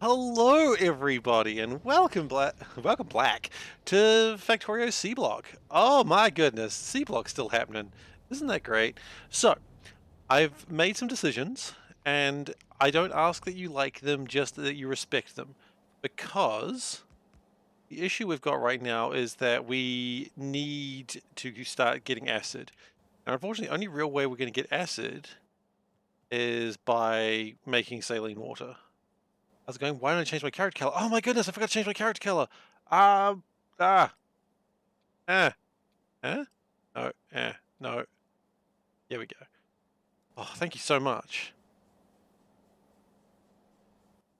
Hello, everybody, and welcome Black to Factorio Seablock. Oh my goodness, Seablock's still happening. Isn't that great? So, I've made some decisions, and I don't ask that you like them, just that you respect them. Because the issue we've got right now is that we need to start getting acid. And unfortunately, the only real way we're going to get acid is by making saline water. I was going, why don't I change my character color? Oh my goodness, I forgot to change my character color. Um, ah, eh, eh, no, no. Here we go. Oh, thank you so much.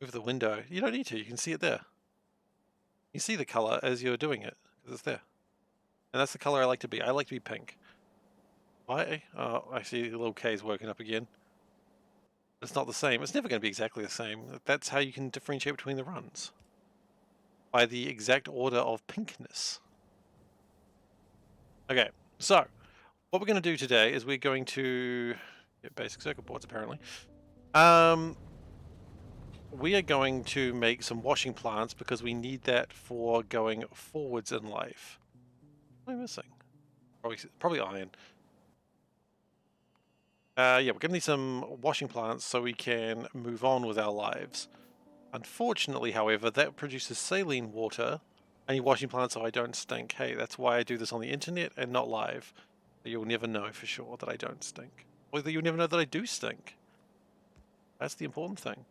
Move the window. You don't need to. You can see it there. You see the color as you're doing it because it's there, and that's the color I like to be. I like to be pink. Why? Oh, I see the little K's working up again. It's not the same. It's never going to be exactly the same. That's how you can differentiate between the runs by the exact order of pinkness. Okay, so what we're going to do today is we're going to get basic circuit boards apparently. We are going to make some washing plants because we need that for going forwards in life. What am I missing? Probably iron. Yeah, we're going to need some washing plants so we can move on with our lives. Unfortunately, however, that produces saline water. I need washing plants so I don't stink. Hey, that's why I do this on the internet and not live. You'll never know for sure that I don't stink. Or that you'll never know that I do stink. That's the important thing.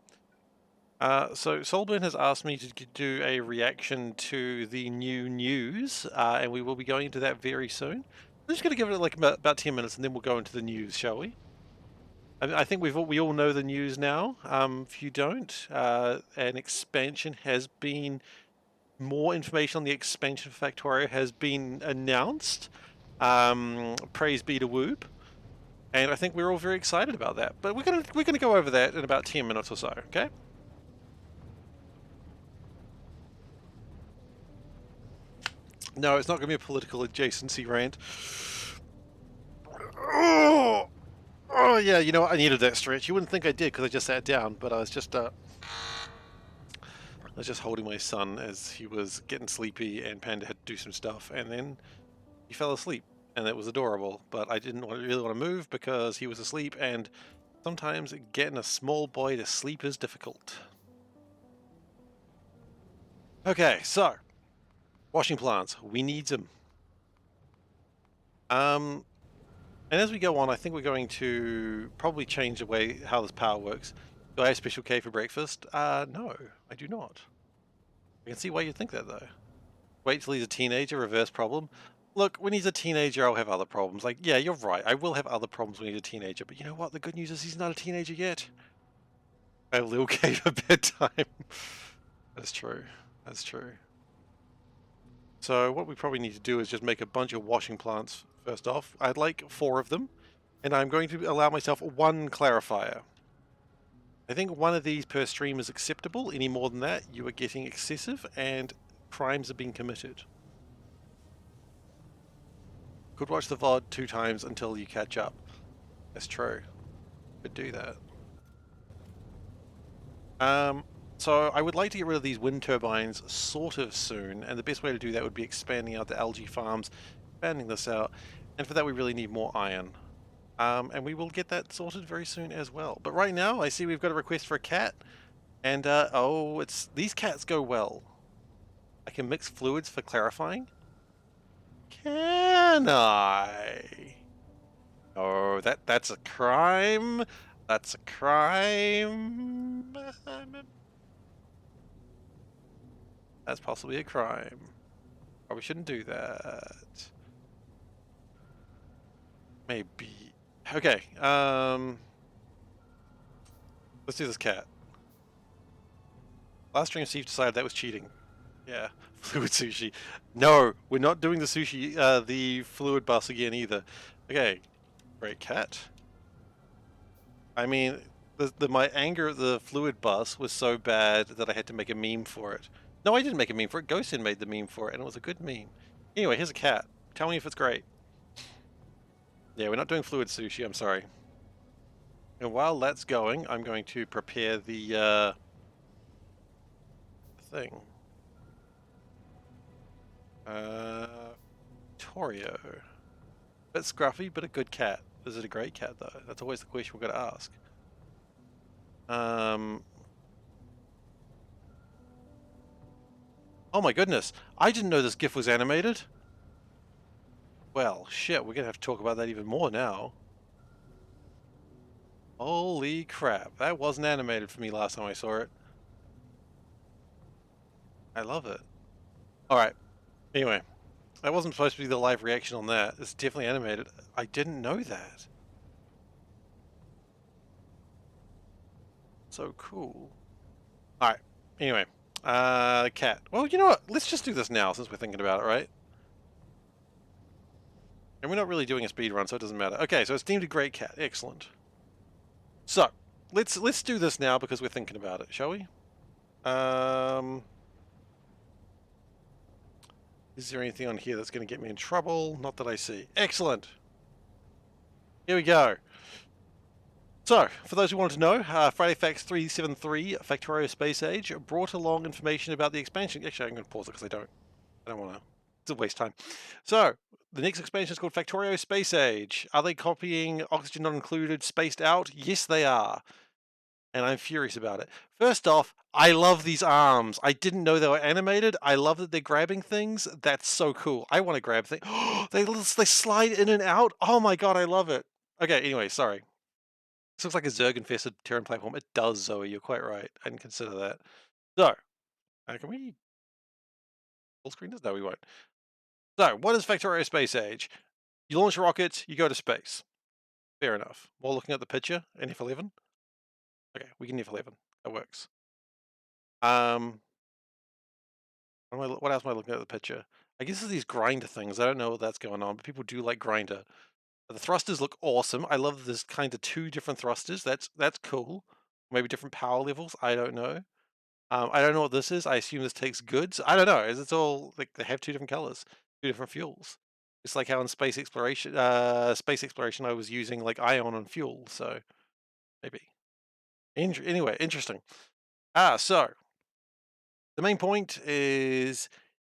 So Solburn has asked me to do a reaction to the new news, and we will be going into that very soon. I'm just going to give it like about 10 minutes, and then we'll go into the news, shall we? I think we all know the news now. If you don't, an expansion has been, more information on the expansion for Factorio has been announced. Praise be to Whoop. And I think we're all very excited about that. But we're gonna go over that in about 10 minutes or so, okay? No, it's not going to be a political adjacency rant. Oh, oh yeah, you know what? I needed that stretch. You wouldn't think I did because I just sat down, but I was just holding my son as he was getting sleepy, and Panda had to do some stuff, and then he fell asleep, and it was adorable. But I didn't really want to move because he was asleep, and sometimes getting a small boy to sleep is difficult. Okay, so washing plants, we need them. Um, And as we go on, I think we're going to probably change the way how this power works. Do I have special K for breakfast? No, I do not. I can see why you'd think that, though. Wait till he's a teenager, reverse problem. Look, when he's a teenager, I'll have other problems. Like, yeah, you're right. I will have other problems when he's a teenager. But you know what? The good news is he's not a teenager yet. I have little K for bedtime. That's true. That's true. So what we probably need to do is just make a bunch of washing plants first off. I'd like 4 of them. And I'm going to allow myself 1 clarifier. I think 1 of these per stream is acceptable. Any more than that, you are getting excessive and crimes are being committed. Could watch the VOD 2 times until you catch up. That's true. Could do that. So I would like to get rid of these wind turbines sort of soon, and the best way to do that would be expanding out the algae farms, expanding this out, and for that we really need more iron. And we will get that sorted very soon as well. But right now, I see we've got a request for a cat. And, oh, these cats go well. I can mix fluids for clarifying? Can I? Oh, that's a crime. That's a crime. That's possibly a crime. Probably shouldn't do that. Maybe. Okay, let's do this cat. Last stream, Steve decided that was cheating. Yeah, fluid sushi. No, we're not doing the sushi, the fluid bus again either. Okay, great cat. I mean, my anger at the fluid bus was so bad that I had to make a meme for it. No, I didn't make a meme for it. Ghostin made the meme for it, and it was a good meme. Anyway, here's a cat. Tell me if it's great. Yeah, we're not doing fluid sushi, I'm sorry. And while that's going, I'm going to prepare the thing. Factorio. Bit scruffy, but a good cat. Is it a great cat though? That's always the question we're gonna ask. Oh my goodness. I didn't know this GIF was animated. Well, shit, we're gonna have to talk about that even more now. Holy crap, that wasn't animated for me last time I saw it. I love it. Alright, anyway. That wasn't supposed to be the live reaction on that. It's definitely animated. I didn't know that. So cool. Alright, anyway. Cat. Well, you know what? Let's just do this now since we're thinking about it, right? And we're not really doing a speed run, so it doesn't matter. Okay, so it's deemed a great cat. Excellent. So, let's do this now because we're thinking about it, shall we? Is there anything on here that's going to get me in trouble? Not that I see. Excellent. Here we go. So, for those who wanted to know, Friday Facts 373 Factorio Space Age brought along information about the expansion. Actually, I'm going to pause it because I don't want to. It's a waste of time. So, the next expansion is called Factorio Space Age. Are they copying Oxygen Not Included, Spaced Out? Yes, they are. And I'm furious about it. First off, I love these arms. I didn't know they were animated. I love that they're grabbing things. That's so cool. I want to grab things. they slide in and out. Oh my god, I love it. Okay, anyway, sorry. This looks like a Zerg-infested Terran platform. It does, Zoe. You're quite right. I didn't consider that. So, can we full screen this? No, we won't. So, what is Factorio Space Age? You launch rockets, you go to space. Fair enough. While looking at the picture, an F11. Okay, we can F11. That works. What else am I looking at the picture? I guess it's these grinder things. I don't know what that's going on, but people do like grinder. The thrusters look awesome. I love this kind of two different thrusters. That's cool. Maybe different power levels. I don't know. I don't know what this is. I assume this takes goods. I don't know. It's all like they have two different colors, two different fuels. It's like how in space exploration, I was using like ion and fuel. So maybe. Anyway, interesting. So the main point is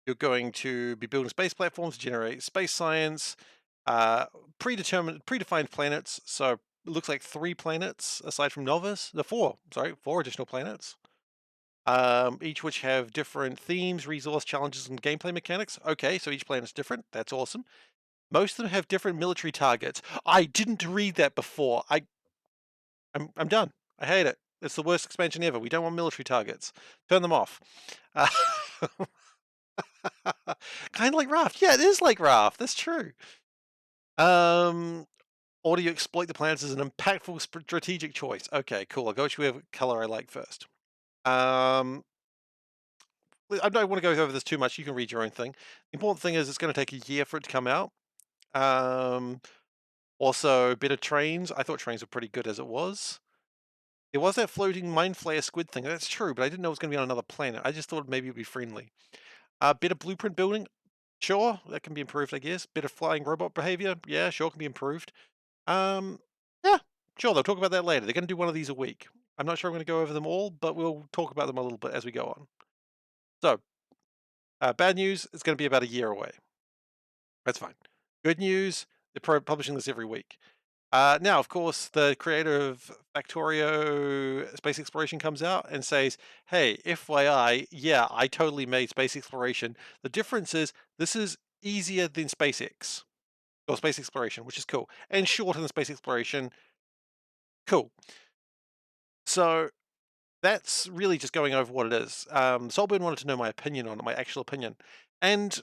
you're going to be building space platforms to generate space science, predefined planets. So it looks like 3 planets aside from Novus. Four additional planets. Each which have different themes, resource challenges, and gameplay mechanics. Okay, so each planet's different. That's awesome. Most of them have different military targets. I didn't read that before. I'm done. I hate it. It's the worst expansion ever. We don't want military targets. Turn them off. Uh, kind of like Raft. Yeah, it is like Raft. That's true. Or do you exploit the planets as an impactful strategic choice? Okay, cool. I'll go with whatever color I like first. I don't want to go over this too much. You can read your own thing. The important thing is it's going to take a year for it to come out. Also, better trains. I thought trains were pretty good as it was. There was that floating mind flayer squid thing. That's true, but I didn't know it was going to be on another planet. I just thought maybe it'd be friendly. Better blueprint building. Sure, that can be improved, I guess. Better flying robot behavior. Yeah, sure, can be improved. Yeah, sure, they'll talk about that later. They're going to do one of these a week. I'm not sure I'm going to go over them all, but we'll talk about them a little bit as we go on. So, bad news, it's going to be about a year away. That's fine. Good news, they're publishing this every week. Now, of course, the creator of Factorio Space Exploration comes out and says, hey, FYI, yeah, I totally made space exploration. The difference is this is easier than SpaceX, or space exploration, which is cool, and shorter than space exploration. Cool. So that's really just going over what it is. Solburn wanted to know my opinion on it, my actual opinion. And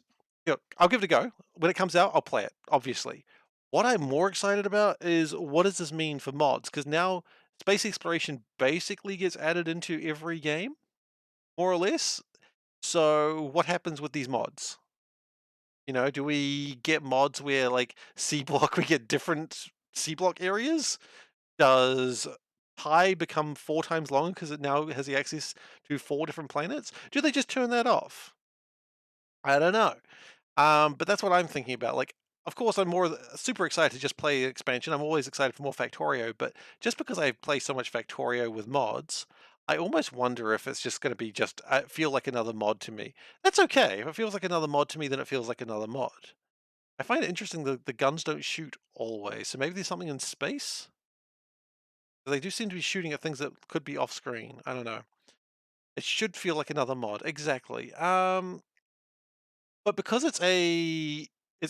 I'll give it a go. When it comes out, I'll play it, obviously. What I'm more excited about is what does this mean for mods? Because now space exploration basically gets added into every game, more or less. So what happens with these mods? Do we get mods where like Seablock, we get different Seablock areas? Does Pi become 4 times longer because it now has the access to 4 different planets? Do they just turn that off? I don't know. But that's what I'm thinking about. Like, of course, I'm super excited to just play expansion. I'm always excited for more Factorio, but just because I play so much Factorio with mods, I almost wonder if it's just going to be just feel like another mod to me. That's okay. If it feels like another mod to me, then it feels like another mod. I find it interesting that the guns don't shoot always, so maybe there's something in space? They do seem to be shooting at things that could be off screen. I don't know. It should feel like another mod. Exactly. But because it's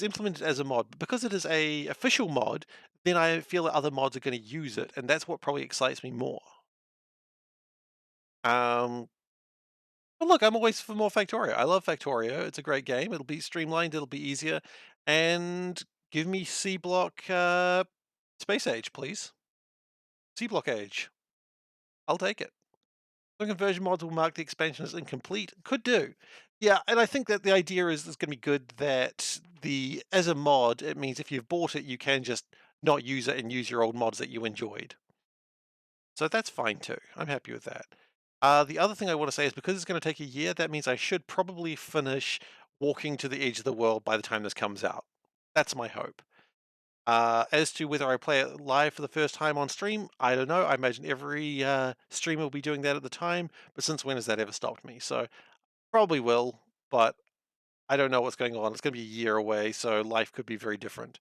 implemented as a mod, but because it is a official mod, then I feel that other mods are going to use it, and that's what probably excites me more. Um, but look, I'm always for more Factorio. I love Factorio. It's a great game. It'll be streamlined. It'll be easier, and give me Seablock Space Age, please. Seablock Age. I'll take it. The conversion mods will mark the expansion as incomplete. Could do. Yeah, and I think that the idea is it's going to be good that as a mod, it means if you've bought it, you can just not use it and use your old mods that you enjoyed. So that's fine too. I'm happy with that. The other thing I want to say is because it's going to take a year, that means I should probably finish Walking to the Edge of the World by the time this comes out. That's my hope. As to whether I play it live for the first time on stream, I don't know. I imagine every streamer will be doing that at the time, but since when has that ever stopped me? So probably will, but I don't know what's going on. It's going to be a year away, so life could be very different.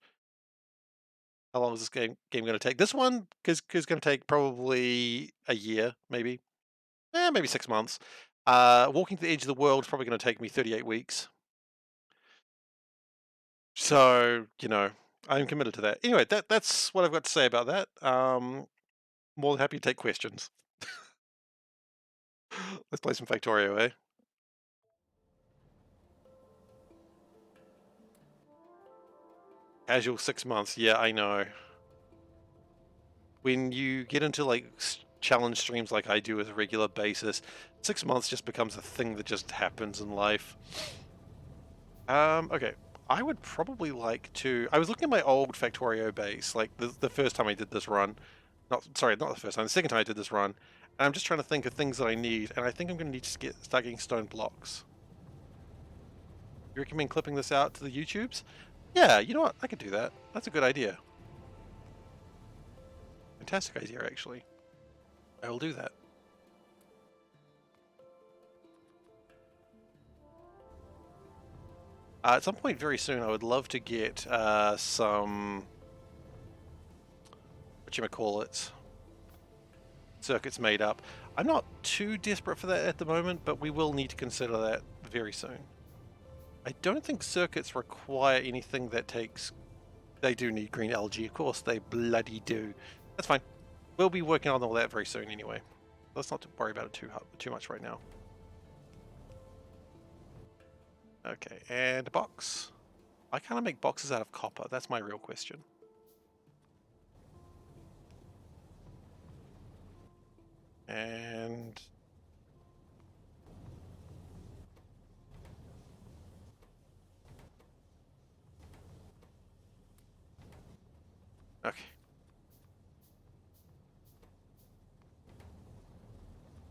How long is this game going to take? This one is going to take probably a year, maybe. Maybe 6 months. Walking to the Edge of the World is probably going to take me 38 weeks. So, I'm committed to that. Anyway, that's what I've got to say about that. More than happy to take questions. Let's play some Factorio, eh? Casual 6 months. Yeah, I know. When you get into like challenge streams like I do as a regular basis, 6 months just becomes a thing that just happens in life. Okay. I would probably like to. I was looking at my old Factorio base, like the first time I did this run. Not the first time. The second time I did this run, and I'm just trying to think of things that I need, and I think I'm going to need to start getting stone blocks. You recommend clipping this out to the YouTubes? Yeah, you know what? I could do that. That's a good idea. Fantastic idea, actually. I will do that. At some point very soon, I would love to get some whatchamacallit circuits made up. I'm not too desperate for that at the moment, but we will need to consider that very soon. I don't think circuits require anything that takes... They do need green algae, of course they bloody do. That's fine. We'll be working on all that very soon anyway. Let's not worry about it too much right now. Okay, and a box. Why can't I make boxes out of copper? That's my real question. And... okay.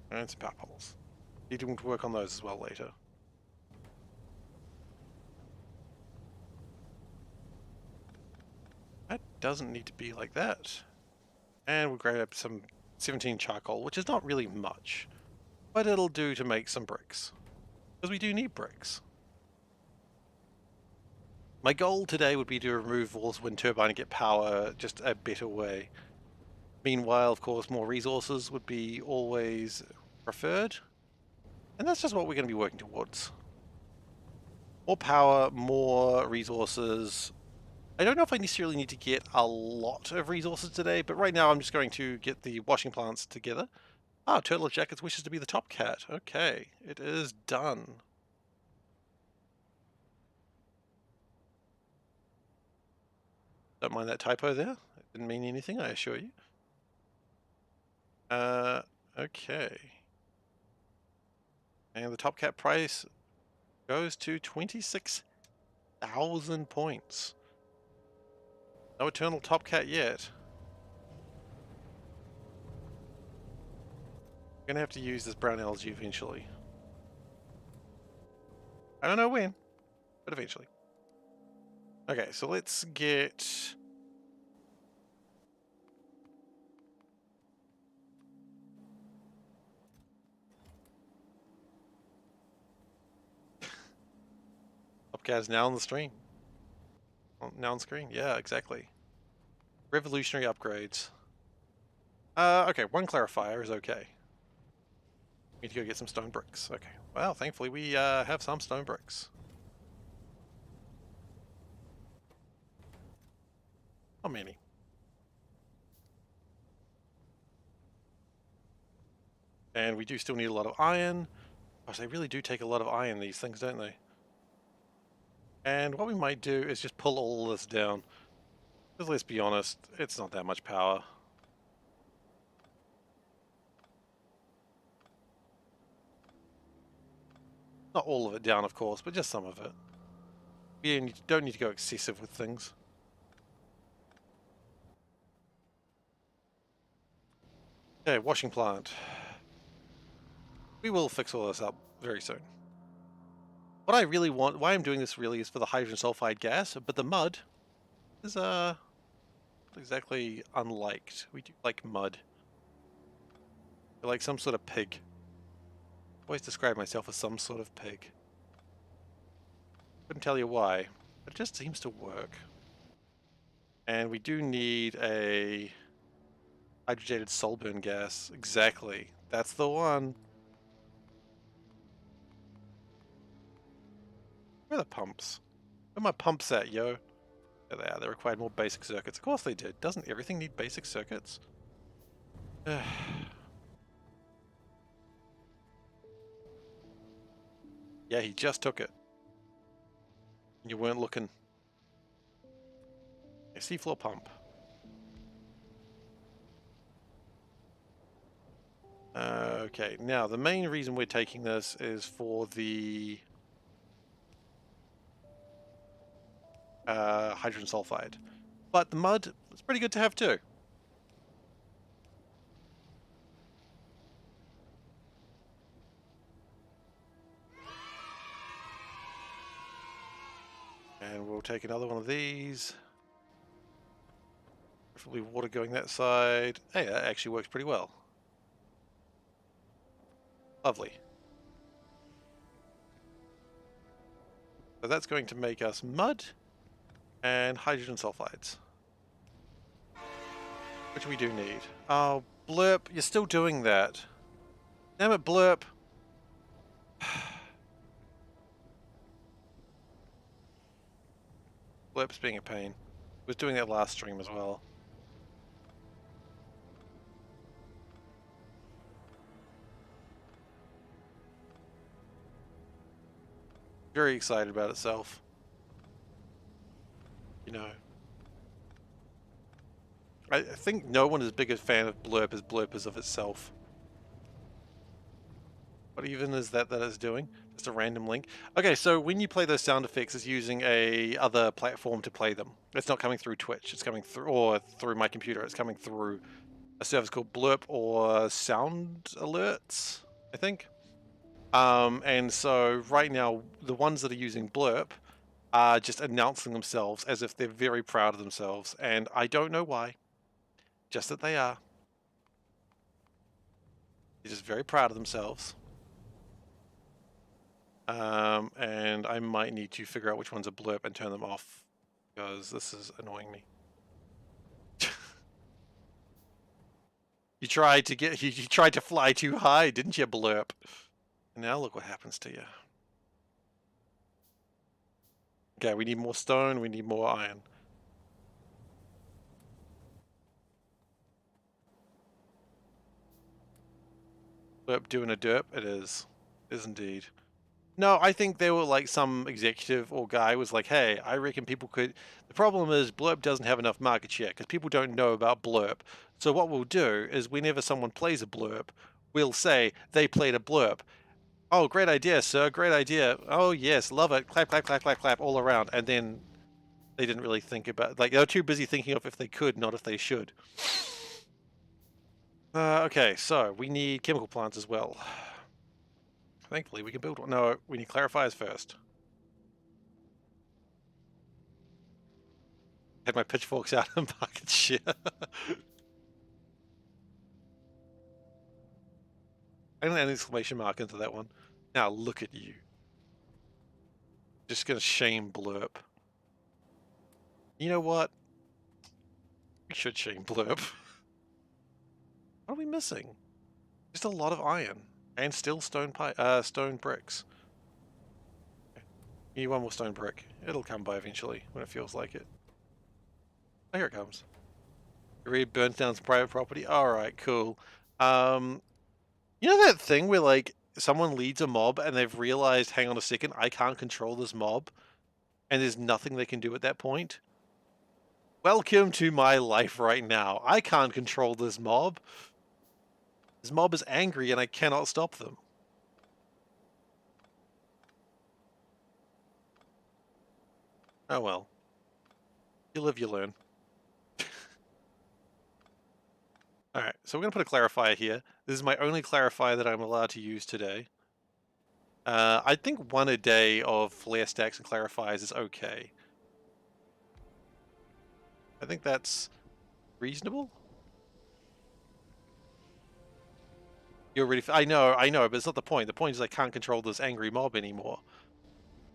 And some power poles. Need to work on those as well later. That doesn't need to be like that. And we'll grab some 17 charcoal, which is not really much, but it'll do to make some bricks. Because we do need bricks. My goal today would be to remove Wall's wind turbine and get power just a better way. Meanwhile, of course, more resources would be always preferred. And that's just what we're going to be working towards. More power, more resources. I don't know if I necessarily need to get a lot of resources today, but right now I'm just going to get the washing plants together. Ah, Turtle of Jackets wishes to be the top cat. Okay, it is done. Don't mind that typo there. It didn't mean anything, I assure you. Okay. And the top cat price goes to 26,000 points. No eternal top cat yet. I'm gonna have to use this brown algae eventually. I don't know when, but eventually. Okay, so let's get... SeiferKatt is now on the stream. Now on screen. Yeah, exactly. Revolutionary upgrades. Okay, one clarifier is okay. Need to go get some stone bricks. Okay. Well, thankfully we have some stone bricks. Not many. And we do still need a lot of iron. Gosh, they really do take a lot of iron, these things, don't they? And what we might do is just pull all this down. Because let's be honest, it's not that much power. Not all of it down, of course, but just some of it. You don't need to go excessive with things. Okay, washing plant. We will fix all this up very soon. What I really want, why I'm doing this really is for the hydrogen sulfide gas, but the mud is exactly unliked. We do like mud. We're like some sort of pig. I always describe myself as some sort of pig. Couldn't tell you why, but it just seems to work. And we do need a hydrogenated solburn gas. Exactly. That's the one. Where are the pumps? Where are my pumps at, yo? There they are. They required more basic circuits. Of course they did. Doesn't everything need basic circuits? Yeah, he just took it. You weren't looking. A seafloor pump. Okay, now the main reason we're taking this is for the hydrogen sulfide. But the mud is pretty good to have too. And we'll take another one of these. Preferably water going that side. Hey, that actually works pretty well. Lovely. So that's going to make us mud and hydrogen sulfides. Which we do need. Oh, Blurp, you're still doing that. Damn it, Blurp. Blurp's being a pain. He was doing that last stream as well. Very excited about itself. You know. I think no one is as big a fan of Blurp is of itself. What even is that it's doing? Just a random link. Okay, so when you play those sound effects, it's using a other platform to play them. It's not coming through Twitch. It's coming through, or through my computer. It's coming through a service called Blurp or Sound Alerts, I think. And so right now, the ones that are using Blurp are just announcing themselves as if they're very proud of themselves, and I don't know why. Just that they are. They're just very proud of themselves. And I might need to figure out which ones are Blurp and turn them off, because this is annoying me. You tried to fly too high, didn't you, Blurp? And now look what happens to you. Okay, we need more stone, we need more iron. Blurp doing a derp? It is. It is indeed. No, I think they were like some executive or guy was like, hey, I reckon people could... The problem is Blurp doesn't have enough market share because people don't know about Blurp. So what we'll do is whenever someone plays a Blurp, we'll say they played a Blurp. Oh, great idea, sir. Great idea. Oh, yes. Love it. Clap, clap, clap, clap, clap all around. And then they didn't really think about... Like, they were too busy thinking of if they could, not if they should. Okay, so we need chemical plants as well. Thankfully, we can build one. No, we need clarifiers first. Had my pitchforks out of market share. I'm gonna add an exclamation mark into that one. Now look at you. Just gonna shame Blurp. You know what? We should shame Blurp. What are we missing? Just a lot of iron. And still stone bricks. You need one more stone brick. It'll come by eventually, when it feels like it. Oh, here it comes. Reed burnt down some private property. Alright, cool. You know that thing where, like, someone leads a mob and they've realized, hang on a second, I can't control this mob, and there's nothing they can do at that point? Welcome to my life right now. I can't control this mob. This mob is angry and I cannot stop them. Oh well. You live, you learn. Alright, so we're going to put a clarifier here. This is my only clarifier that I'm allowed to use today. I think 1 a day of flare stacks and clarifiers is okay. I think that's reasonable. You're ready for, I know, but it's not the point. The point is I can't control this angry mob anymore.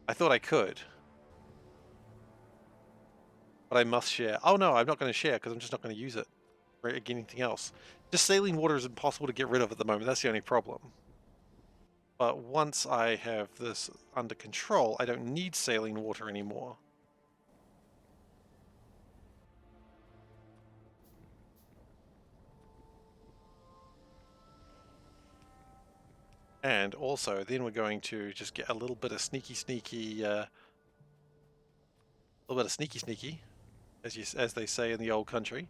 I thought I could. But I must share. Oh no, I'm not going to share because I'm just not going to use it for anything else. Just saline water is impossible to get rid of at the moment. That's the only problem. But once I have this under control, I don't need saline water anymore. And also, then we're going to just get a little bit of sneaky, as they say in the old country.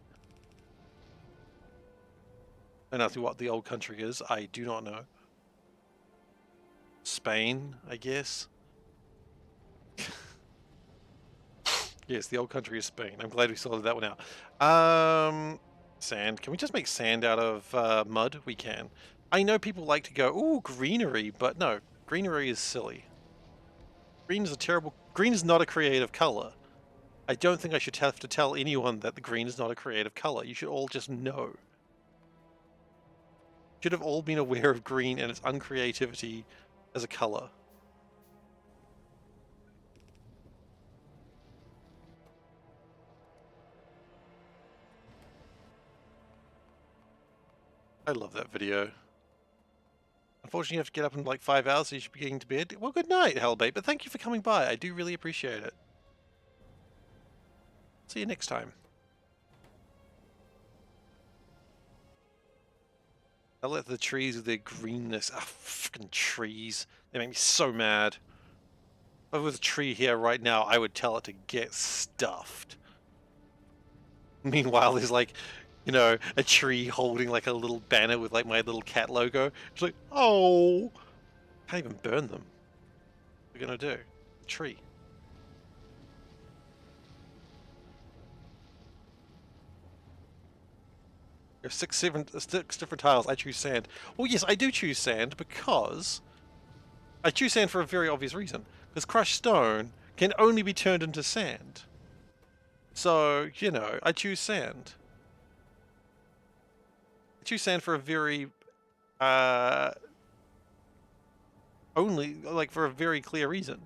And as to what the old country is, I do not know. Spain, I guess. Yes, the old country is Spain. I'm glad we sorted that one out. Sand. Can we just make sand out of mud? We can. I know people like to go, ooh, greenery, but no, greenery is silly. Green is a terrible... Green is not a creative color. I don't think I should have to tell anyone that the green is not a creative color. You should all just know. Should have all been aware of green and its uncreativity as a color. I love that video. Unfortunately, you have to get up in like 5 hours, so you should be getting to bed. Well, good night, Hellbait, but thank you for coming by. I do really appreciate it. See you next time. I let the trees with their greenness. Ah, fucking trees. They make me so mad. If there was a tree here right now, I would tell it to get stuffed. Meanwhile, there's like, you know, a tree holding like a little banner with like my little cat logo. It's like, oh, can't even burn them. What are we gonna do? Tree. There are six different tiles. I choose sand. Well, yes, I do choose sand because I choose sand for a very obvious reason. Because crushed stone can only be turned into sand. So, you know, I choose sand. I choose sand for a very only like for a very clear reason.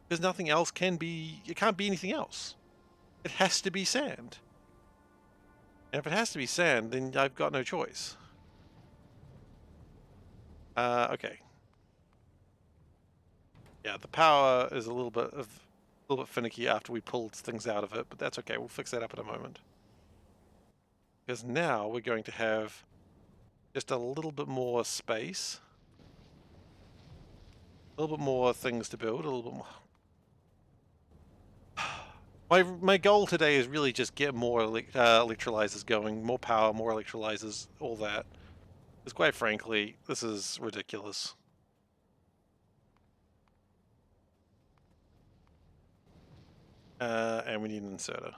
Because nothing else can be, it can't be anything else. It has to be sand. And if it has to be sand, then I've got no choice. Okay. Yeah, the power is a little bit finicky after we pulled things out of it, but that's okay. We'll fix that up in a moment. Because now we're going to have just a little bit more space. A little bit more things to build, a little bit more. My goal today is really just get more electrolyzers going, more power, more electrolyzers, all that. Because quite frankly, this is ridiculous. And we need an inserter.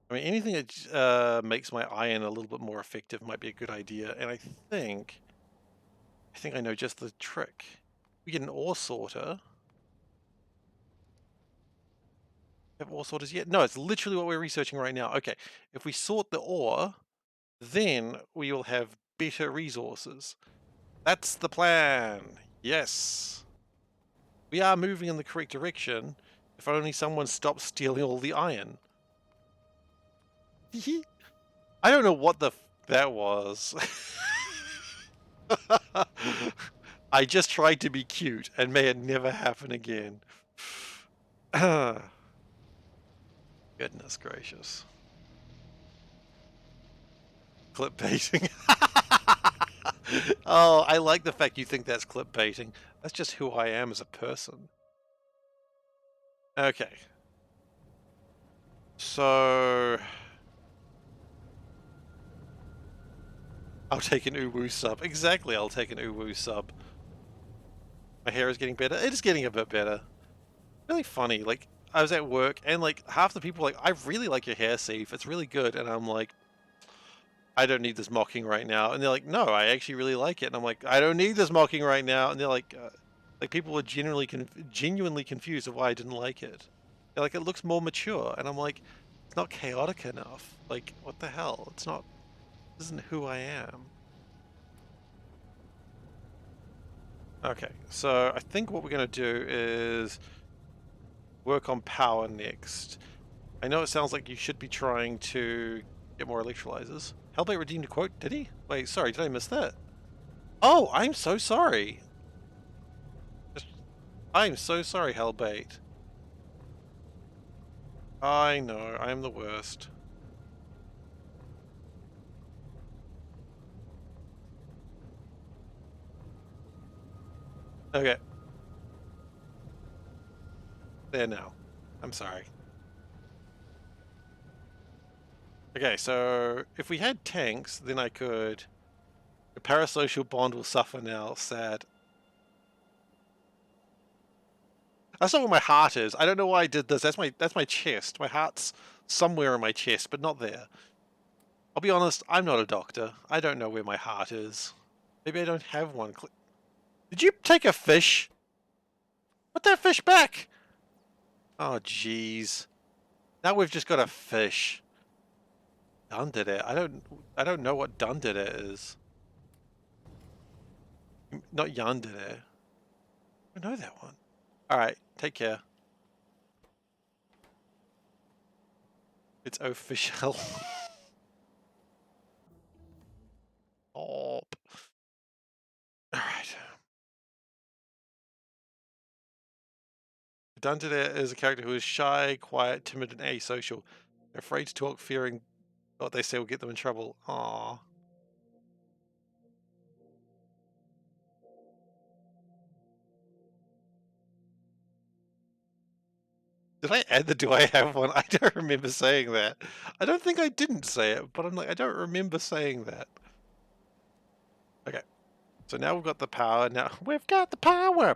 I mean, anything that makes my iron a little bit more effective might be a good idea. And I think I know just the trick. We get an ore sorter. Have ore sorters yet? No, it's literally what we're researching right now. Okay, if we sort the ore, then we will have better resources. That's the plan. Yes. We are moving in the correct direction. If only someone stopped stealing all the iron. I don't know what the that was. I just tried to be cute, and may it never happen again. Goodness gracious. Clip baiting. Oh, I like the fact you think that's clip baiting. That's just who I am as a person. Okay. So... I'll take an uwu sub. Exactly, I'll take an uwu sub. My hair is getting better. It is getting a bit better. Really funny. Like, I was at work and like half the people were like, I really like your hair, Seif. It's really good. And I'm like, I don't need this mocking right now. And they're like, no, I actually really like it. And I'm like, I don't need this mocking right now. And they're like people were genuinely confused of why I didn't like it. They're like, it looks more mature. And I'm like, it's not chaotic enough. Like, what the hell? It's not, this isn't who I am. Okay, so I think what we're going to do is work on power next. I know it sounds like you should be trying to get more electrolyzers. Hellbait redeemed a quote, did he? Wait, sorry, did I miss that? Oh, I'm so sorry. I'm so sorry, Hellbait. I know, I'm the worst. Okay. There now. I'm sorry. Okay, so if we had tanks, then I could... The parasocial bond will suffer now, sad. That's not where my heart is. I don't know why I did this. That's my chest. My heart's somewhere in my chest, but not there. I'll be honest, I'm not a doctor. I don't know where my heart is. Maybe I don't have one. Did you take a fish? Put that fish back! Oh, jeez. Now we've just got a fish. Dundee. I don't know what Dundee is. Not Yandere. I know that one. Alright, take care. It's official. Oh. Alright. Dundee is a character who is shy, quiet, timid, and asocial. They're afraid to talk, fearing what they say will get them in trouble. Aww. Did I add the do I have one? I don't remember saying that. I don't think I didn't say it, but I'm like, I don't remember saying that. Okay. So now we've got the power. Now we've got the power.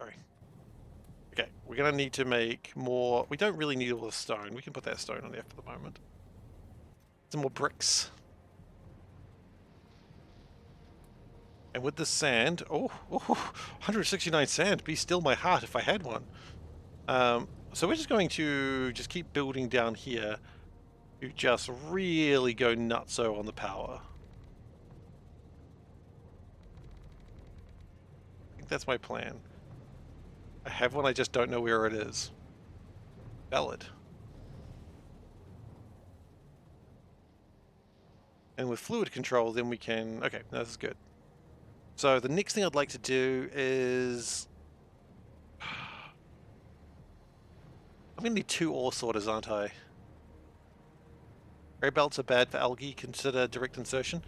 Sorry. Okay, we're gonna need to make more. We don't really need all the stone. We can put that stone on there for the moment. Some more bricks. And with the sand, oh, 169 sand. Be still my heart if I had one. So we're just going to just keep building down here to just really go nutso on the power. I think that's my plan. I have one, I just don't know where it is. Valid. And with fluid control, then we can... Okay, no, this is good. So the next thing I'd like to do is... I'm going to need 2 ore sorters, aren't I? Gray belts are bad for algae. Consider direct insertion.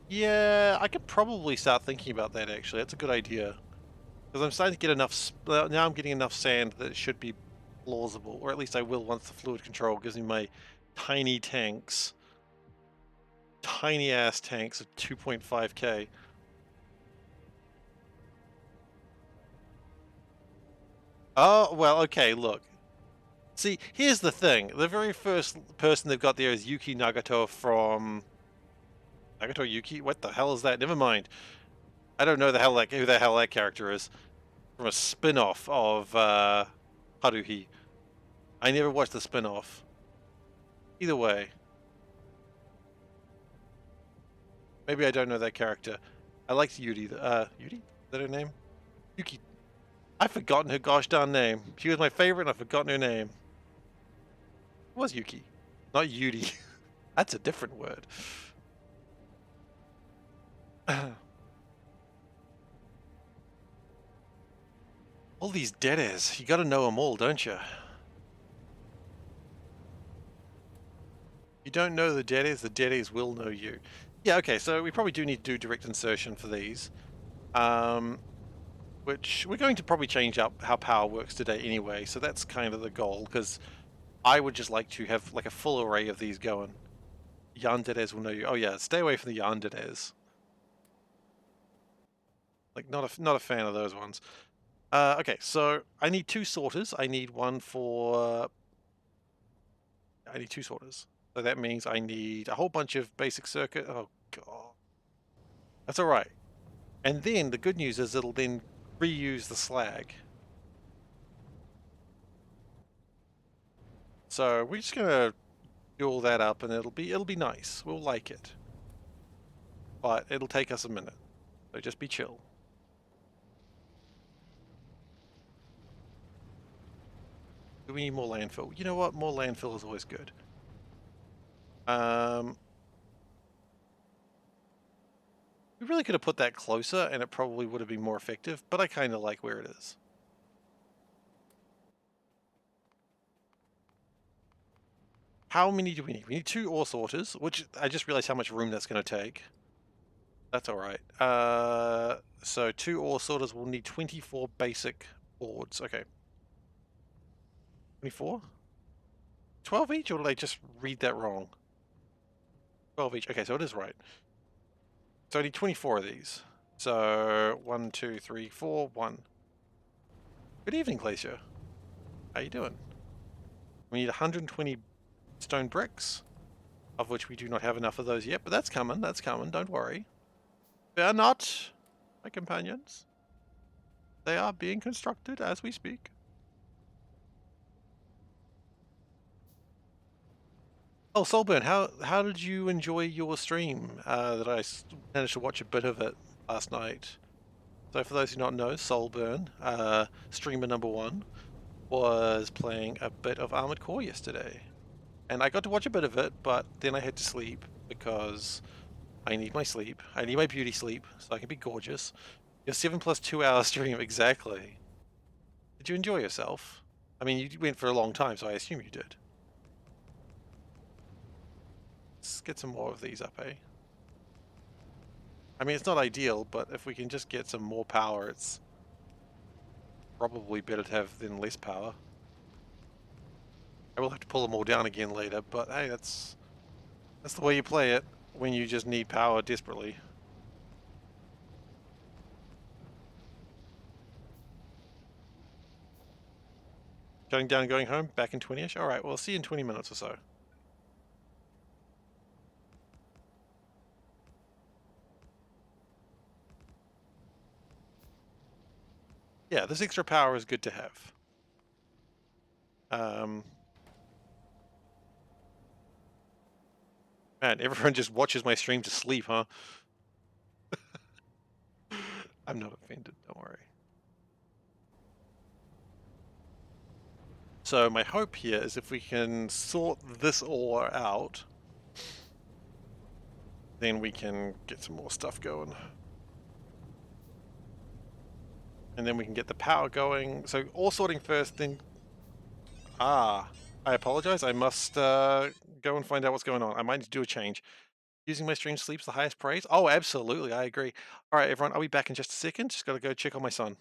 Yeah, I could probably start thinking about that, actually. That's a good idea. Because I'm starting to get enough... Now I'm getting enough sand that it should be plausible. Or at least I will once the fluid control gives me my tiny tanks. Tiny-ass tanks of 2.5k. Oh, well, okay, look. See, here's the thing. The very first person they've got there is Yuki Nagato from... Nagato Yuki? What the hell is that? Never mind. I don't know who the hell that character is. From a spin-off of Haruhi. I never watched the spin-off. Either way. Maybe I don't know that character. I liked Yuri. Yuri? Is that her name? Yuki. I've forgotten her gosh darn name. She was my favorite and I've forgotten her name. It was Yuki. Not Yuri. That's a different word. All these deadads. You gotta know them all, don't you? You don't know the deadads will know you. Yeah, okay, so we probably do need to do direct insertion for these. Which we're going to probably change up how power works today anyway, so that's kind of the goal, because I would just like to have like a full array of these going. Yanderes will know you. Oh yeah, stay away from the Yanderes. Like not a fan of those ones. Okay, so I need two sorters. I need one for. I need two sorters. So that means I need a whole bunch of basic circuit. Oh god, that's all right. And then the good news is it'll then reuse the slag. So we're just gonna do all that up, and it'll be nice. We'll like it, but it'll take us a minute. So just be chill. Do we need more landfill? You know what? More landfill is always good. We really could have put that closer, and it probably would have been more effective. But I kind of like where it is. How many do we need? We need two ore sorters, which I just realized how much room that's going to take. That's all right. So two ore sorters will need 24 basic boards. Okay. 24? 12 each, or did I just read that wrong? 12 each. Okay, so it is right. So I need 24 of these. So 1, 2, 3, 4, 1. Good evening, Glacier. How you doing? We need 120 stone bricks, of which we do not have enough of those yet, but that's coming. That's coming. Don't worry. Fear not, my companions. They are being constructed as we speak. Oh, Soulburn, how did you enjoy your stream? That I managed to watch a bit of it last night. So for those who don't know, Soulburn, streamer number one, was playing a bit of Armored Core yesterday. And I got to watch a bit of it, but then I had to sleep because I need my sleep. I need my beauty sleep so I can be gorgeous. Your 7 plus 2 hour stream, exactly. Did you enjoy yourself? I mean, you went for a long time, so I assume you did. Let's get some more of these up, eh? I mean, it's not ideal, but if we can just get some more power, it's probably better to have than less power. I will have to pull them all down again later, but hey, that's the way you play it when you just need power desperately. Shutting down and going home, back in 20-ish? Alright, well, see you in 20 minutes or so. Yeah, this extra power is good to have. Man, everyone just watches my stream to sleep, huh? I'm not offended, don't worry. So my hope here is if we can sort this ore out, then we can get some more stuff going. And then we can get the power going. So ore sorting first, then... Ah, I apologize. I must go and find out what's going on. I might need to do a change. Using my stream sleep's the highest praise? Oh, absolutely. I agree. All right, everyone. I'll be back in just a second. Just got to go check on my son.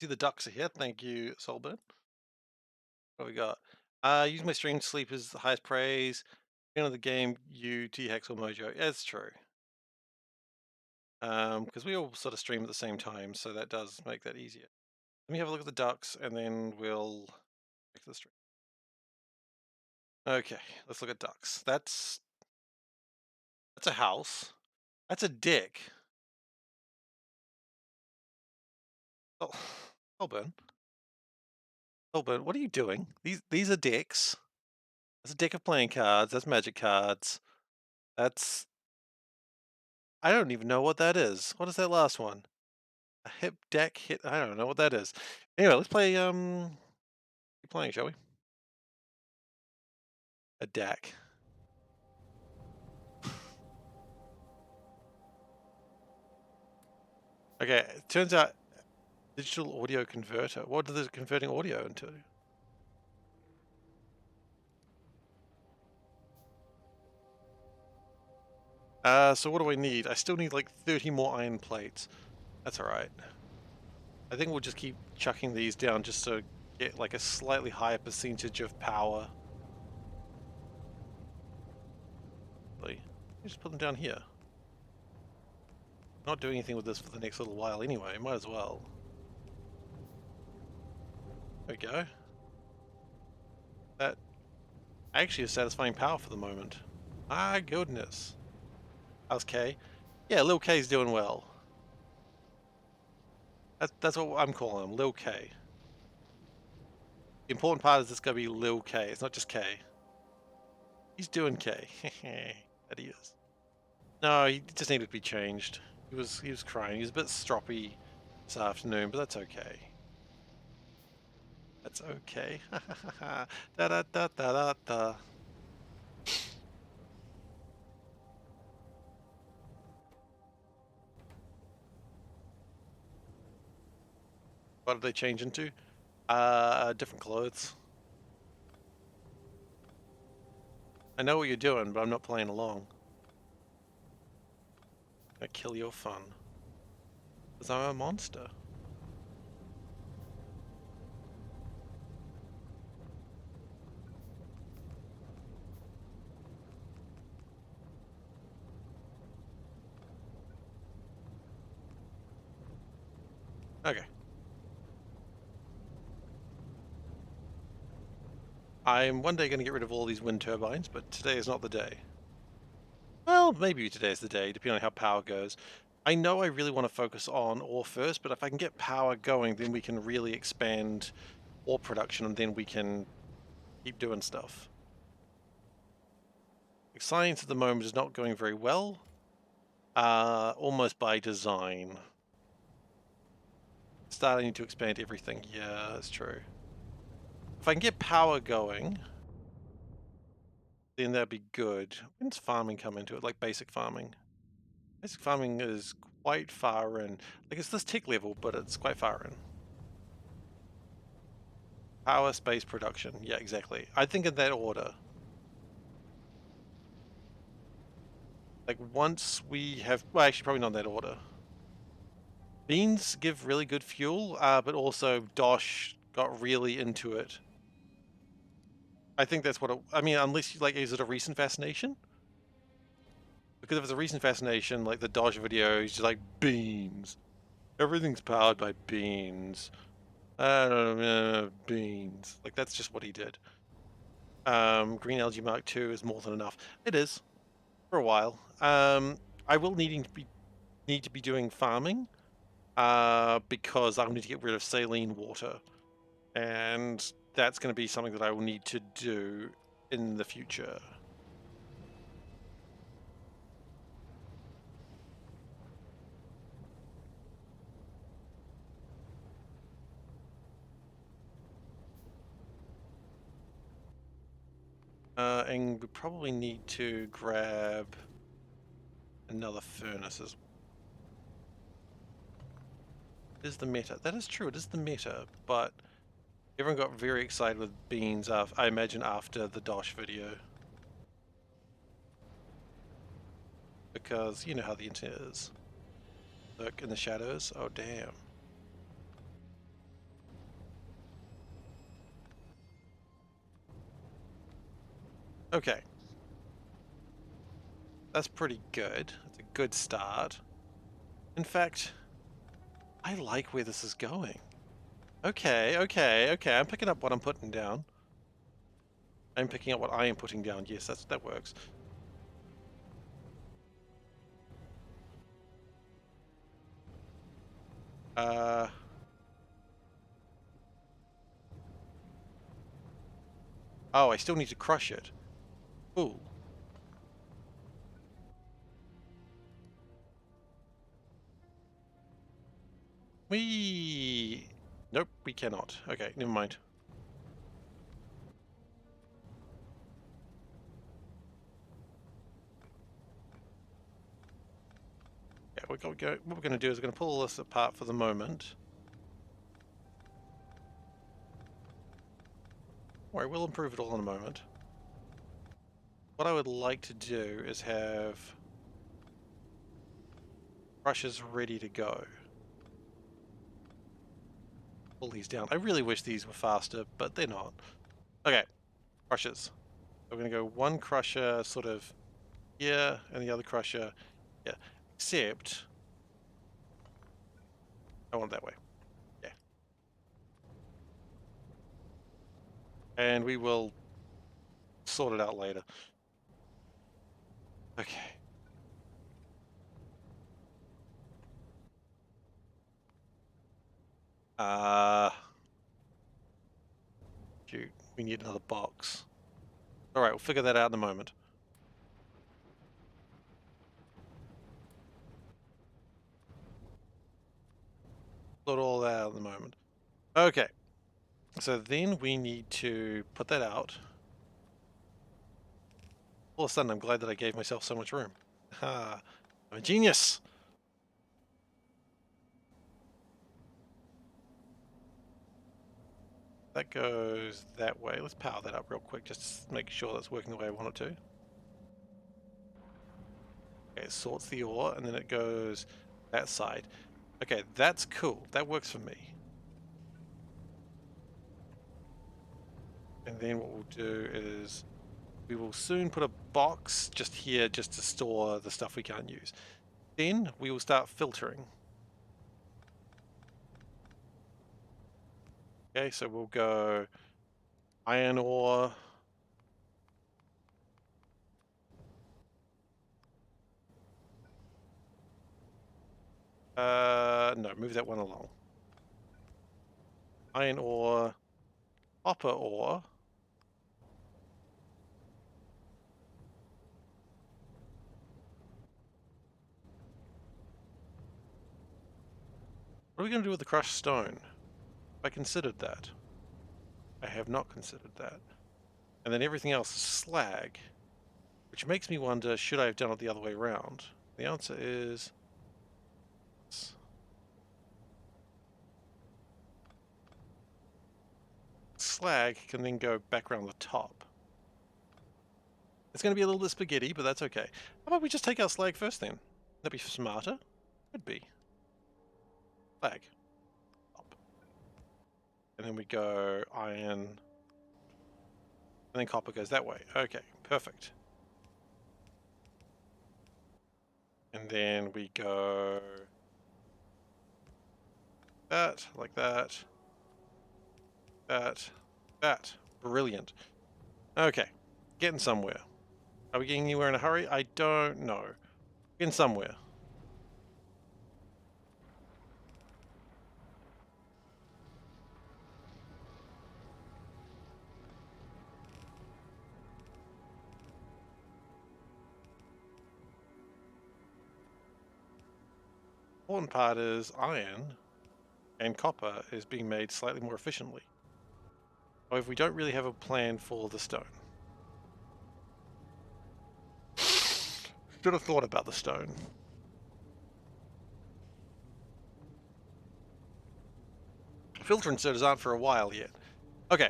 See the ducks are here. Thank you, Solburn. What we got? Use my stream to sleep is the highest praise. End of the game, you, T-Hex or Mojo. Yeah, it's true. Because we all sort of stream at the same time, so that does make that easier. Let me have a look at the ducks, and then we'll make the stream. Okay, let's look at ducks. That's a house. That's a dick. Oh, Solburn. Solburn, what are you doing? These are decks. That's a deck of playing cards. That's magic cards. That's I don't even know what that is. What is that last one? A hip deck hit. I don't know what that is. Anyway, let's play. Keep playing, shall we? A deck. Okay, it turns out digital audio converter. What is it converting audio into? So what do I need? I still need like 30 more iron plates. That's all right. I think we'll just keep chucking these down just to get like a slightly higher percentage of power. Just put them down here. Not doing anything with this for the next little while anyway. Might as well. There we go. That actually is satisfying power for the moment. Ah, goodness. How's K? Yeah, Lil K's doing well. That's what I'm calling him, Lil K. The important part is this gonna be Lil K. It's not just K. He's doing K. That he is. No, he just needed to be changed. He was crying. He was a bit stroppy this afternoon, but that's okay. That's okay. Da da da da da da. What did they change into? Different clothes. I know what you're doing, but I'm not playing along. I kill your fun. Because I'm a monster. Okay. I'm one day going to get rid of all these wind turbines, but today is not the day. Well, maybe today's the day, depending on how power goes. I know I really want to focus on ore first, but if I can get power going, then we can really expand ore production, and then we can keep doing stuff. Science at the moment is not going very well, almost by design. Starting to expand everything. Yeah, that's true. If I can get power going, then that'd be good. When does farming come into it? Like basic farming? Basic farming is quite far in. Like it's this tech level, but it's quite far in. Power, space, production. Yeah, exactly. I think in that order. Like once we have, well, actually probably not in that order. Beans give really good fuel, but also Dosh got really into it. I think that's what I mean, unless you like, is it a recent fascination? Because if it's a recent fascination, like the Dosh video, he's just like beans. Everything's powered by beans. I don't know, beans. Like that's just what he did. Green algae Mark II is more than enough. It is for a while. I will need to be doing farming, because I'll need to get rid of saline water, and that's going to be something that I will need to do in the future. And we probably need to grab another furnace as well. It is the meta. That is true, it is the meta, but everyone got very excited with beans, I imagine, after the Dosh video. Because you know how the internet is. Look in the shadows. Oh, damn. Okay. That's pretty good. That's a good start. In fact, I like where this is going. Okay, okay, okay. I'm picking up what I'm putting down. I'm picking up what I am putting down. Yes, that works. Uh... Oh, I still need to crush it. Ooh. Nope, we cannot. Okay, never mind. Yeah, what we're going to do is we're going to pull this apart for the moment. Alright, we'll improve it all in a moment. What I would like to do is have brushes ready to go. Pull these down. I really wish these were faster, but they're not. Okay, crushes. We're going to go one crusher sort of here, and the other crusher here. Except, I want it that way. Yeah. And we will sort it out later. Okay. Shoot, we need another box. Alright, we'll figure that out in a moment. Sort all that out in a moment. Okay. So then we need to put that out. All of a sudden, I'm glad that I gave myself so much room. Ha! I'm a genius! That goes that way. Let's power that up real quick, just to make sure that's working the way I want it to. Okay, it sorts the ore, and then it goes that side. Okay, that's cool. That works for me. And then what we'll do is we will soon put a box just here just to store the stuff we can't use. Then we will start filtering. Okay, so we'll go iron ore. No, move that one along. Iron ore, copper ore. What are we going to do with the crushed stone? I considered that. I have not considered that. And then everything else is slag, which makes me wonder, should I have done it the other way around? The answer is... slag can then go back around the top. It's going to be a little bit spaghetti, but that's okay. How about we just take our slag first then? That'd be smarter. Could be. Slag. Up. And then we go iron. And then copper goes that way. Okay, perfect. And then we go... that, like that. That. Brilliant. Okay, getting somewhere. Are we getting anywhere in a hurry? I don't know. Getting somewhere. Important part is iron and copper is being made slightly more efficiently. However, we don't really have a plan for the stone. Should have thought about the stone. Filter inserters aren't for a while yet. Okay.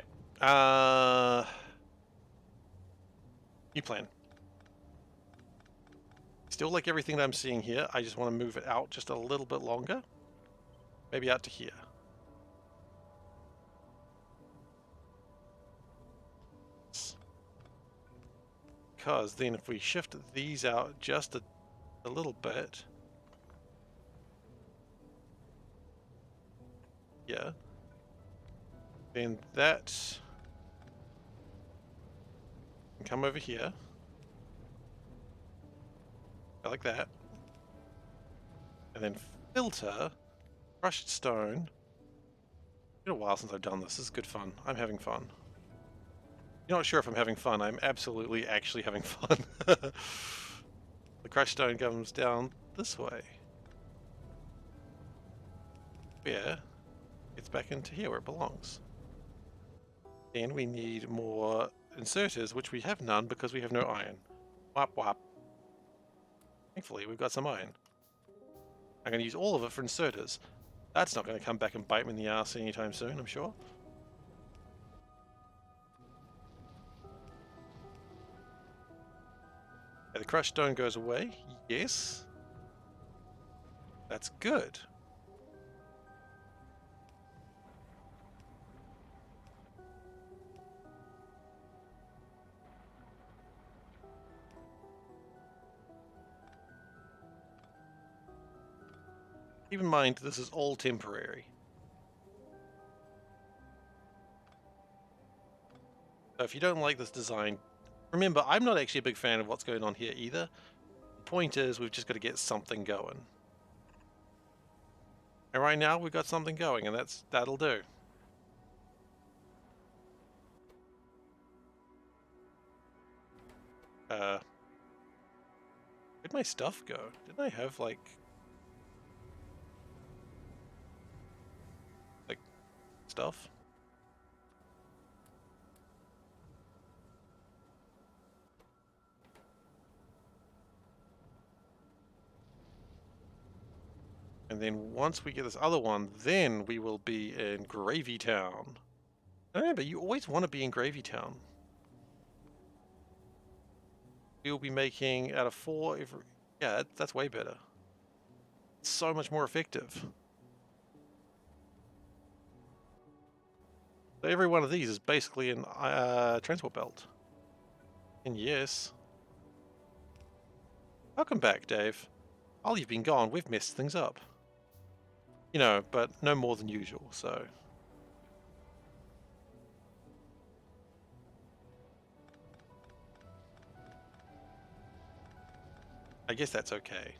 New plan. Still like everything that I'm seeing here. I just want to move it out just a little bit longer. Maybe out to here. because then if we shift these out just a little bit, yeah, then that can come over here, like that, and then filter crushed stone. It's been a while since I've done this. This is good fun. I'm having fun. You're not sure if I'm having fun. I'm absolutely actually having fun. The crushed stone comes down this way. Yeah, it's back into here where it belongs. Then we need more inserters, which we have none because we have no iron. Wap wap. Thankfully, we've got some iron. I'm going to use all of it for inserters. That's not going to come back and bite me in the ass anytime soon, I'm sure. Okay, the crushed stone goes away. Yes. That's good. Keep in mind, this is all temporary. So if you don't like this design, remember, I'm not actually a big fan of what's going on here either. The point is, we've just got to get something going. And right now, we've got something going, and that'll do. Where'd my stuff go? Didn't I have, like stuff? And then once we get this other one, then we will be in Gravy Town. Remember, you always want to be in Gravy Town. We'll be making out of 4 every... Yeah, that's way better. It's so much more effective. So every one of these is basically an transport belt. And yes. Welcome back, Dave. While you've been gone, we've messed things up. You know, but no more than usual, so... I guess that's okay.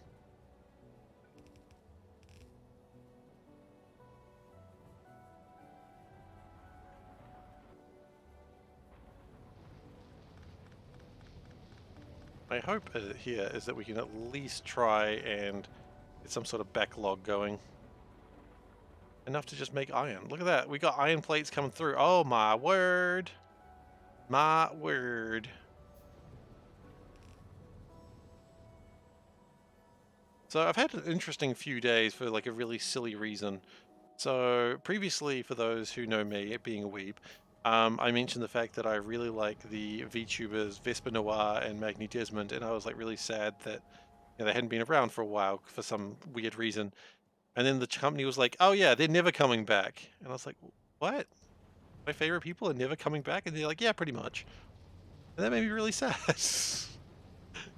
My hope here is that we can at least try and get some sort of backlog going. Enough to just make iron. Look at that. We got iron plates coming through. Oh my word. My word. So I've had an interesting few days for like a really silly reason. So previously, for those who know me, being a weeb, I mentioned the fact that I really like the VTubers Vespa Noir and Magni Desmond, and I was like really sad that they hadn't been around for a while for some weird reason. And then the company was like, "Oh yeah, they're never coming back," and I was like, "What? My favorite people are never coming back?" And they're like, "Yeah, pretty much." And that made me really sad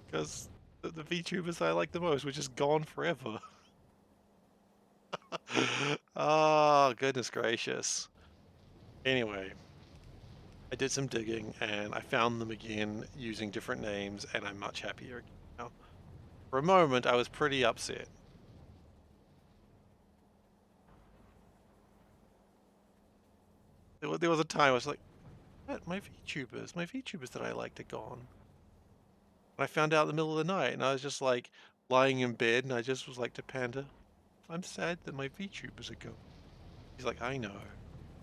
because the VTubers I like the most were just gone forever. Oh, goodness gracious. Anyway, I did some digging and I found them again using different names, and I'm much happier now. For a moment, I was pretty upset. There was a time I was like, what? My VTubers that I liked are gone. And I found out in the middle of the night, and I was just like lying in bed, and I just was like to Panda, I'm sad that my VTubers are gone. He's like, I know.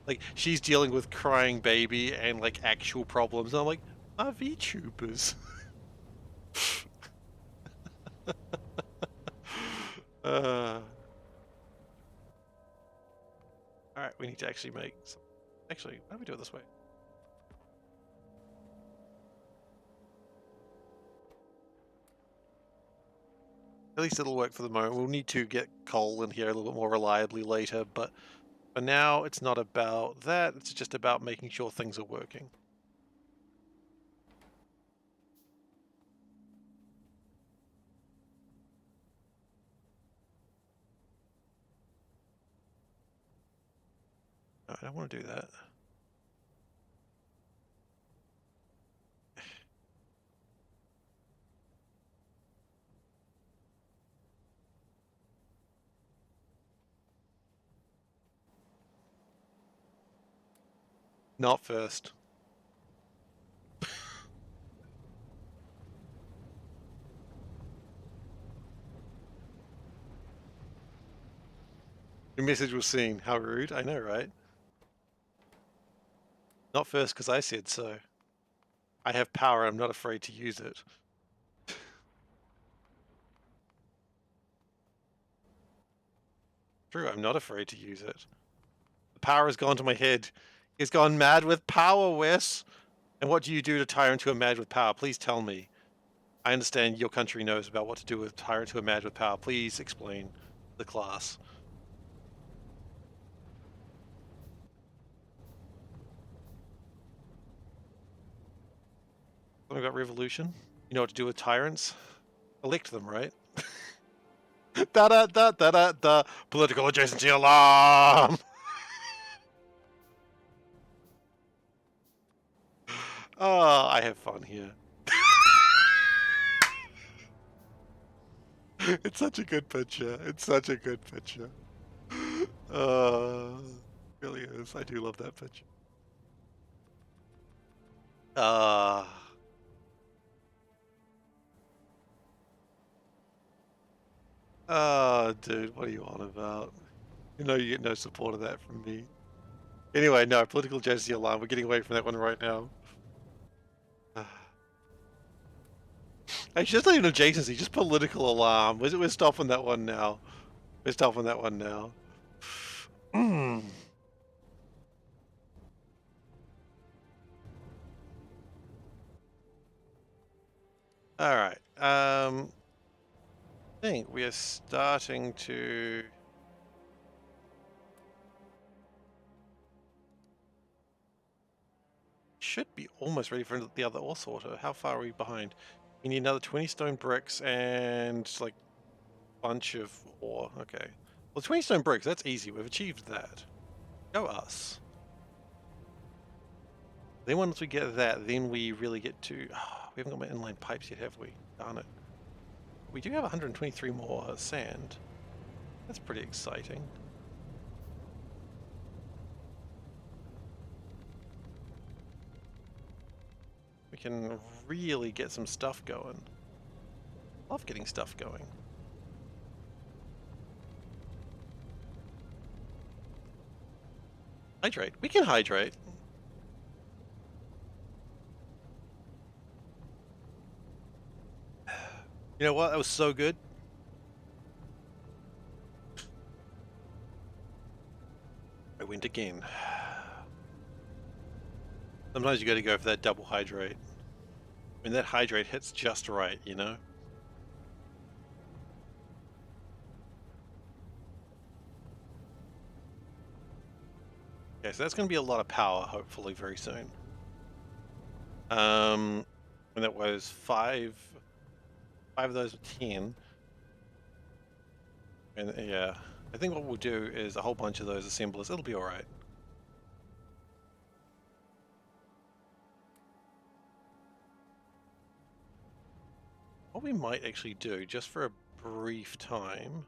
Like, she's dealing with crying baby and like actual problems. And I'm like, my VTubers. Alright, we need to actually make some... Actually, why don't we do it this way? At least it'll work for the moment. We'll need to get coal in here a little bit more reliably later, but for now, it's not about that. It's just about making sure things are working. No, I don't want to do that. Not first. Your message was seen. How rude. I know, right? Not first because I said so. I have power. I'm not afraid to use it. True, I'm not afraid to use it. The power has gone to my head. He's gone mad with power, Wes. And what do you do to tyrant who are mad with power? Please tell me. I understand your country knows about what to do with tyrants who are mad with power. Please explain the class. Something about revolution? You know what to do with tyrants? Elect them, right? Da da da da da da. Political adjacency alarm! Oh, I have fun here. It's such a good picture. It's such a good picture. Really is. I do love that picture. Uh, oh, dude, what are you on about? You know you get no support of that from me. Anyway, no, political adjacency alarm. We're getting away from that one right now. Actually, that's not even adjacency, just political alarm. We're stopping that one now. We're stopping that one now. All right. I think we are starting to. Should be almost ready for the other ore sorter. How far are we behind? We need another 20 stone bricks and like a bunch of ore. Okay. Well, 20 stone bricks, that's easy. We've achieved that. Go us. Then once we get that, then we really get to... we haven't got my inline pipes yet, have we? Darn it. We do have 123 more sand. That's pretty exciting. We can really get some stuff going. Love getting stuff going. Hydrate. We can hydrate. You know what? That was so good. I went again. Sometimes you got to go for that double hydrate. When that hydrate hits just right, you know? Okay, so that's going to be a lot of power, hopefully, very soon. And that was five of those were 10. And yeah, I think what we'll do is a whole bunch of those assemblers. It'll be all right. What we might actually do, just for a brief time.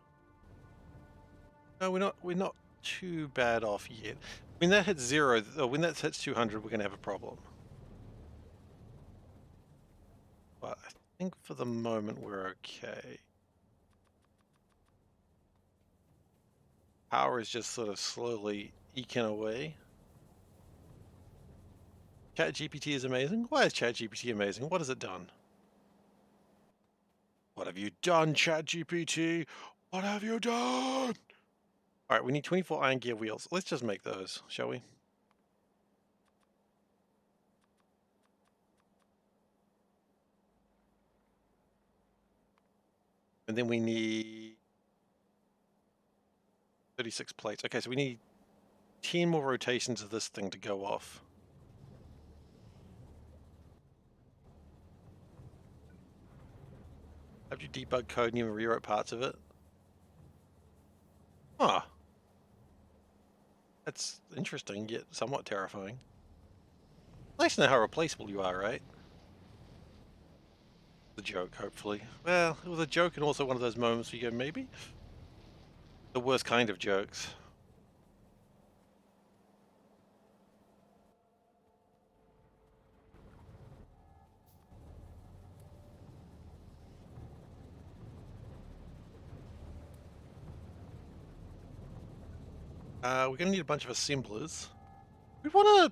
No, we're not too bad off yet. When that hits 0, or when that hits 200, we're gonna have a problem. But I think for the moment we're okay. Power is just sort of slowly eking away. ChatGPT is amazing. Why is ChatGPT amazing? What has it done? What have you done, ChatGPT? What have you done? All right, we need 24 iron gear wheels. Let's just make those, shall we? And then we need 36 plates. Okay, so we need 10 more rotations of this thing to go off. Have you debug code and even rewrote parts of it? Huh. interesting, yet somewhat terrifying. Nice to know how replaceable you are, right? The joke, hopefully. Well, it was a joke and also one of those moments where you go, maybe? The worst kind of jokes. We're gonna need a bunch of assemblers. We wanna...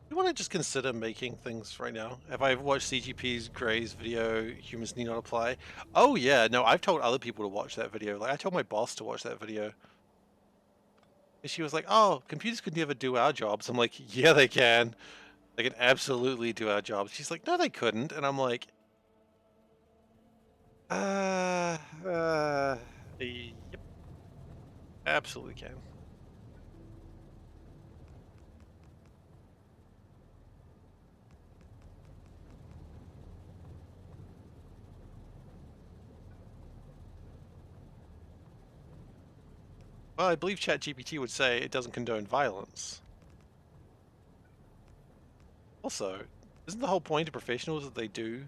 You want to just consider making things right now? Have I watched CGP's Gray's video, Humans Need Not Apply? Oh yeah, no, I've told other people to watch that video. Like, I told my boss to watch that video. And she was like, oh, computers could never do our jobs. I'm like, yeah, they can. They can absolutely do our jobs. She's like, no, they couldn't. And I'm like, uh, yep, absolutely can. Well, I believe ChatGPT would say it doesn't condone violence. Also, isn't the whole point of professionals that they do,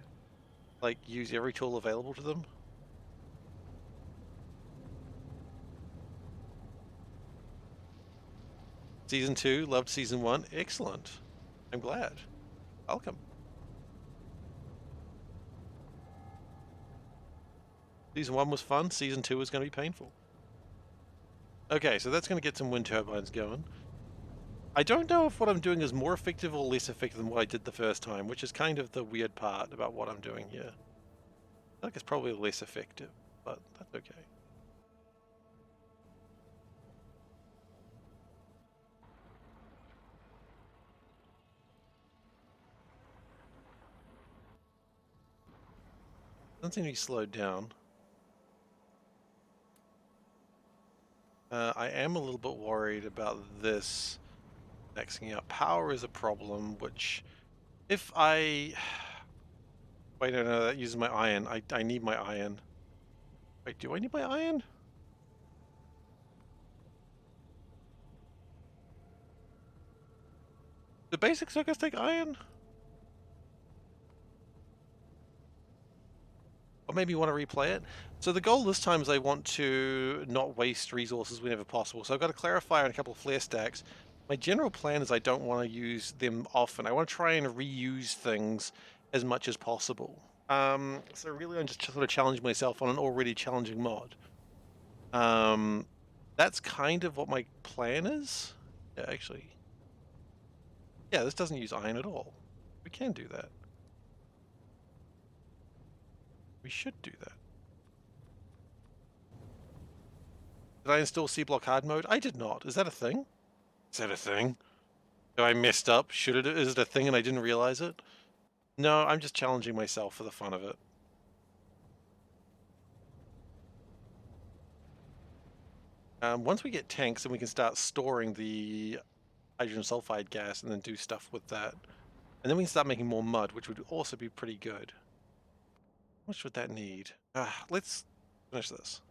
like, use every tool available to them? Season 2, loved Season 1. Excellent. I'm glad. Welcome. Season 1 was fun. Season 2 is going to be painful. Okay, so that's going to get some wind turbines going. I don't know if what I'm doing is more effective or less effective than what I did the first time, which is kind of the weird part about what I'm doing here. I think it's probably less effective, but that's okay. Doesn't seem to be slowed down. I am a little bit worried about this maxing out. Power is a problem, which if I... Wait, no, that uses my iron. I need my iron. Wait, do I need my iron? The basic circuits take iron? Or maybe you want to replay it. So the goal this time is I want to not waste resources whenever possible. So I've got a clarifier and a couple of flare stacks. My general plan is I don't want to use them often. I want to try and reuse things as much as possible. So really I'm just sort of challenging myself on an already challenging mod. That's kind of what my plan is. Yeah, actually. Yeah, this doesn't use iron at all. We can do that. We should do that. Did I install Seablock hard mode? I did not. Is that a thing? Is that a thing? Have I messed up? Is it a thing and I didn't realize it? No, I'm just challenging myself for the fun of it. Once we get tanks, then we can start storing the hydrogen sulfide gas and then do stuff with that. And then we can start making more mud, which would also be pretty good. How much would that need? Let's finish this.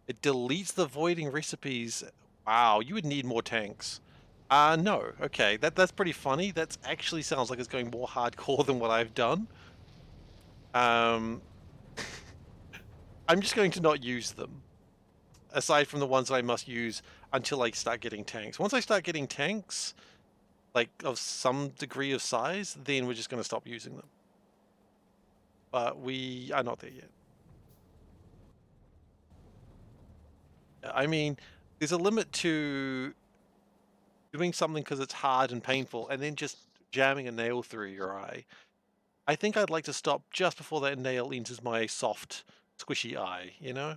It deletes the voiding recipes. Wow, you would need more tanks. No. Okay, that's pretty funny. That actually sounds like it's going more hardcore than what I've done. I'm just going to not use them. Aside from the ones that I must use until I start getting tanks. Once I start getting tanks, like of some degree of size, then we're just going to stop using them. But we are not there yet. I mean, there's a limit to doing something because it's hard and painful and then just jamming a nail through your eye. I think I'd like to stop just before that nail enters my soft, squishy eye, you know?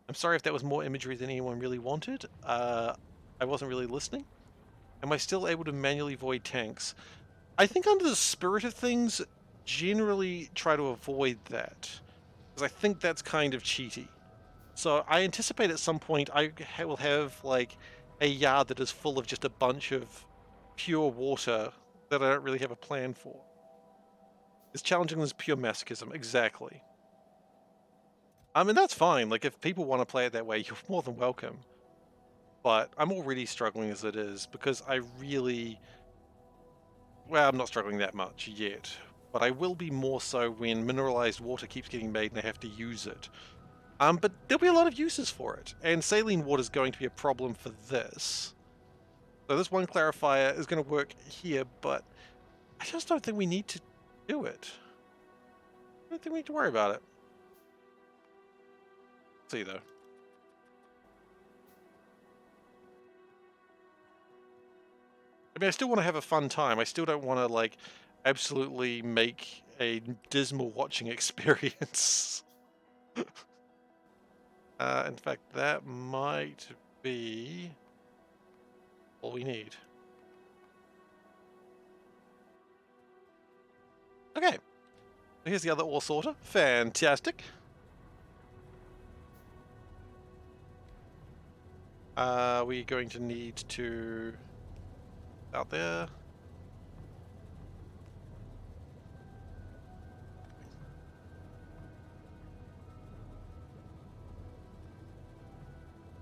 I'm sorry if that was more imagery than anyone really wanted. I wasn't really listening. Am I still able to manually void tanks? I think under the spirit of things, generally try to avoid that. Because I think that's kind of cheaty. So I anticipate at some point I will have like a yard that is full of just a bunch of pure water that I don't really have a plan for. It's challenging as pure masochism, exactly. I mean, that's fine. Like, if people want to play it that way, you're more than welcome. But I'm already struggling as it is because I really, well, I'm not struggling that much yet, but I will be more so when mineralized water keeps getting made and I have to use it. But there'll be a lot of uses for it, and saline water is going to be a problem for this. So this one clarifier is going to work here, but I just don't think we need to do it. I don't think we need to worry about it. Let's see though. I mean, I still want to have a fun time. I still don't want to like absolutely make a dismal watching experience. In fact, that might be all we need. Okay, here's the other ore sorter. Fantastic. We're going to need to out there.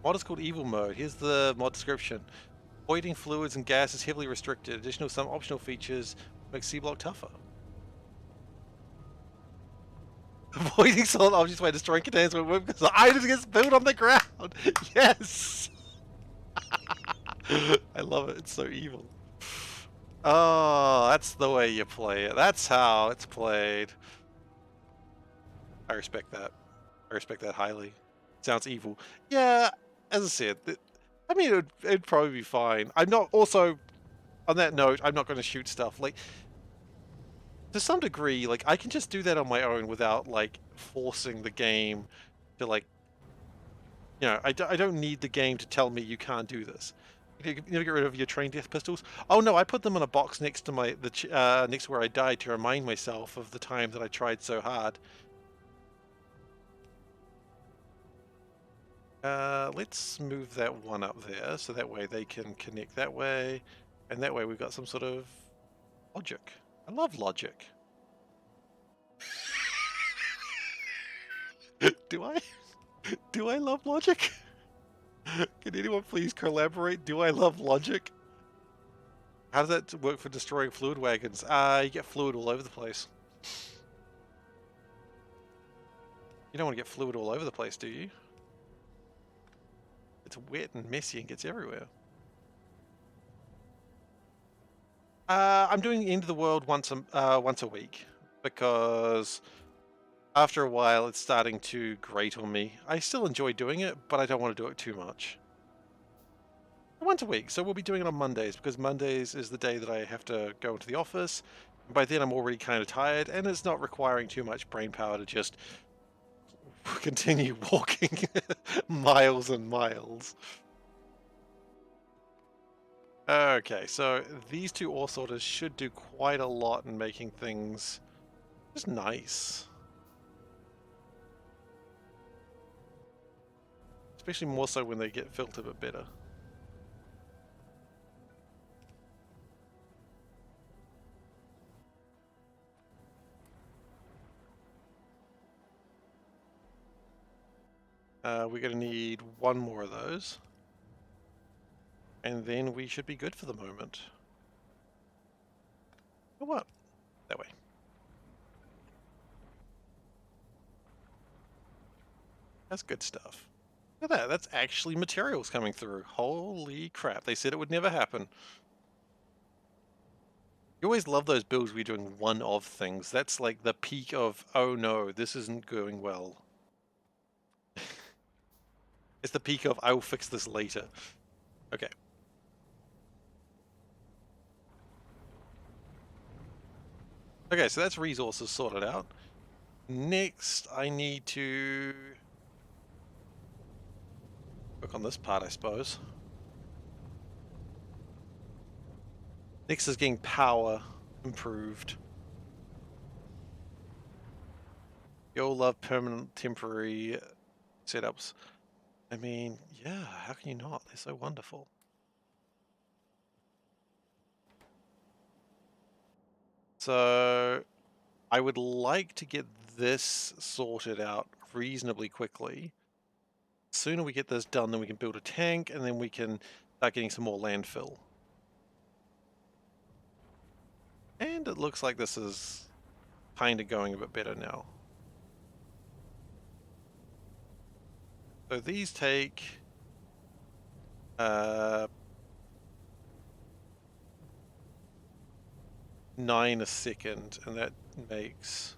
Mod is called Evil Mode. Here's the mod description. Voiding fluids and gas is heavily restricted. Additional some optional features make Seablock tougher. Avoiding solid objects by destroying containers when moving because the items get spilled on the ground. Yes! I love it. It's so evil. Oh, that's the way you play it. That's how it's played. I respect that. I respect that highly. Sounds evil. Yeah, as I said, I mean, it'd probably be fine. I'm not, also, on that note, I'm not going to shoot stuff. Like, to some degree, like, I can just do that on my own without, like, forcing the game to, like, you know, I don't need the game to tell me you can't do this. You know, get rid of your train death pistols. Oh no, I put them in a box next to next to where I died to remind myself of the time that I tried so hard. Let's move that one up there so that way they can connect that way, and that way we've got some sort of logic. I love logic. Do I? Do I love logic? Can anyone please collaborate? Do I love logic? How does that work for destroying fluid wagons? You get fluid all over the place. You don't want to get fluid all over the place, do you? It's wet and messy and gets everywhere. I'm doing End of the World once a week because after a while it's starting to grate on me. I still enjoy doing it, but I don't want to do it too much. Once a week, so we'll be doing it on Mondays because Mondays is the day that I have to go into the office. By then I'm already kind of tired and it's not requiring too much brain power to just continue walking miles and miles. Okay, so these two ore sorters should do quite a lot in making things just nice. Especially more so when they get filtered a bit better. We're going to need one more of those. And then we should be good for the moment. Oh, what? That way. That's good stuff. Look at that. That's actually materials coming through. Holy crap. They said it would never happen. You always love those builds where you're doing one of things. That's like the peak of, oh no, this isn't going well. It's the peak of, I will fix this later. Okay. Okay, so that's resources sorted out. Next, I need to work on this part, I suppose. Next is getting power improved. You'll love permanent temporary setups. I mean, yeah, how can you not? They're so wonderful. So I would like to get this sorted out reasonably quickly. The sooner we get this done, then we can build a tank, and then we can start getting some more landfill. And it looks like this is kind of going a bit better now. So these take 9 a second, and that makes...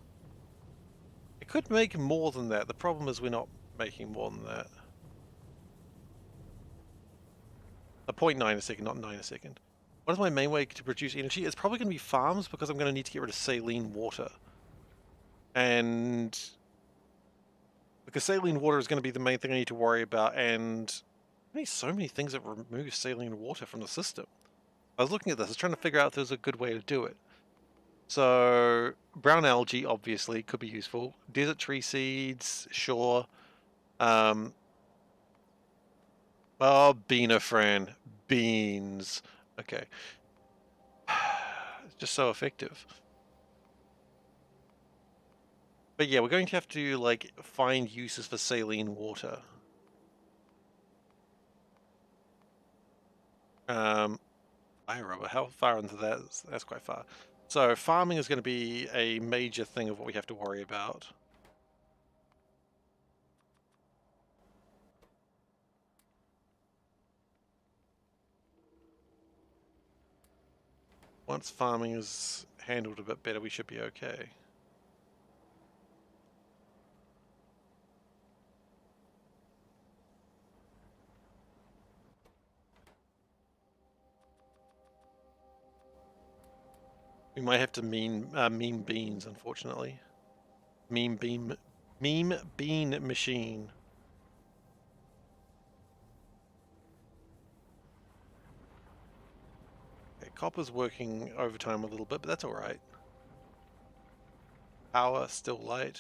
It could make more than that. The problem is we're not making more than that. A 0.9 a second, not 9 a second. What is my main way to produce energy? It's probably going to be farms, because I'm going to need to get rid of saline water. And because saline water is going to be the main thing I need to worry about, and I need so many things that remove saline water from the system. I was looking at this, I was trying to figure out if there's a good way to do it. So brown algae obviously could be useful. Desert tree seeds, sure. Oh, beanafran, beans. Okay. It's just so effective. But yeah, we're going to have to like find uses for saline water. Iowa, how far into that? That's quite far. So farming is going to be a major thing of what we have to worry about. Once farming is handled a bit better, we should be okay. We might have to meme beans, unfortunately. Meme bean machine. Okay, copper's working overtime a little bit, but that's all right. Power still light.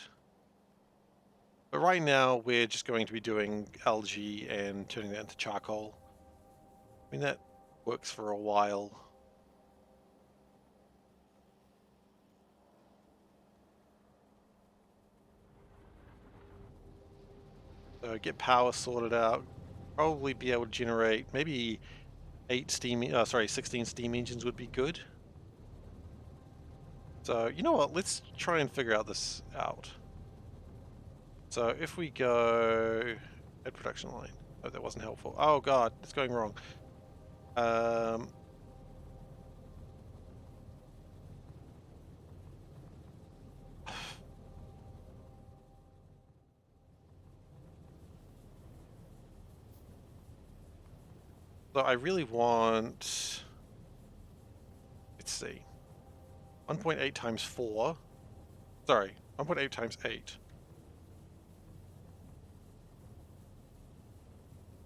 But right now we're just going to be doing algae and turning that into charcoal. I mean, that works for a while. So get power sorted out. Probably be able to generate maybe 16 steam engines would be good. So you know what? Let's try and figure out this out. So if we go at production line, oh, that wasn't helpful. Oh god, it's going wrong. So I really want, let's see, 1.8 times 4. Sorry, 1.8 times 8.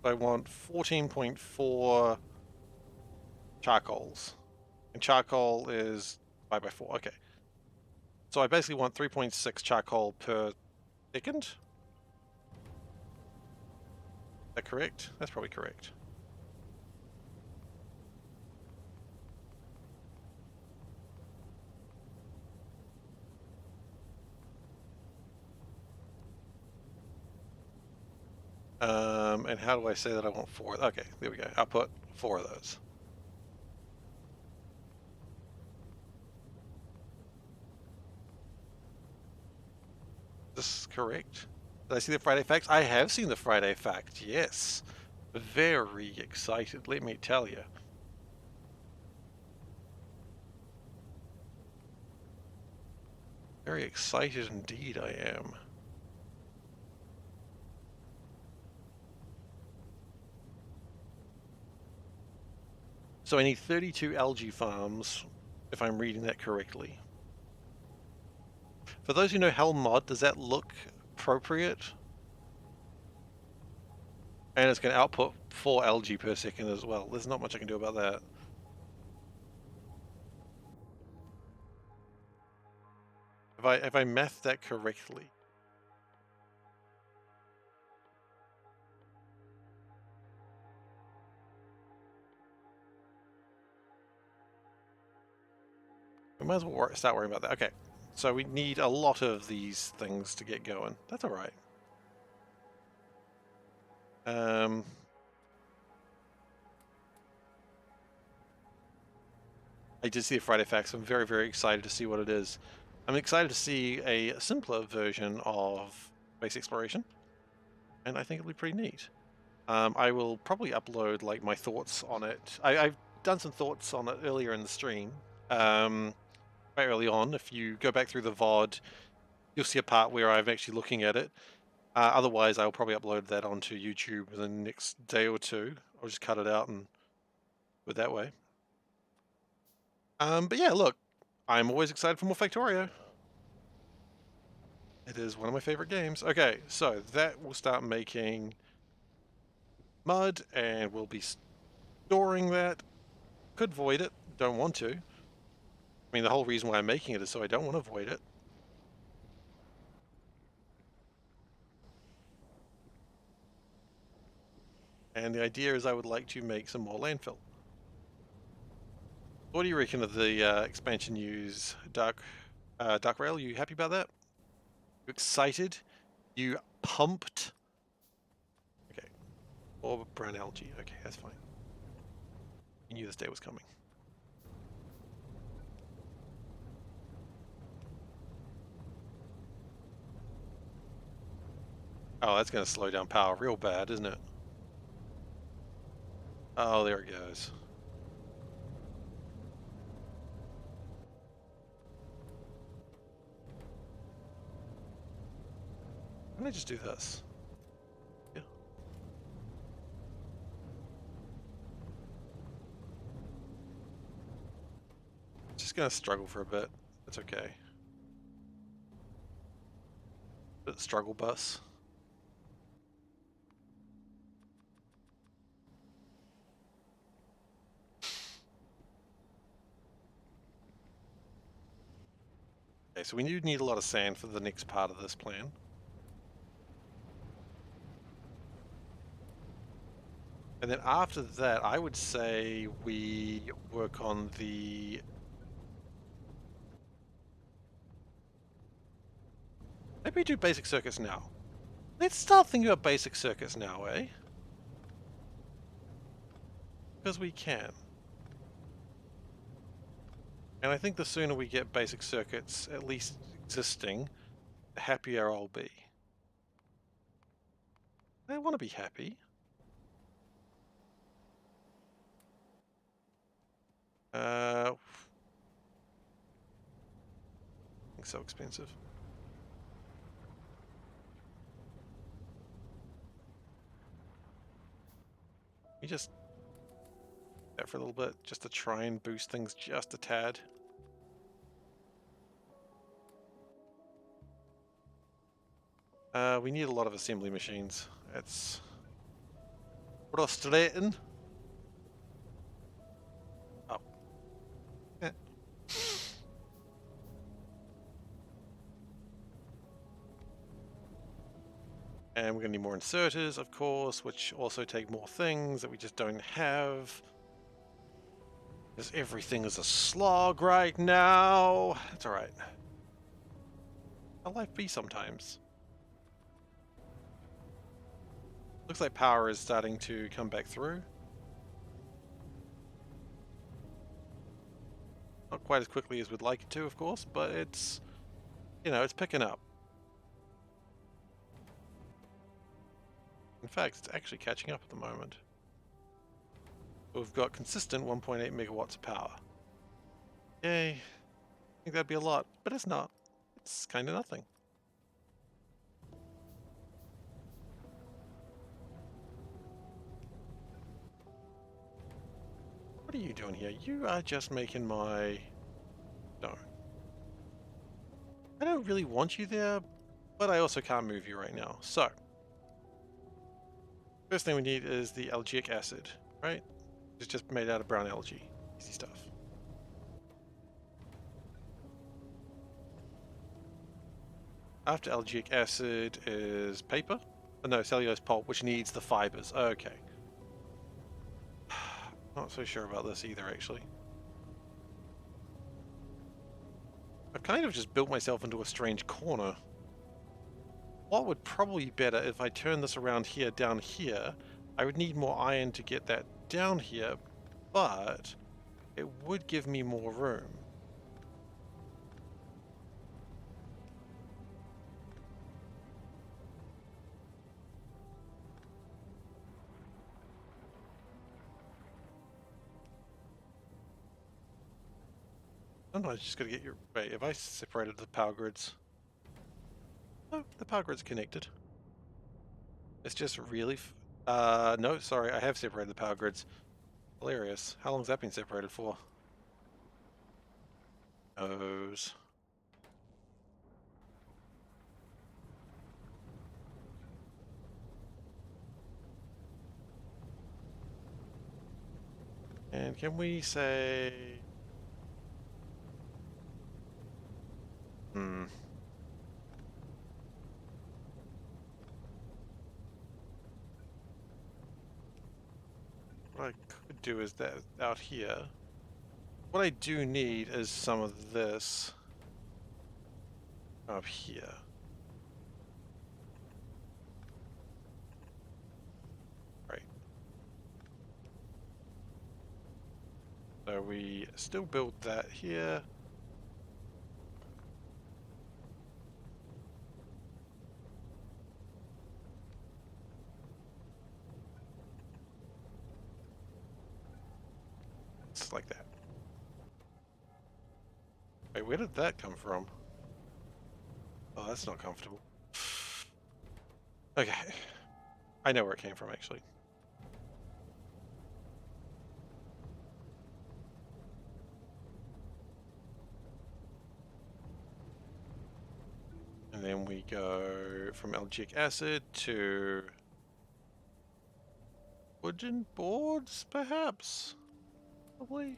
I want 14.4 charcoals. And charcoal is 5 by 4. Okay. So I basically want 3.6 charcoal per second. Is that correct? That's probably correct. And how do I say that I want 4? Okay, there we go. I'll put 4 of those. This is correct. Did I see the Friday facts? I have seen the Friday fact, yes. Very excited, let me tell you. Very excited indeed I am. So I need 32 algae farms, if I'm reading that correctly. For those who know Helm mod, does that look appropriate? And it's going to output 4 algae per second as well. There's not much I can do about that. Have I mathed that correctly? We might as well start worrying about that. Okay, so we need a lot of these things to get going. That's all right. Um, I did see a Friday Facts. I'm very, very excited to see what it is. I'm excited to see a simpler version of space exploration, and I think it'll be pretty neat. I will probably upload like my thoughts on it. I've done some thoughts on it earlier in the stream, quite early on. If you go back through the VOD, you'll see a part where I'm actually looking at it. Otherwise, I'll probably upload that onto YouTube in the next day or two. I'll just cut it out and do it that way. But yeah, look, I'm always excited for more Factorio. It is one of my favorite games. Okay, so that will start making mud, and we'll be storing that. Could void it, don't want to. I mean, the whole reason why I'm making it is so I don't want to void it. And the idea is I would like to make some more landfill. What do you reckon of the expansion use dark rail? You happy about that? You excited? You pumped? Okay. Or brown algae. Okay, that's fine. You knew this day was coming. Oh, that's going to slow down power real bad, isn't it? Oh, there it goes. Why don't I just do this? Yeah. Just going to struggle for a bit. That's okay. Bit struggle bus. Okay, so we do need a lot of sand for the next part of this plan. And then after that, I would say we work on the... Maybe we do basic circuits now. Let's start thinking about basic circuits now, eh? Because we can. And I think the sooner we get basic circuits at least existing, the happier I'll be. I want to be happy. It's so expensive. You just that for a little bit, just to try and boost things just a tad. We need a lot of assembly machines. It's frustrating. Oh. Eh. And we're going to need more inserters, of course, which also take more things that we just don't have. Because everything is a slog right now. It's alright. How life be sometimes. Looks like power is starting to come back through. Not quite as quickly as we'd like it to, of course, but it's, you know, it's picking up. In fact, it's actually catching up at the moment. We've got consistent 1.8 megawatts of power. Yay. I think that'd be a lot, but it's not. It's kind of nothing. What are you doing here? You are just making my... No. I don't really want you there, but I also can't move you right now. So, first thing we need is the algaeic acid, right? It's just made out of brown algae. Easy stuff. After algaeic acid is paper. Oh, no, cellulose pulp, which needs the fibers. Okay. Not so sure about this either, actually. I've kind of just built myself into a strange corner. What would probably be better if I turn this around here, down here, I would need more iron to get that down here, but it would give me more room. Sometimes you just gotta get your... Wait, have I separated the power grids? No, the power grid's connected. It's just really... no, sorry, I have separated the power grids. Hilarious. How long's that been separated for? Knows. And can we say... What I could do is that out here. What I do need is some of this up here. Right. So we still build that here. It's like that. Wait, where did that come from? Oh, that's not comfortable. Okay. I know where it came from, actually. And then we go from algae acid to wooden boards, perhaps? Probably.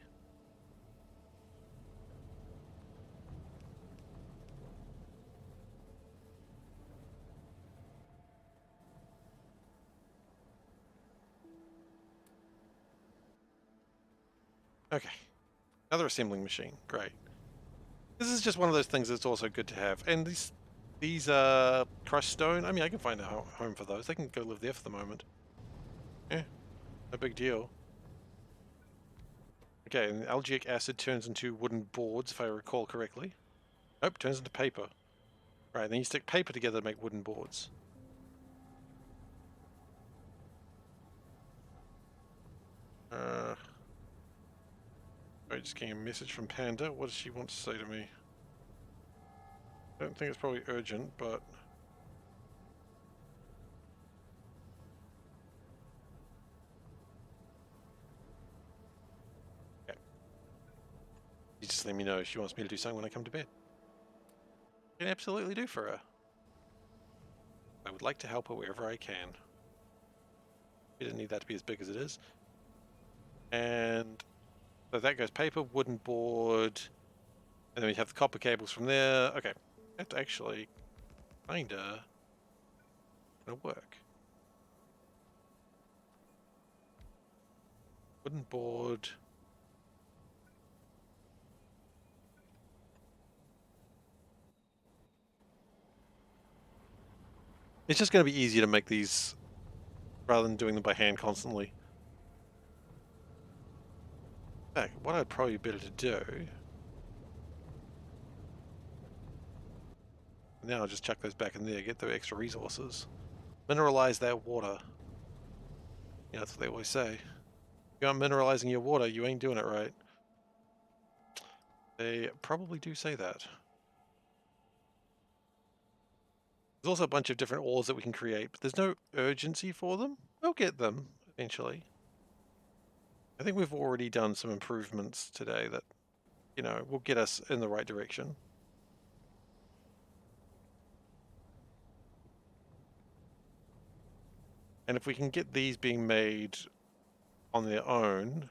Okay. Another assembling machine. Great. This is just one of those things that's also good to have. And these crushed stone, I mean, I can find a home for those. They can go live there for the moment. Yeah, no big deal. Okay, and algae acid turns into wooden boards, if I recall correctly. Nope, turns into paper. Right, then you stick paper together to make wooden boards. I just getting a message from Panda. What does she want to say to me? I don't think it's probably urgent, but... yeah. You just let me know if she wants me to do something when I come to bed. I can absolutely do for her. I would like to help her wherever I can. We didn't need that to be as big as it is. And so that goes paper, wooden board, and then we have the copper cables from there. Okay, that's actually kinda gonna work. Wooden board. It's just gonna be easier to make these rather than doing them by hand constantly. In fact, what I'd probably be better to do... now I'll just chuck those back in there, get the extra resources. Mineralize that water. You know, that's what they always say. If you aren't mineralizing your water, you ain't doing it right. They probably do say that. There's also a bunch of different ores that we can create, but there's no urgency for them. We'll get them eventually. I think we've already done some improvements today that, you know, will get us in the right direction. And if we can get these being made on their own,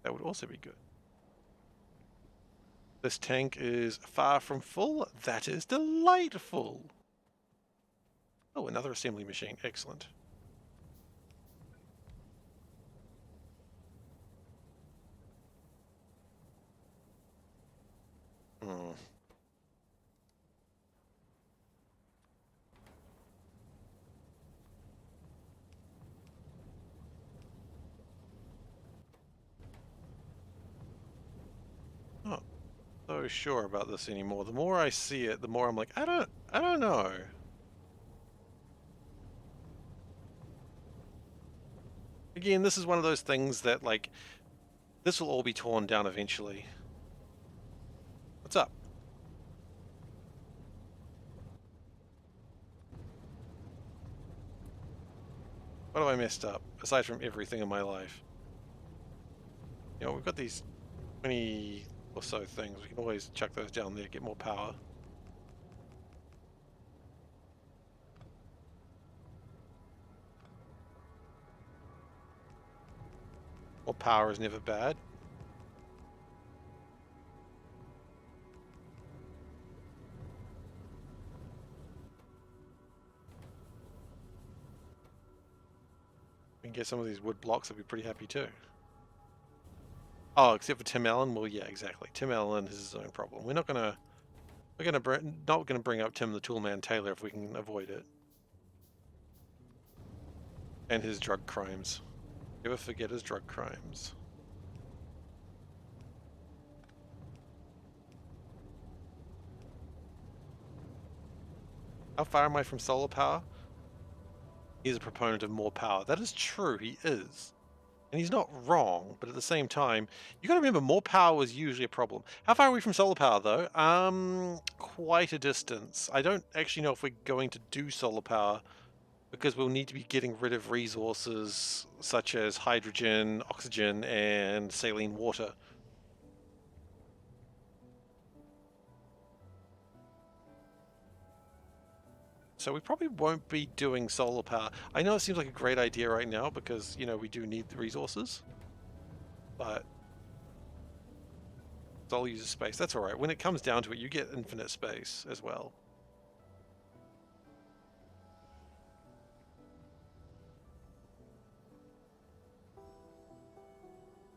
that would also be good. This tank is far from full. That is delightful. Oh, another assembly machine. Excellent. Hmm. so sure about this anymore. The more I see it, the more I'm like, I don't know. Again, this is one of those things that, like, this will all be torn down eventually. What's up? What have I messed up, aside from everything in my life? You know, we've got these 20 or so things. We can always chuck those down there, get more power. More power is never bad. We can get some of these wood blocks, I'd be pretty happy too. Oh, except for Tim Allen? Well, yeah, exactly. Tim Allen has his own problem. We're not gonna bring up Tim the Toolman Taylor if we can avoid it. And his drug crimes. Never forget his drug crimes. How far am I from solar power? He's a proponent of more power. That is true, he is. And he's not wrong, but at the same time, you gotta remember more power was usually a problem. How far are we from solar power though? Quite a distance. I don't actually know if we're going to do solar power because we'll need to be getting rid of resources such as hydrogen, oxygen, and saline water. So we probably won't be doing solar power. I know it seems like a great idea right now because, you know, we do need the resources, but solar uses space. That's all right. When it comes down to it, you get infinite space as well.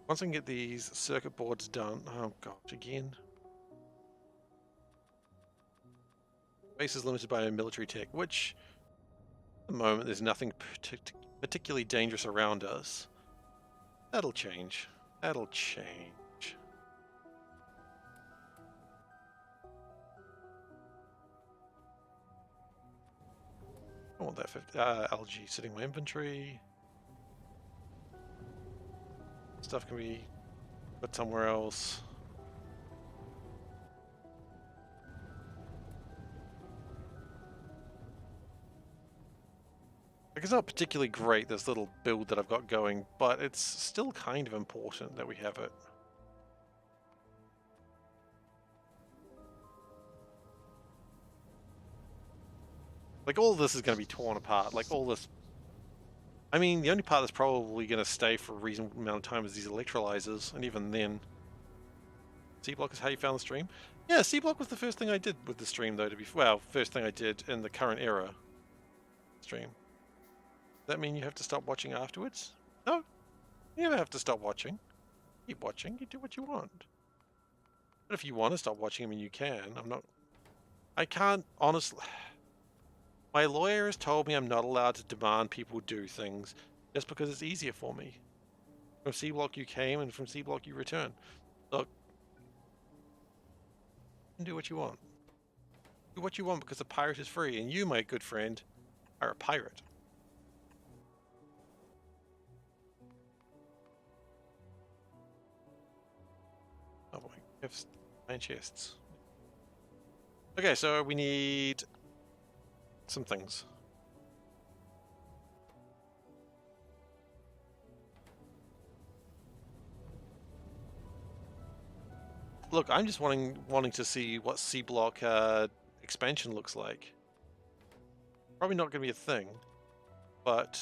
Once I can get these circuit boards done, oh gosh, again. Space is limited by military tech, which at the moment there's nothing particularly dangerous around us. That'll change. That'll change. I want that 50, algae sitting in my inventory. Stuff can be put somewhere else. Like, it's not particularly great, this little build that I've got going, but it's still kind of important that we have it. Like, all of this is going to be torn apart. Like, all this... I mean, the only part that's probably going to stay for a reasonable amount of time is these electrolyzers, and even then... Seablock is how you found the stream? Yeah, Seablock was the first thing I did with the stream, though, to be... Well, first thing I did in the current era stream. Does that mean you have to stop watching afterwards? No, you never have to stop watching. Keep watching, you do what you want. But if you want to stop watching, I mean, you can. I can't, honestly... My lawyer has told me I'm not allowed to demand people do things just because it's easier for me. From Seablock you came, and from Seablock you return. Look, you can do what you want. Do what you want because a pirate is free, and you, my good friend, are a pirate. Oh boy, we have 9 chests. Okay, so we need some things. Look, I'm just wanting to see what Seablock expansion looks like. Probably not going to be a thing, but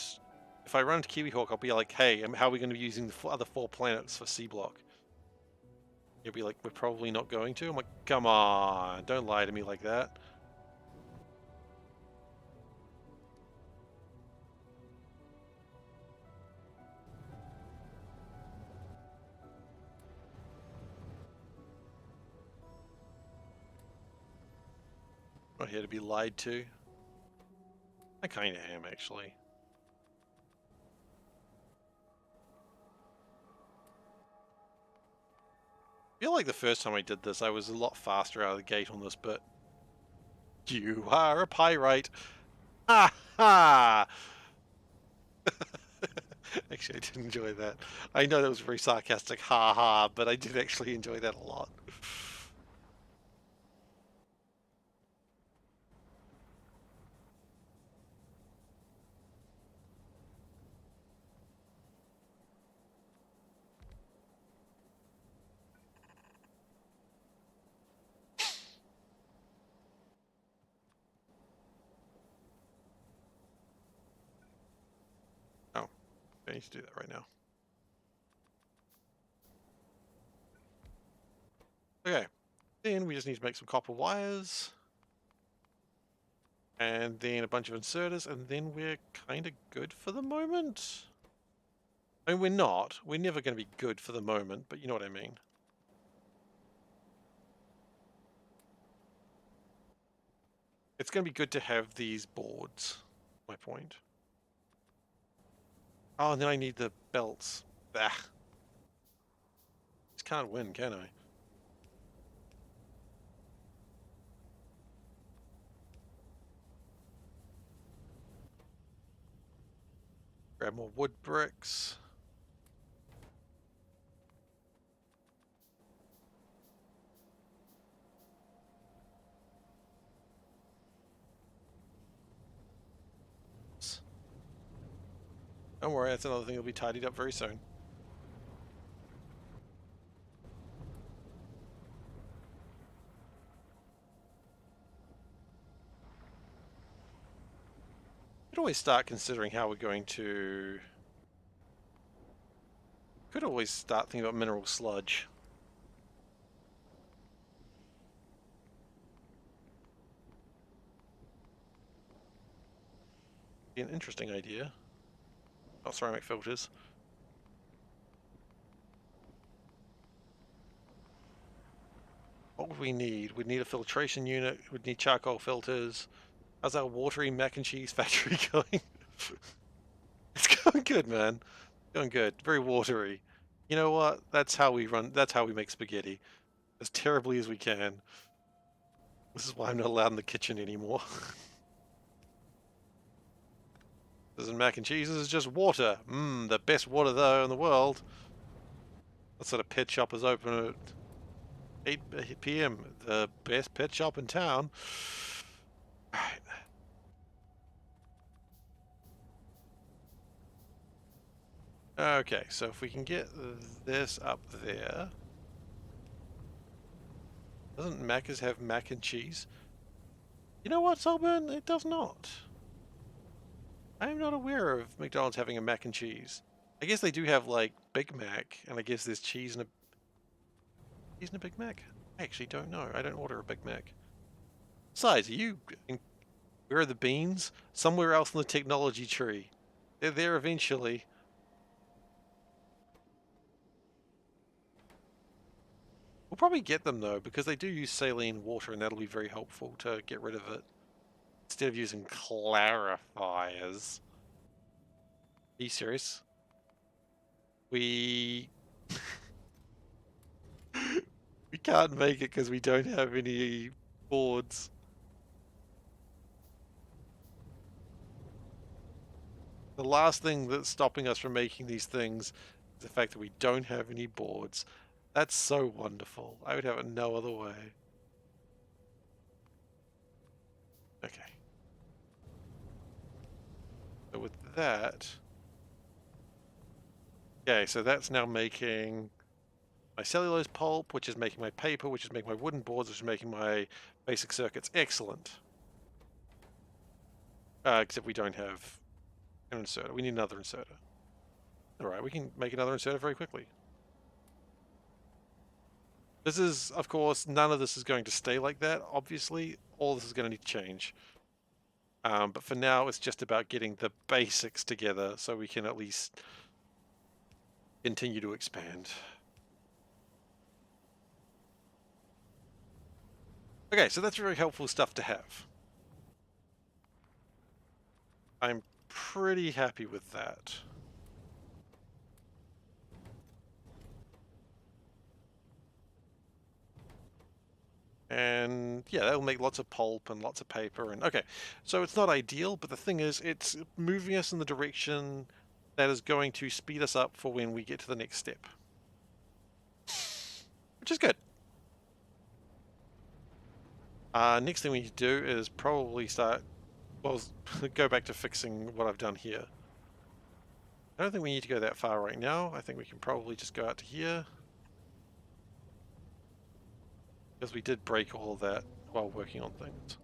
if I run into Kiwihawk, I'll be like, hey, how are we going to be using the other 4 planets for Seablock? You'll be like, we're probably not going to? I'm like, come on, don't lie to me like that. I'm not here to be lied to. I kind of am, actually. feel like the first time I did this, I was a lot faster out of the gate on this bit. You are a pyrite. Ha ha! Actually, I did enjoy that. I know that was very sarcastic, ha ha, but I did actually enjoy that a lot. Oh, I need to do that right now. Okay, then we just need to make some copper wires. And then a bunch of inserters, and then we're kind of good for the moment. I mean, we're not. We're never going to be good for the moment, but you know what I mean. It's going to be good to have these boards, my point. Oh, and then I need the belts. Bah. Just can't win, can I? Grab more wood bricks. Don't worry, that's another thing that'll be tidied up very soon. Could always start considering how we're going to... Could always start thinking about mineral sludge. Be an interesting idea. Oh, ceramic filters. What would we need? We'd need a filtration unit. We'd need charcoal filters. How's our watery mac and cheese factory going? It's going good, man. Going good. Very watery. You know what? That's how we run. That's how we make spaghetti. As terribly as we can. This is why I'm not allowed in the kitchen anymore. This isn't mac and cheese. This is just water. The best water though in the world. That sort of pet shop is open at 8 p.m. The best pet shop in town. Alright. Okay, so if we can get this up there. Doesn't Macca's have mac and cheese? You know what, Solburn? It does not. I am not aware of McDonald's having a mac and cheese. I guess they do have, like, Big Mac, and I guess there's cheese in a Big Mac? I actually don't know. I don't order a Big Mac. Besides, where are the beans? Somewhere else in the technology tree. They're there eventually. We'll probably get them, though, because they do use saline water, and that'll be very helpful to get rid of it. Instead of using clarifiers. Are you serious? We we can't make it because we don't have any boards. The last thing that's stopping us from making these things is the fact that we don't have any boards. That's so wonderful. I would have it no other way. Okay. So with that... Okay, so that's now making my cellulose pulp, which is making my paper, which is making my wooden boards, which is making my basic circuits. Excellent. Except we don't have an inserter. We need another inserter. Alright, we can make another inserter very quickly. This is, of course, none of this is going to stay like that, obviously. All this is going to need to change. But for now, it's just about getting the basics together so we can at least continue to expand. Okay, so that's very helpful stuff to have. I'm pretty happy with that. And yeah, that'll make lots of pulp and lots of paper. And okay, so it's not ideal, but the thing is, it's moving us in the direction that is going to speed us up for when we get to the next step, which is good. Next thing we need to do is probably start, well, go back to fixing what I've done here. I don't think we need to go that far right now. I think we can probably just go out to here, because we did break all of that while working on things.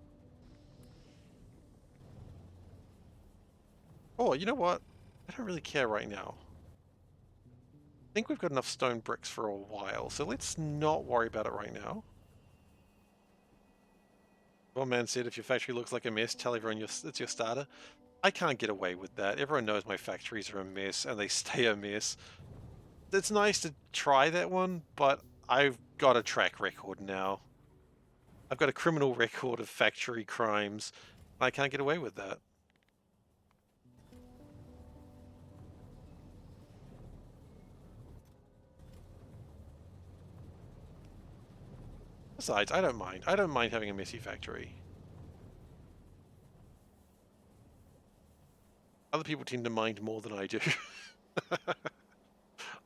Oh, you know what? I don't really care right now. I think we've got enough stone bricks for a while, so let's not worry about it right now. One man said, if your factory looks like a mess, tell everyone it's your starter. I can't get away with that. Everyone knows my factories are a mess, and they stay a mess. It's nice to try that one, but I've got a track record now. I've got a criminal record of factory crimes. I can't get away with that. Besides, I don't mind. I don't mind having a messy factory. Other people tend to mind more than I do.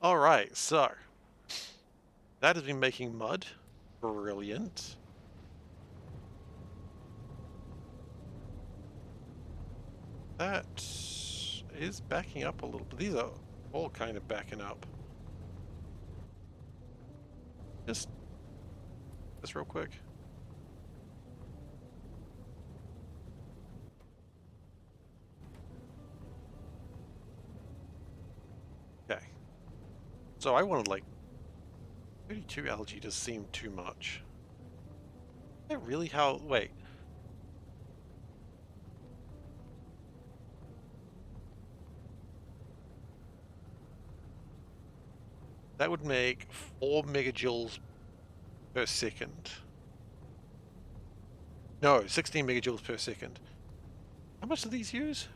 Alright, so that has been making mud. Brilliant. That is backing up a little bit. These are all kind of backing up. Just real quick. Okay. So I wanted like 32 algae does seem too much. Is that really how... Wait. That would make 4 megajoules per second. No, 16 megajoules per second. How much do these use?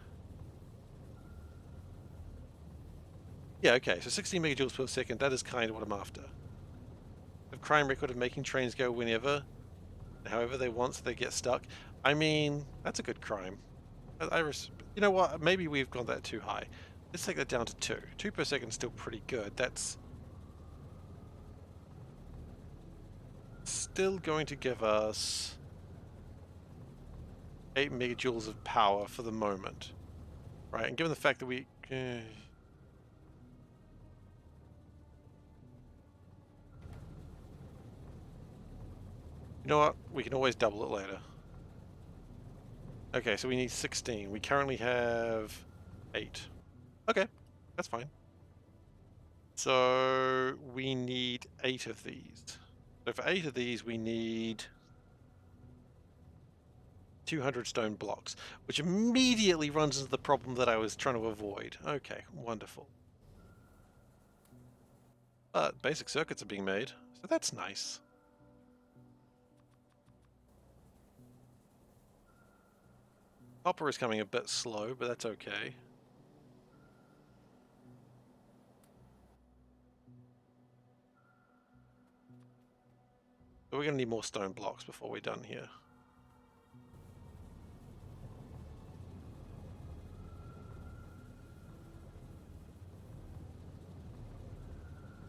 Yeah, okay, so 16 megajoules per second, that is kind of what I'm after. A crime record of making trains go whenever, however they want, so they get stuck. I mean, that's a good crime. You know what, maybe we've gone that too high. Let's take that down to 2. 2 per second is still pretty good. That's still going to give us 8 megajoules of power for the moment. Right, and given the fact that we... you know what? We can always double it later. Okay, so we need 16. We currently have 8. Okay, that's fine. So we need 8 of these. So for 8 of these, we need 200 stone blocks, which immediately runs into the problem that I was trying to avoid. Okay, wonderful. But basic circuits are being made, so that's nice. Copper is coming a bit slow, but that's okay. But we're going to need more stone blocks before we're done here.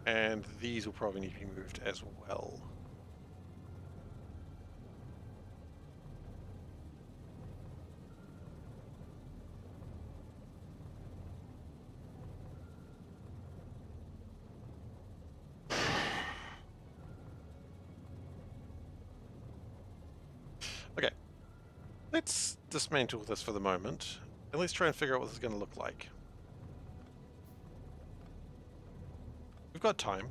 And these will probably need to be moved as well. Okay, let's dismantle this for the moment, and let's try and figure out what this is going to look like. We've got time.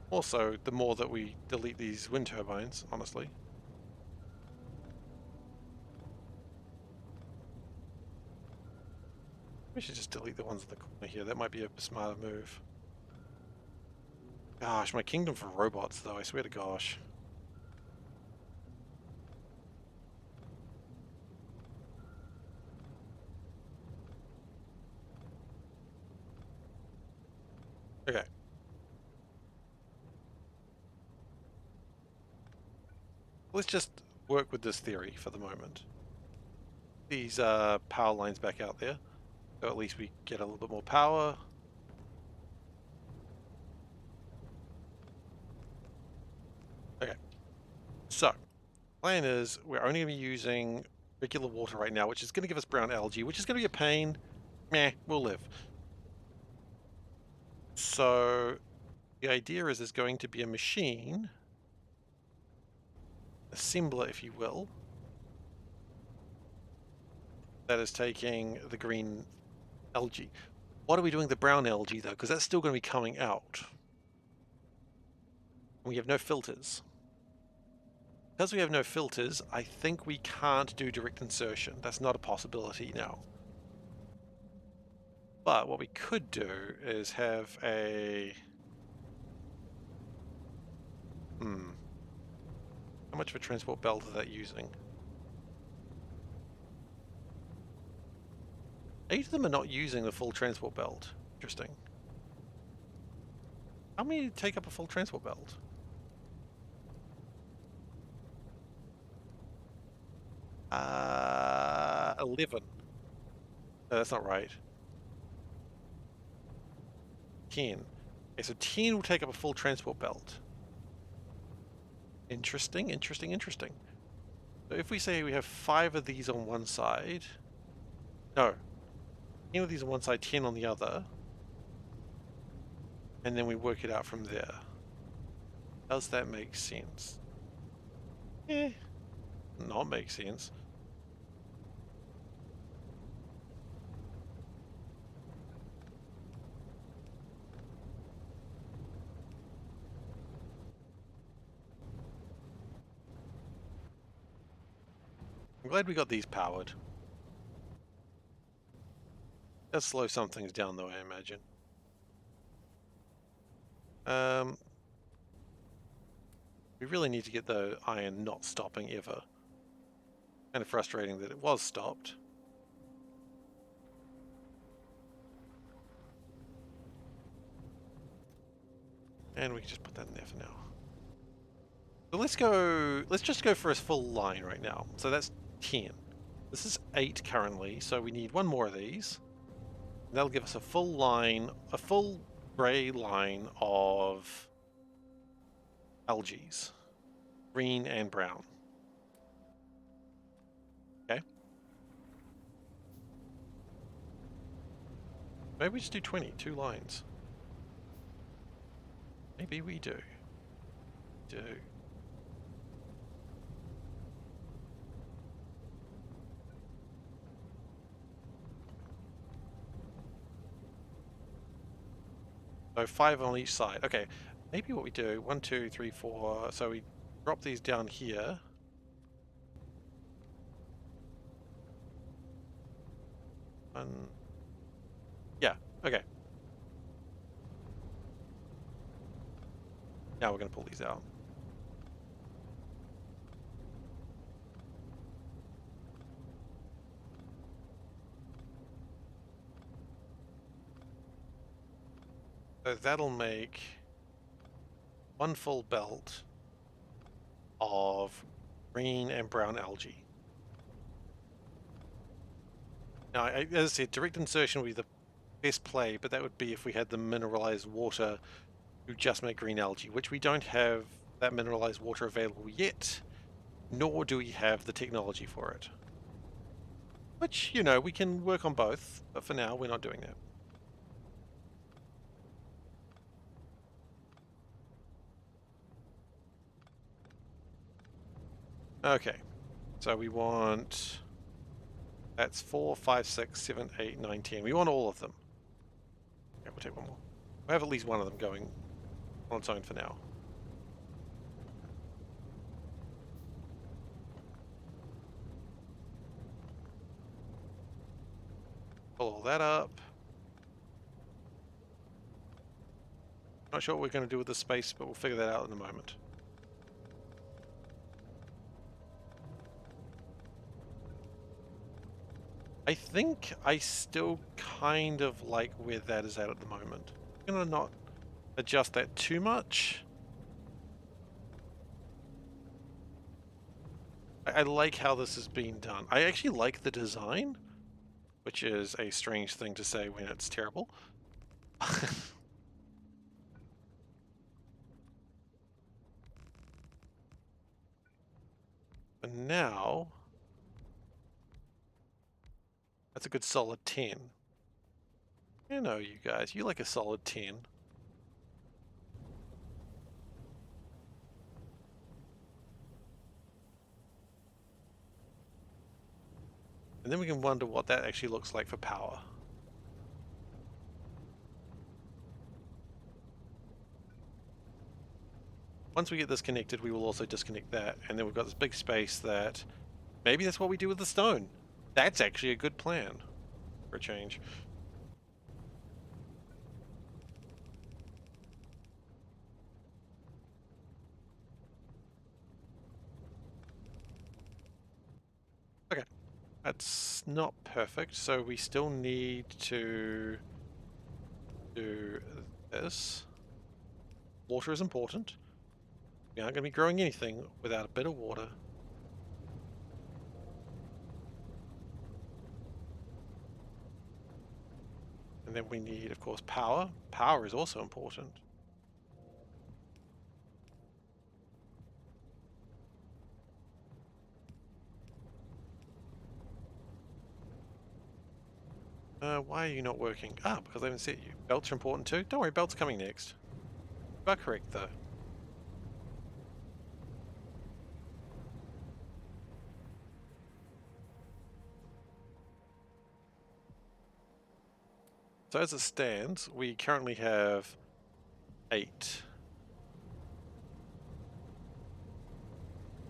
Also, the more that we delete these wind turbines, honestly. We should just delete the ones in the corner here. That might be a smarter move. Gosh, my kingdom for robots, though, I swear to gosh. Okay. Let's just work with this theory for the moment. These power lines back out there, so at least we get a little bit more power. Okay, so plan is we're only going to be using regular water right now, which is going to give us brown algae, which is going to be a pain. Meh, we'll live. So the idea is there's going to be a machine, assembler if you will, that is taking the green algae. What are we doing with the brown algae though? Because that's still going to be coming out. We have no filters. Because we have no filters, I think we can't do direct insertion. That's not a possibility now. But what we could do is have a... How much of a transport belt is that using? 8 of them are not using the full transport belt. Interesting. How many take up a full transport belt? 11. No, that's not right. 10. Okay, so 10 will take up a full transport belt. Interesting, interesting, interesting. So if we say we have 5 of these on one side... No. 10 of these on one side, 10 on the other. And then we work it out from there. Does that make sense? Not make sense. I'm glad we got these powered. Does slow some things down though, I imagine. We really need to get the iron not stopping ever. Kind of frustrating that it was stopped. And we can just put that in there for now. So let's just go for a full line right now. So that's 10. This is 8 currently, so we need one more of these. And that'll give us a full line, a full grey line of algae. Green and brown. Okay. Maybe we just do 20, 2 lines. Maybe we do. So 5 on each side. Okay, maybe what we do, 1, 2, 3, 4. So we drop these down here. Yeah, okay. Now we're going to pull these out. So that'll make one full belt of green and brown algae. Now, as I said, direct insertion would be the best play, but that would be if we had the mineralized water to just make green algae, which we don't have that mineralized water available yet, nor do we have the technology for it. Which, you know, we can work on both, but for now we're not doing that. Okay, so we want... That's 4, 5, 6, 7, 8, 9, 10. We want all of them. Okay, we'll take one more. We have at least one of them going on its own for now. Pull all that up. Not sure what we're going to do with the space, but we'll figure that out in a moment. I think I still kind of like where that is at the moment. I'm going to not adjust that too much. I like how this has been done. I actually like the design, which is a strange thing to say when it's terrible. But now, that's a good solid 10. You know, you guys, you like a solid 10. And then we can wonder what that actually looks like for power. Once we get this connected, we will also disconnect that, and then we've got this big space that maybe that's what we do with the stone. That's actually a good plan for a change. Okay, that's not perfect, so we still need to do this. Water is important. We aren't going to be growing anything without a bit of water. And then we need, of course, power. Power is also important. Why are you not working? Ah, because I haven't set you. Belts are important too. Don't worry, belts coming next. You are correct though. So as it stands, we currently have 8.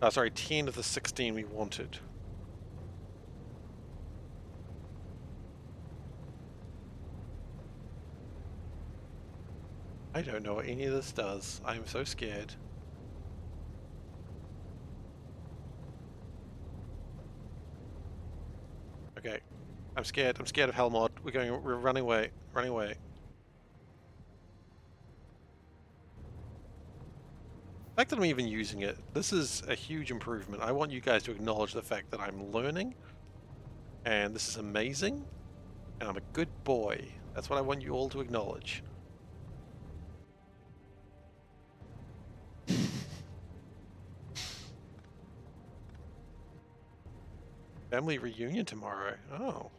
Oh, sorry, 10 of the 16 we wanted. I don't know what any of this does. I'm so scared. Okay. I'm scared. I'm scared of Hellmod. We're running away. Running away. The fact that I'm even using it, this is a huge improvement. I want you guys to acknowledge the fact that I'm learning, and this is amazing, and I'm a good boy. That's what I want you all to acknowledge. Family reunion tomorrow. Oh,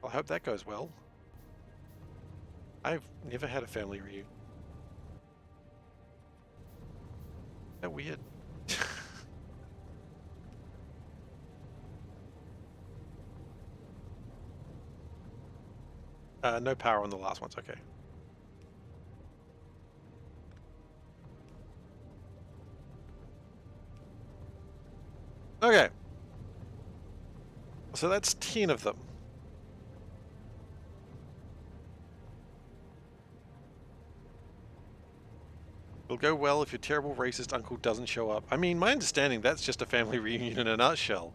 I hope that goes well. I've never had a family reunion. That weird. No power on the last ones. Okay. Okay. So that's 10 of them. It'll go well if your terrible racist uncle doesn't show up. I mean, my understanding, that's just a family reunion in a nutshell.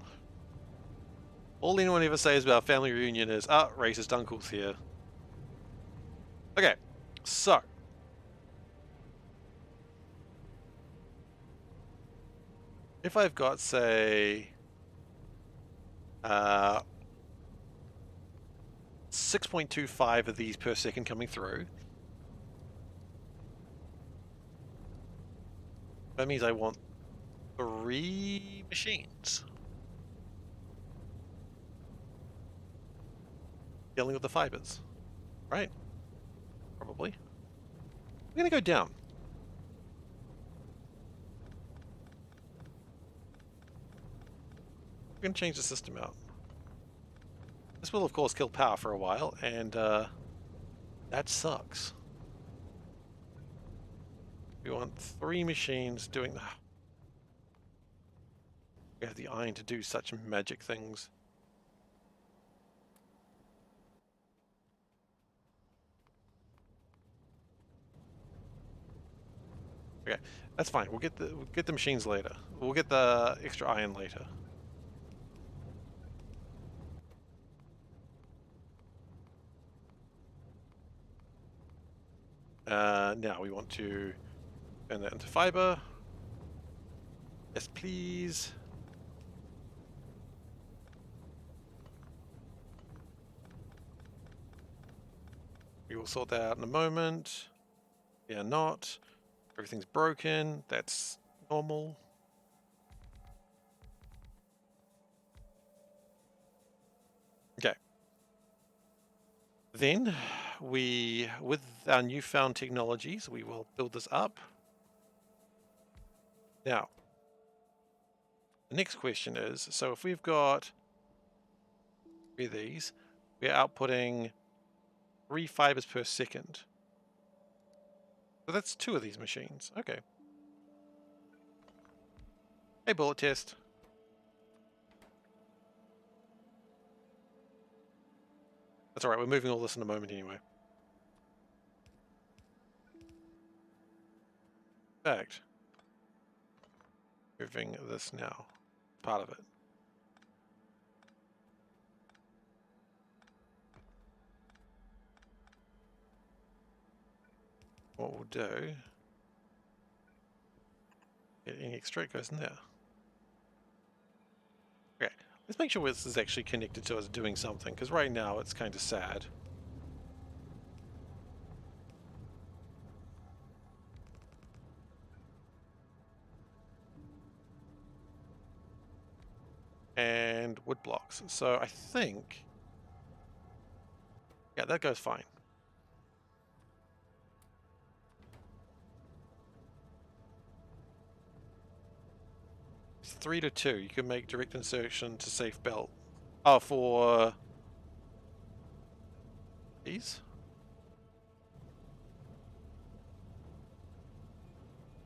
All anyone ever says about family reunion is, ah, racist uncle's here. Okay, so. If I've got, say, 6.25 of these per second coming through, that means I want 3 machines dealing with the fibers, right? Probably. We're going to go down. We're going to change the system out. This will, of course, kill power for a while, and that sucks. We want 3 machines doing the... We have the iron to do such magic things. Okay, that's fine. We'll get the machines later. We'll get the extra iron later. Now we want to turn that into fiber. Yes, please. We will sort that out in a moment. We are not. Everything's broken. That's normal. Okay. Then we, with our newfound technologies, we will build this up. Now, the next question is, so if we've got 3 of these, we're outputting 3 fibers per second. So that's 2 of these machines. Okay. Hey, bullet test. That's alright, we're moving all this in a moment anyway. In fact, moving this now. Part of it. What we'll do... Any extra goes in there. Okay, let's make sure this is actually connected to us doing something, because right now it's kind of sad. And wood blocks. So I think... Yeah, that goes fine. It's 3 to 2. You can make direct insertion to safe belt. Oh, for... these?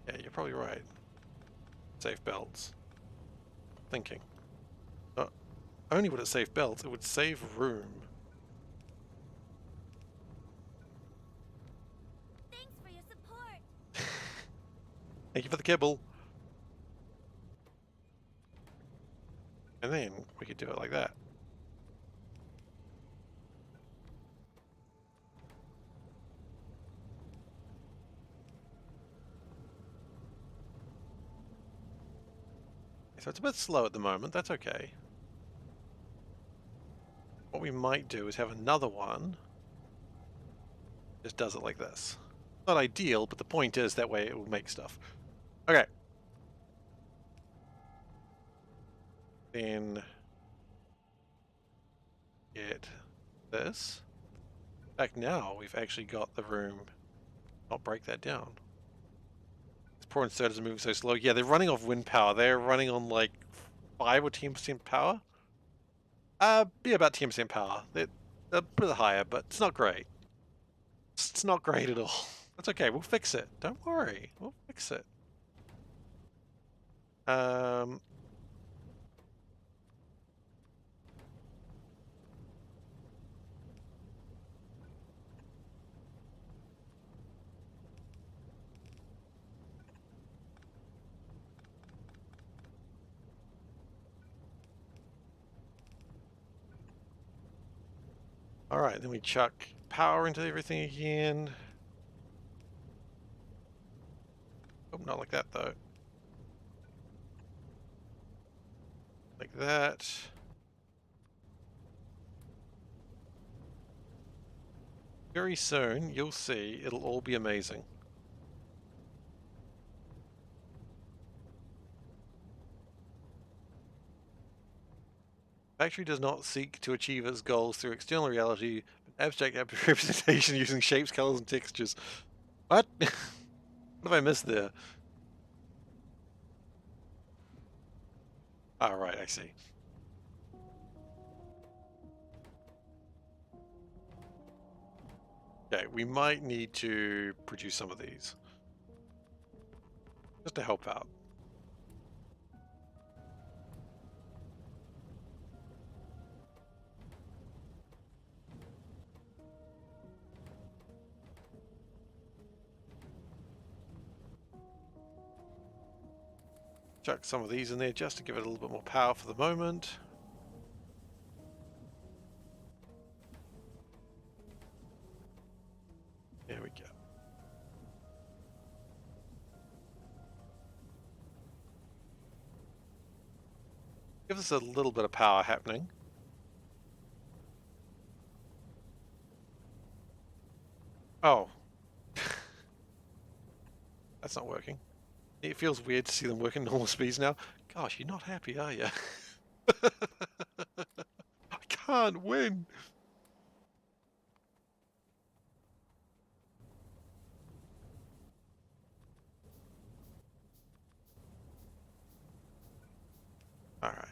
Yeah, you're probably right. Safe belts. Thinking. Only would it save belts, it would save room. Thanks for your support. Thank you for the kibble. And then we could do it like that. So it's a bit slow at the moment, that's okay. What we might do is have another one. Just does it like this. Not ideal, but the point is that way it will make stuff. Okay. Then get this. In fact, now we've actually got the room. Not break that down. These poor inserters are moving so slow. Yeah, they're running off wind power. They're running on like 5 or 10% power. Be about 10% power. They're a bit higher, but it's not great. It's not great at all. That's okay. We'll fix it. Don't worry. We'll fix it. All right, then we chuck power into everything again. Oh, not like that though. Like that. Very soon, you'll see, it'll all be amazing. Factory does not seek to achieve its goals through external reality, but abstract representation using shapes, colors, and textures. What? What have I missed there? All right, I see. Okay, we might need to produce some of these. Just to help out. Chuck some of these in there just to give it a little bit more power for the moment. There we go. Give us a little bit of power happening. Oh, that's not working. It feels weird to see them work at normal speeds now. Gosh, you're not happy, are you? I can't win. All right.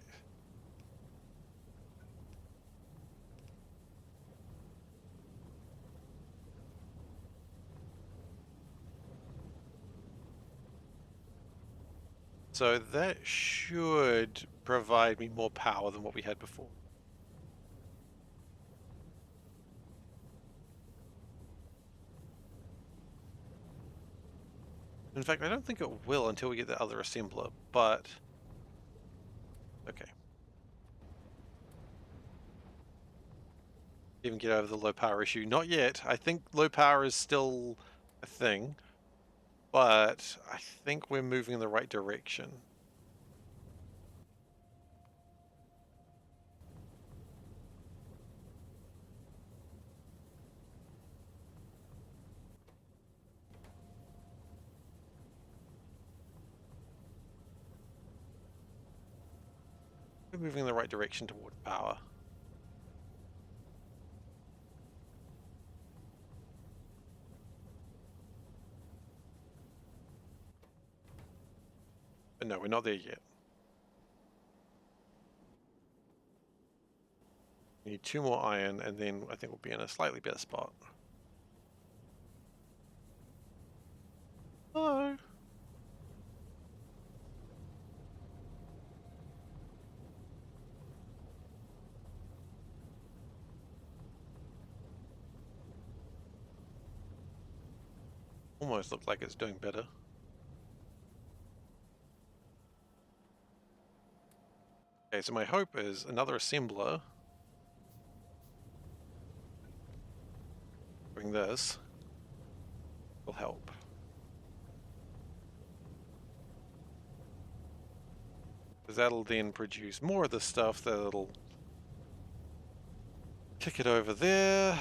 So that should provide me more power than what we had before. In fact, I don't think it will until we get the other assembler, but okay. Even get over the low power issue. Not yet. I think low power is still a thing, but I think we're moving in the right direction. We're moving in the right direction toward power. But no, we're not there yet. We need 2 more iron, and then I think we'll be in a slightly better spot. Oh. Almost looks like it's doing better. Okay, so my hope is another assembler. Doing this will help. Because that'll then produce more of the stuff that'll kick it over there.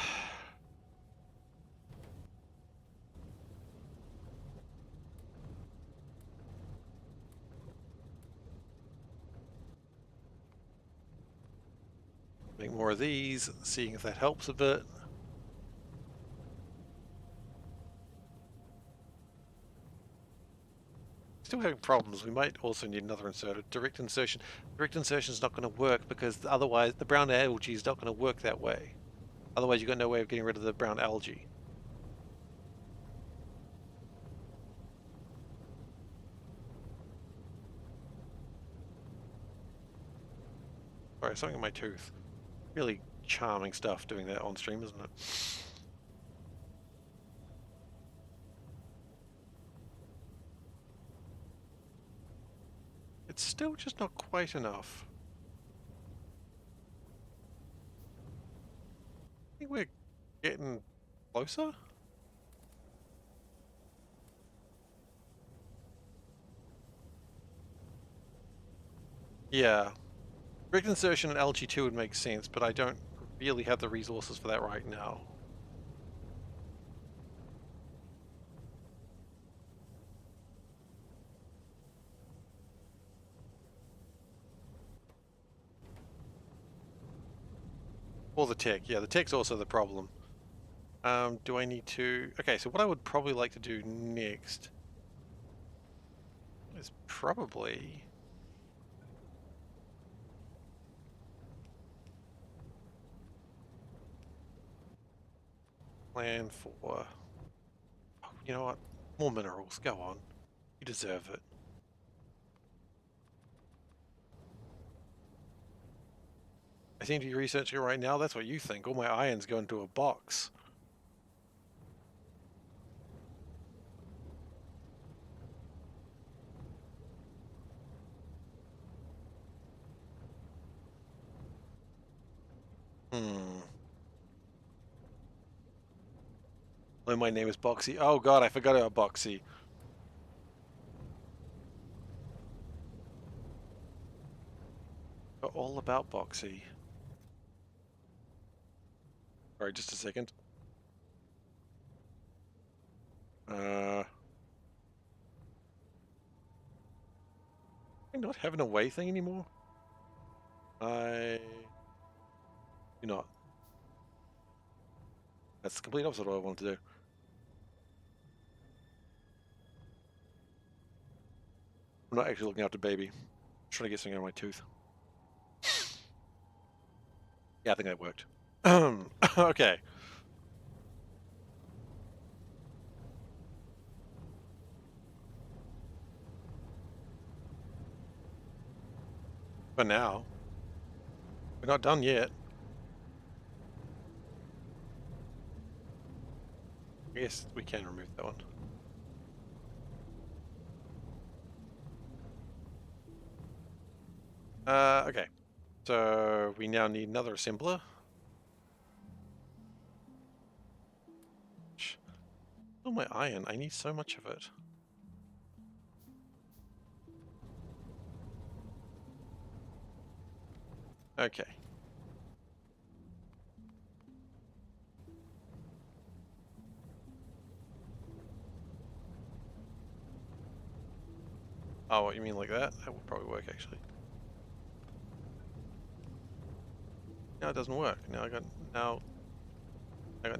Make more of these, seeing if that helps a bit. Still having problems. We might also need another inserter. Direct insertion. Direct insertion is not going to work because otherwise the brown algae is not going to work that way. Otherwise you've got no way of getting rid of the brown algae. Sorry, something in my tooth. Really charming stuff doing that on stream, isn't it? It's still just not quite enough. I think we're getting closer? Yeah. Direct insertion and LG2 would make sense, but I don't really have the resources for that right now. Or the tech. Yeah, the tech's also the problem. Do I need to... Okay, so what I would probably like to do next is probably... plan for... Oh, you know what? More minerals. Go on. You deserve it. I seem to be researching it right now. That's what you think. All my iron's go into a box. Hmm. Oh, my name is Boxy. Oh god, I forgot about Boxy. All about Boxy. Alright, just a second. I not have an away thing anymore? I do not. That's the complete opposite of what I wanted to do. I'm not actually looking after baby. I'm trying to get something out of my tooth. Yeah, I think that worked. Okay. For now. We're not done yet. I guess we can remove that one. Okay. So we now need another assembler. Oh, my iron. I need so much of it. Okay. Oh, what you mean like that? That would probably work actually. Now it doesn't work. Now I got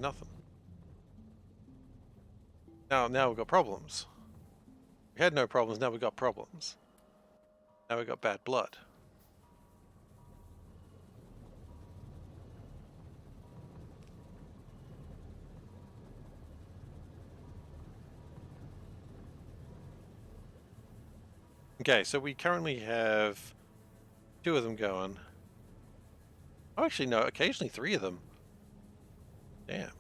nothing. Now we've got problems. We had no problems, now we've got problems. Now we've got bad blood. Okay, so we currently have 2 of them going. Oh, actually no, occasionally 3 of them. Damn.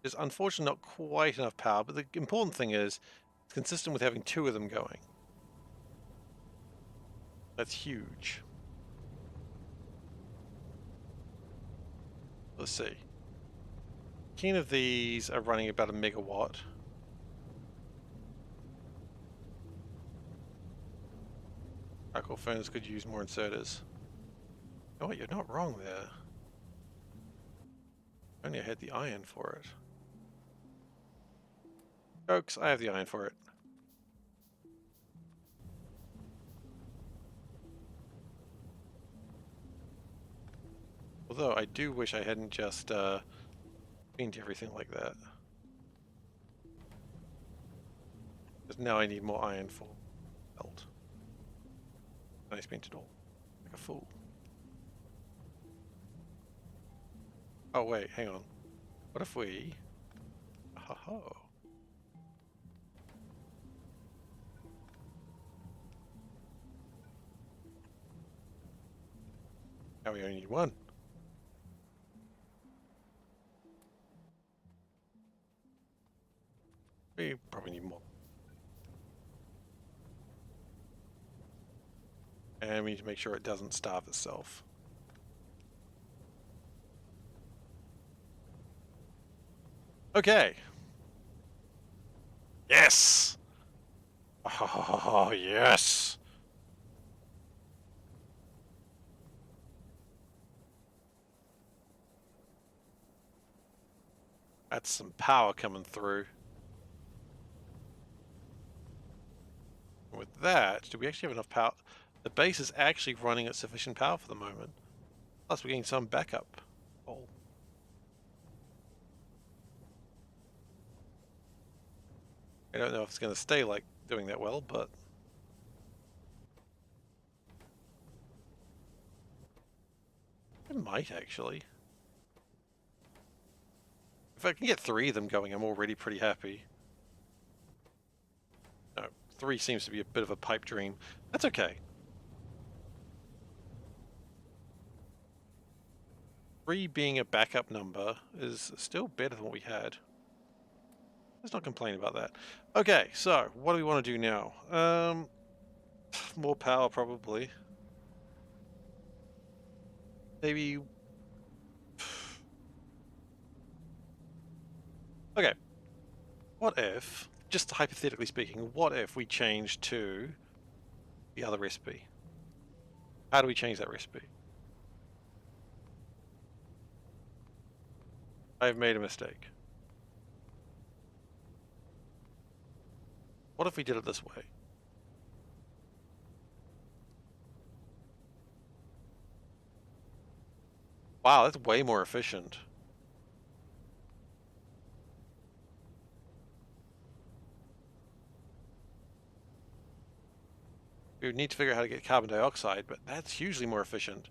There's unfortunately not quite enough power, but the important thing is it's consistent with having 2 of them going. That's huge. Let's see. 10 of these are running about a megawatt. Charcoal furnace could use more inserters. Oh, you're not wrong there. Only I had the iron for it. Folks, I have the iron for it. Although I do wish I hadn't just cleaned everything like that. Because now I need more iron for belt. And I spent it all like a fool. Oh wait, hang on. What if we... Oh. Now we only need 1. We probably need more. And we need to make sure it doesn't starve itself. Okay. Yes! Oh, yes! That's some power coming through. With that, do we actually have enough power? The base is actually running at sufficient power for the moment. Plus we're getting some backup. Oh. I don't know if it's going to stay like doing that well, but... It might actually. If I can get 3 of them going, I'm already pretty happy. No, 3 seems to be a bit of a pipe dream. That's okay. 3 being a backup number is still better than what we had. Let's not complain about that. Okay, so what do we want to do now? More power probably. Maybe... Okay. What if, just hypothetically speaking, what if we change to the other recipe? How do we change that recipe? I've made a mistake. What if we did it this way? Wow, that's way more efficient. We would need to figure out how to get carbon dioxide, but that's hugely more efficient.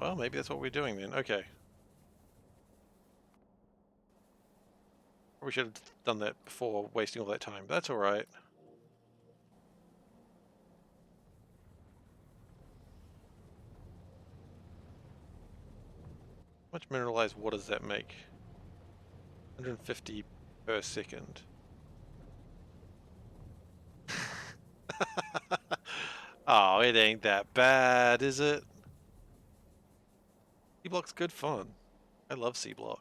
Well, maybe that's what we're doing then. Okay. We should have done that before wasting all that time. That's all right. How much mineralized water does that make? 150 per second. Oh, it ain't that bad, is it? Seablock's good fun. I love Seablock.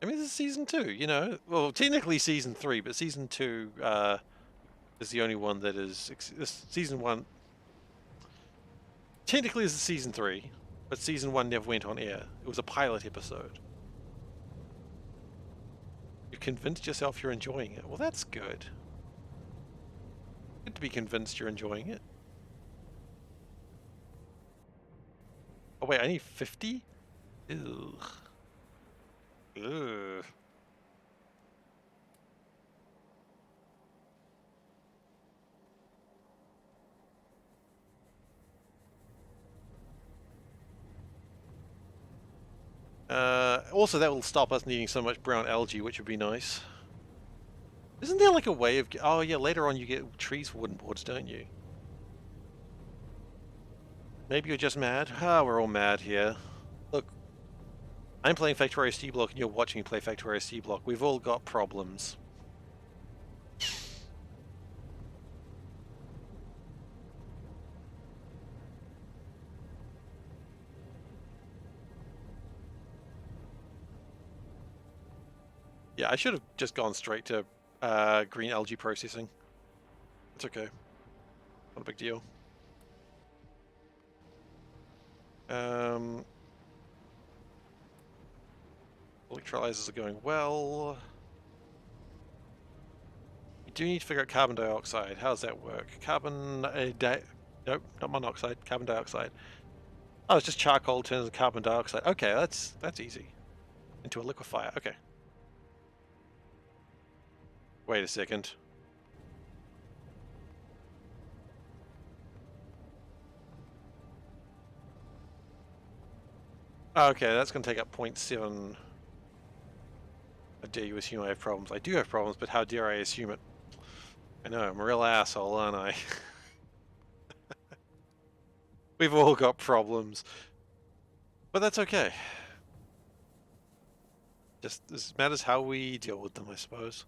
I mean, this is season 2, you know? Well, technically season 3, but season 2 is the only one that is... Season 1... Technically this is season 3, but season 1 never went on air. It was a pilot episode. You convinced yourself you're enjoying it. Well, that's good. Good to be convinced you're enjoying it. Oh wait, I need 50? Ugh. Ugh. Also, that will stop us needing so much brown algae, which would be nice. Isn't there like a way of... Oh yeah, later on you get trees for wooden boards, don't you? Maybe you're just mad? Ah, we're all mad here. Look, I'm playing Factorio Seablock and you're watching me play Factorio Seablock. We've all got problems. Yeah, I should have just gone straight to green algae processing. It's okay. Not a big deal. Electrolyzers are going well. We do need to figure out carbon dioxide. How does that work? Nope, not monoxide. Carbon dioxide. Oh, it's just charcoal turns into carbon dioxide. Okay, that's easy. Into a liquefier. Okay. Wait a second. Okay, that's going to take up 0.7. How dare you assume I have problems? I do have problems, but how dare I assume it? I know, I'm a real asshole, aren't I? We've all got problems. But that's okay. Just this matters how we deal with them, I suppose.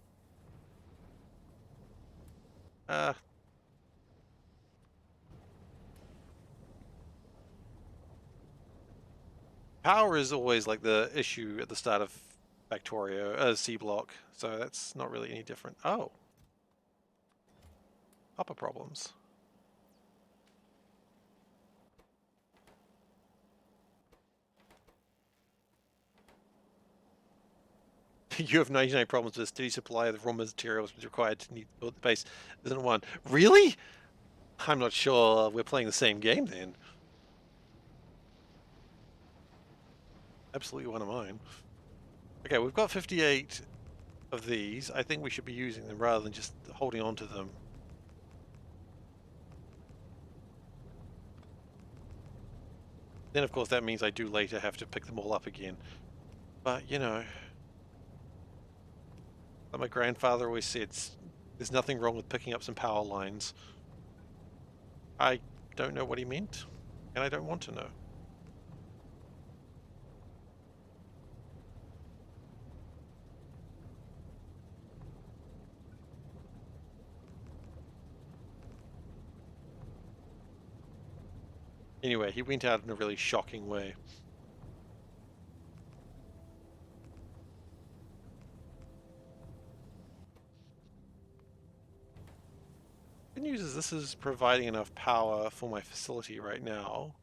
Power is always like the issue at the start of Factorio, Seablock, so that's not really any different. Oh. Upper problems. You have 99 problems with a steady supply of the raw materials required to build the base. Isn't one. Really? I'm not sure we're playing the same game then. Absolutely one of mine. Okay, we've got 58 of these. I think we should be using them rather than just holding on to them. Then of course that means I do later have to pick them all up again. But, you know, like my grandfather always said, there's nothing wrong with picking up some power lines. I don't know what he meant, and I don't want to know. Anyway, he went out in a really shocking way. Good news is this is providing enough power for my facility right now.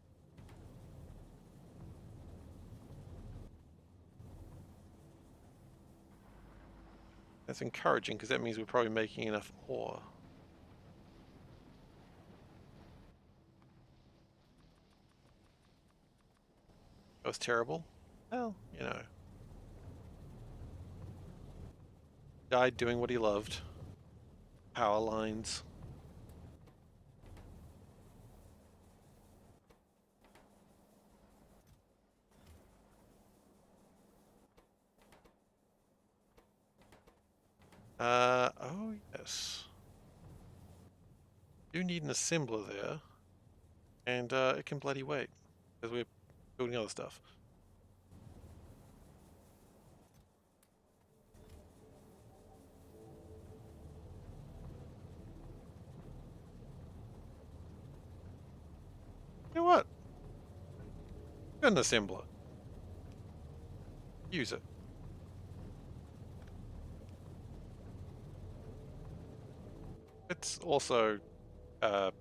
That's encouraging because that means we're probably making enough ore. That was terrible. Well, you know. Guy doing what he loved. Power lines. Oh yes. Do need an assembler there. And it can bloody wait. Because we're building other stuff. You know what? Got an assembler. Use it. It's also uh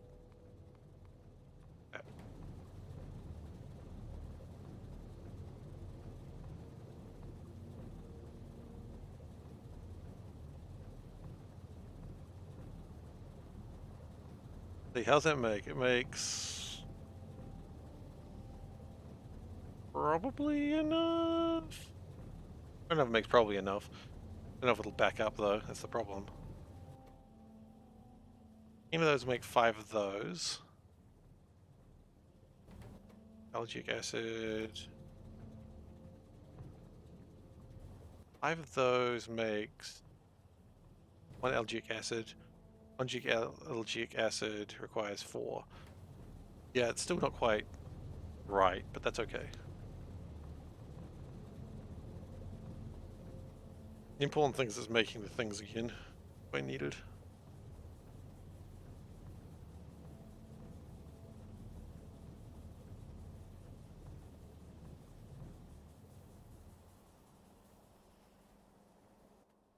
see, how's that make? It makes probably enough. I don't know if it makes probably enough. I don't know if it'll back up though, that's the problem. Any of those make 5 of those. Algae acid. 5 of those makes 1 algae acid. 1 algae acid requires 4. Yeah, it's still not quite right, but that's okay. The important thing is making the things again when needed.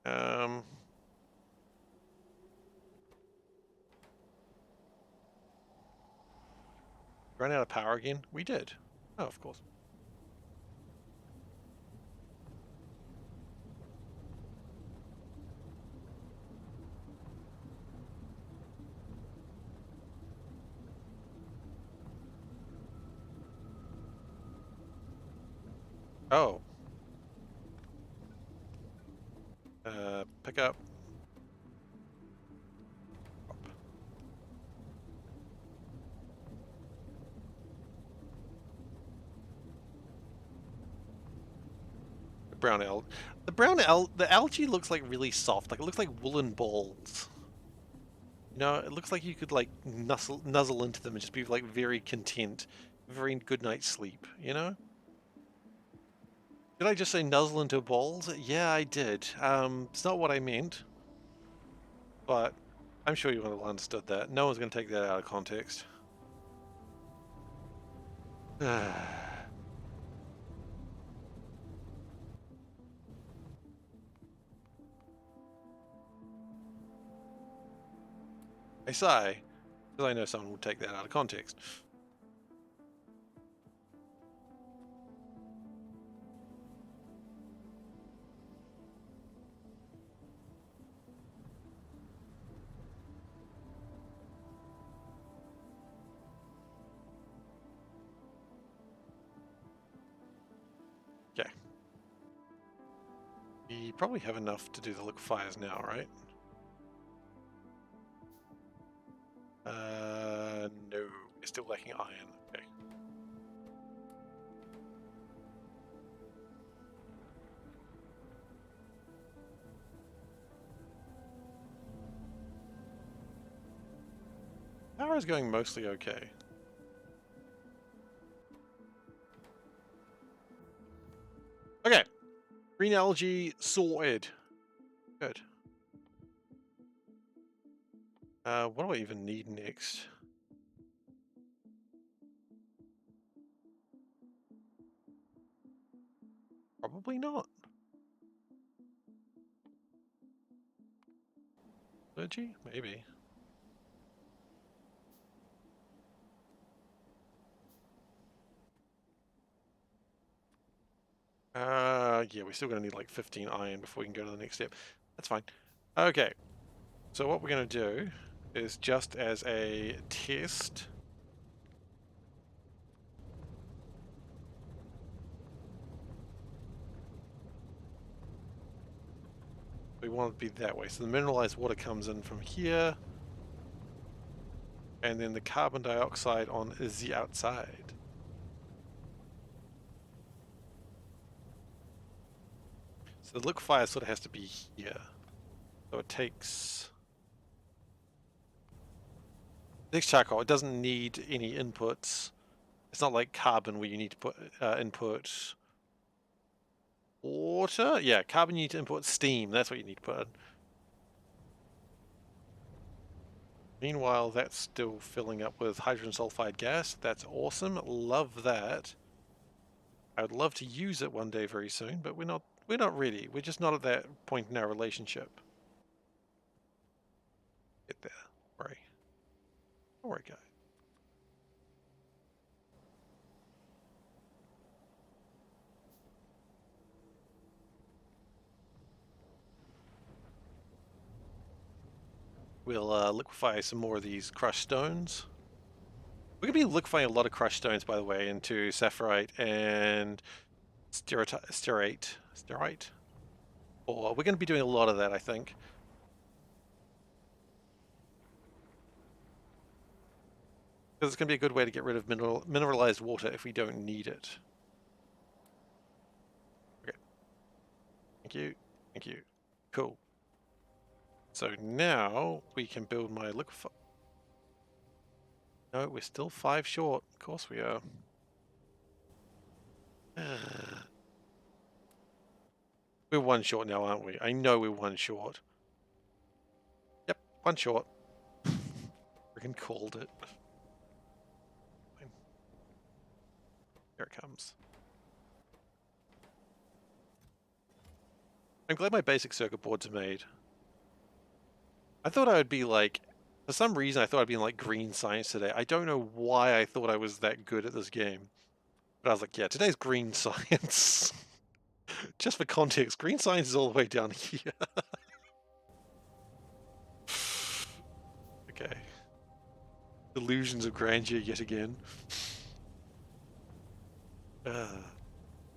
Um, Run out of power again? We did. Oh, of course. Oh. Pick up. The algae looks like really soft. Like it looks like woolen balls. You know, it looks like you could like nuzzle into them and just be like very content, very good night's sleep. You know? Did I just say nuzzle into balls? Yeah, I did. It's not what I meant, but I'm sure you would have understood that. No one's going to take that out of context. I sigh, because I know someone would take that out of context. Okay. We probably have enough to do the liquefiers now, right? No. We're still lacking iron. Okay. Power is going mostly okay. Okay. Green algae sorted. Good. What do I even need next? Probably not. Energy? Maybe. Yeah, we're still going to need like 15 iron before we can go to the next step. That's fine. Okay, so what we're going to do is just as a test. We want it to be that way. So the mineralized water comes in from here, and then the carbon dioxide on is the outside. So the liquefier sort of has to be here. So it takes charcoal. It doesn't need any inputs. It's not like carbon where you need to put input water. Yeah, carbon you need to input steam. That's what you need to put in. Meanwhile, that's still filling up with hydrogen sulfide gas. That's awesome. Love that. I would love to use it one day very soon, but we're not ready. We're just not at that point in our relationship. Get there. Don't worry. Don't worry, guys. We'll liquefy some more of these crushed stones. We're going to be liquefying a lot of crushed stones, by the way, into saphirite and sterite. Or we're going to be doing a lot of that, I think. Because it's going to be a good way to get rid of mineralized water if we don't need it. Okay. Thank you. Thank you. Cool. So now we can build my liquefy. No, we're still 5 short. Of course we are. We're 1 short now, aren't we? I know we're 1 short. Yep, 1 short. Freaking called it. Here it comes. I'm glad my basic circuit boards are made. I thought I would be like, for some reason I thought I'd be in like green science today. I don't know why I thought I was that good at this game. But I was like, yeah, today's green science. Just for context, green science is all the way down here. Okay. Illusions of grandeur yet again.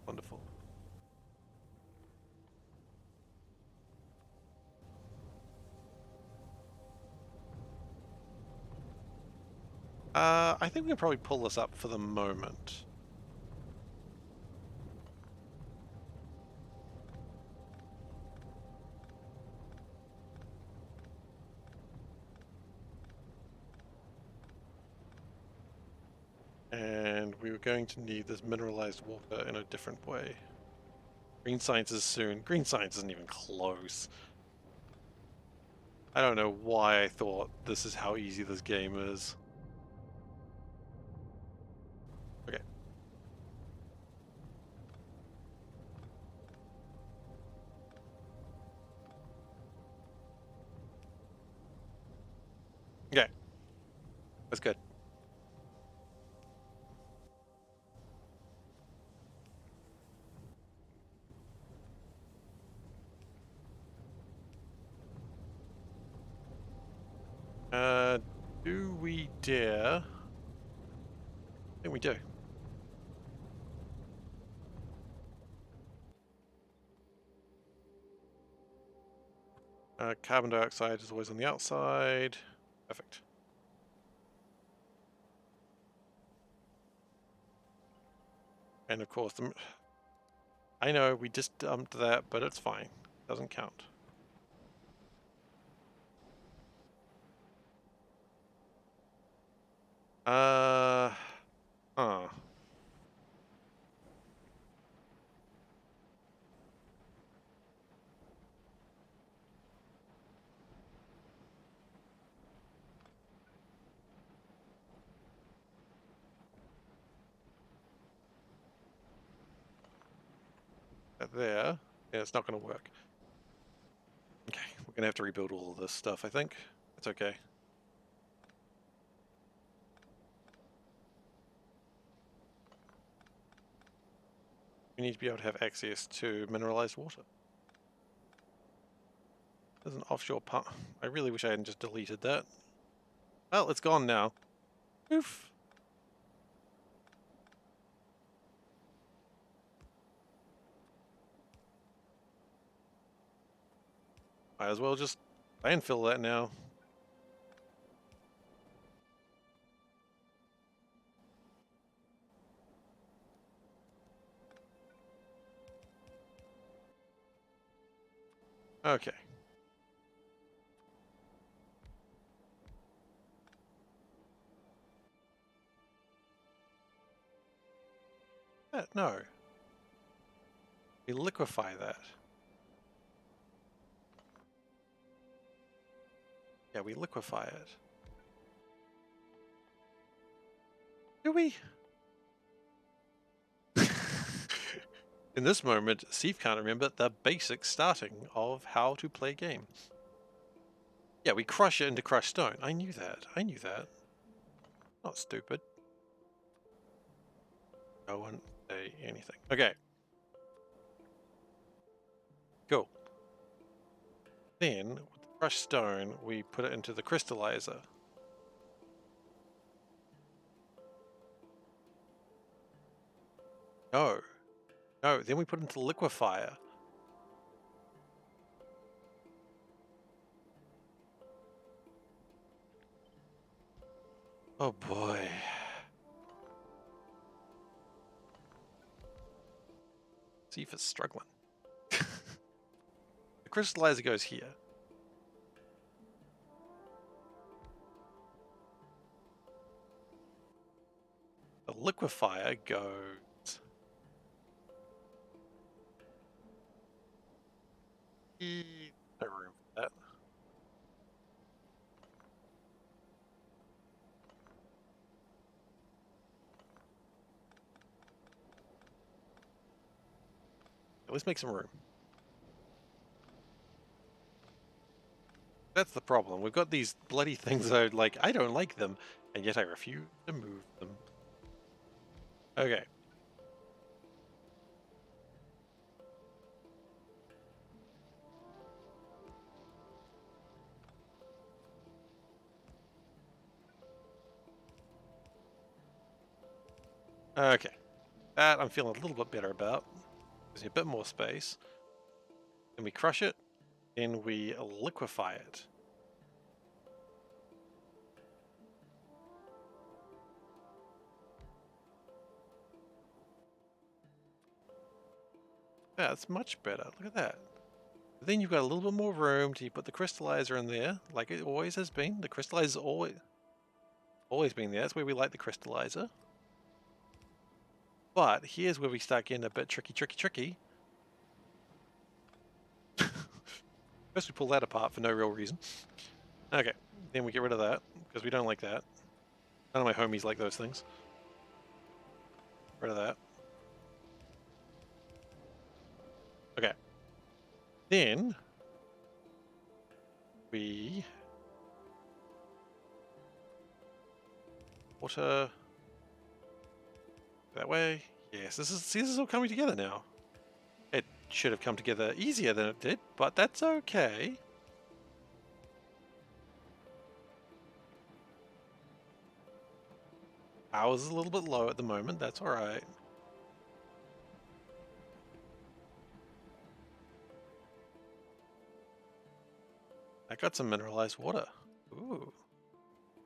Wonderful. I think we can probably pull this up for the moment. And we were going to need this mineralized water in a different way. Green science is soon. Green science isn't even close. I don't know why I thought this is how easy this game is. Okay. Okay. That's good. Do we dare? I think we do. Carbon dioxide is always on the outside. Perfect. And of course, I know we just dumped that, but it's fine. Doesn't count. Uh, huh. That there. Yeah, it's not going to work. Okay, we're going to have to rebuild all of this stuff, I think. It's okay. We need to be able to have access to mineralized water. There's an offshore pump. I really wish I hadn't just deleted that. Well, it's gone now. Oof. Might as well just landfill that now. Okay. No. We liquefy that. Yeah, we liquefy it. Do we? In this moment, Steve can't remember the basic starting of how to play games. Yeah, we crush it into crushed stone. I knew that. I knew that. Not stupid. No one say anything. Okay. Cool. Then, with the crushed stone, we put it into the crystallizer. No. No, then we put it into the liquefier. Oh boy. See if it's struggling. The crystallizer goes here. The liquefier goes... No room for that. Let's make some room. That's the problem. We've got these bloody things that are like, I don't like them, and yet I refuse to move them. Okay. Okay. That I'm feeling a little bit better about. Gives me a bit more space. Then we crush it, then we liquefy it. That's much better. Look at that. Then you've got a little bit more room to put the crystallizer in there, like it always has been. The crystallizer's always been there. That's where we like the crystallizer. But here's where we start getting a bit tricky. First we pull that apart for no real reason. Okay, then we get rid of that, because we don't like that. None of my homies like those things. Rid of that. Okay. Then we water that way. Yes, this is all coming together now. It should have come together easier than it did, but that's okay. Power's a little bit low at the moment, that's alright. I got some mineralized water. Ooh.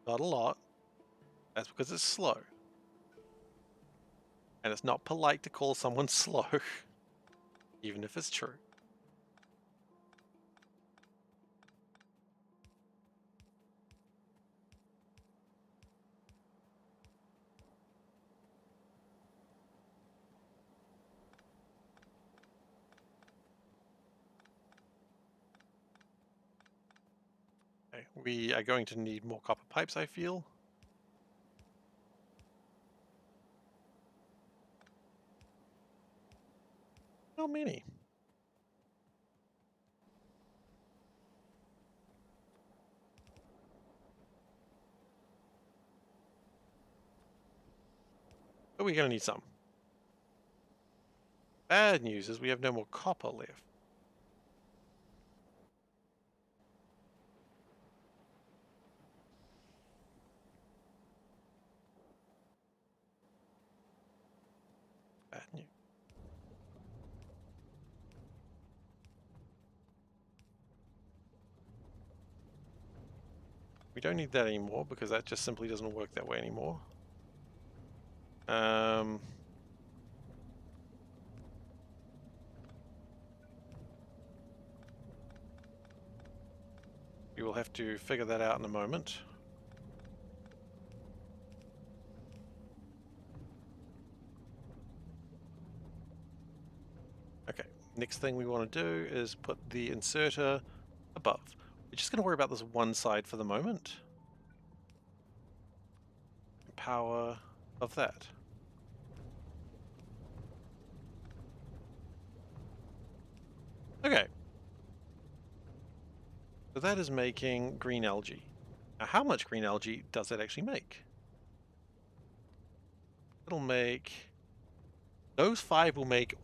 Not a lot. That's because it's slow. And it's not polite to call someone slow, even if it's true. Okay, we are going to need more copper pipes, I feel. How many? But we're going to need some. Bad news is we have no more copper left. Bad news. We don't need that anymore because that just simply doesn't work that way anymore. We will have to figure that out in a moment. Okay, next thing we want to do is put the inserter above. We're just going to worry about this one side for the moment. Power of that. Okay. So that is making green algae. Now how much green algae does that actually make? It'll make... Those 5 will make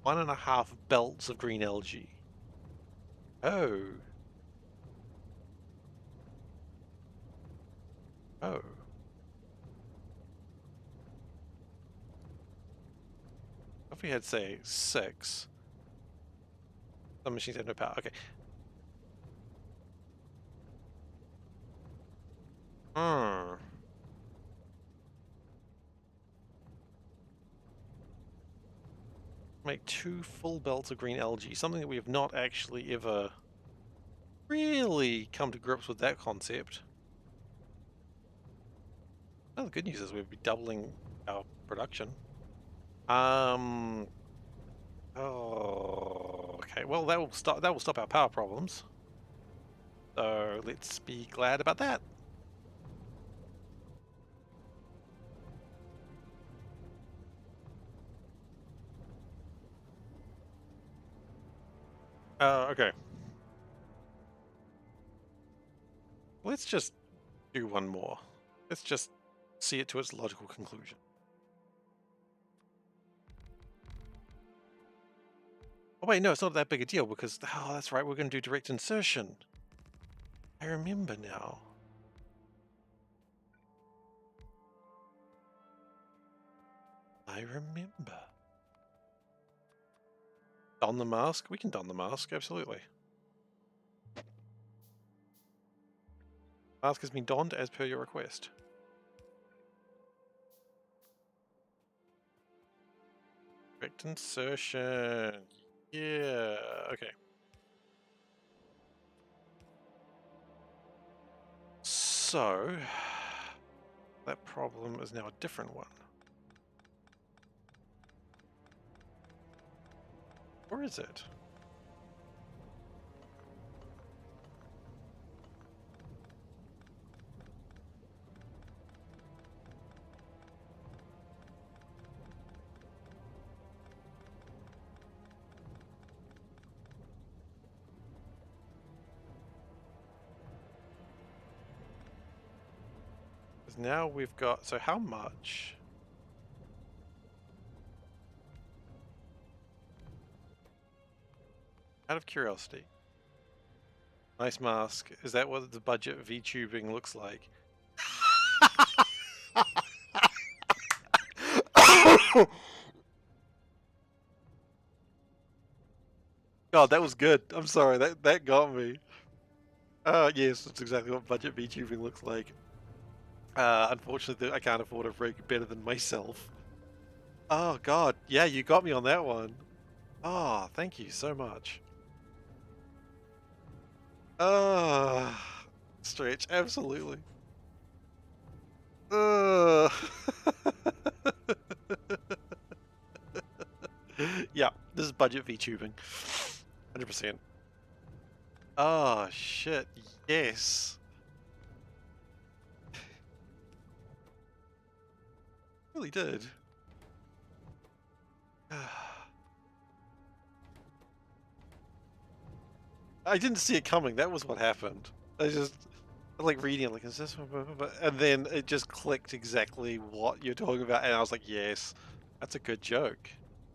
1.5 belts of green algae. Oh. Oh. If we had, say, 6... Some machines have no power. Okay. Make 2 full belts of green algae. Something that we have not actually ever really come to grips with that concept. Oh, the good news is we'll be doubling our production. Oh, okay. Well, that will stop our power problems. So let's be glad about that. Okay. Let's just do one more. Let's just see it to its logical conclusion. Oh wait, no, it's not that big a deal because, oh, that's right, we're going to do direct insertion. I remember now. I remember. Don the mask? We can don the mask, absolutely. Mask has been donned as per your request. Direct insertion. Yeah, okay. So, that problem is now a different one. Or is it? Because now we've got, so how much? Out of curiosity. Nice mask. Is that what the budget V-tubing looks like? God, that was good. I'm sorry, that got me. Yes, that's exactly what budget VTubing looks like. Unfortunately, I can't afford a rig better than myself. Oh God, yeah, you got me on that one. Oh, thank you so much. Stretch, absolutely. Yeah, this is budget VTubing. 100%. Oh shit, yes. Really did. I didn't see it coming. That was what happened. I just like reading it, like, is this? And then it just clicked exactly what you're talking about, and I was like, yes, that's a good joke.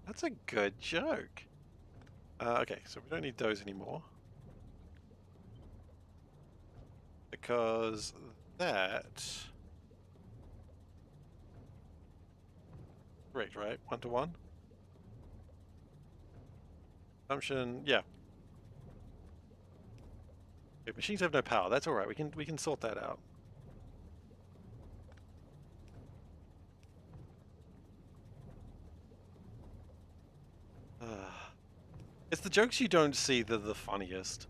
That's a good joke. Okay, so we don't need those anymore. Because that... Correct, right? 1-to-1? Assumption, yeah. Okay, machines have no power. That's alright, we can sort that out. It's the jokes you don't see that are the funniest.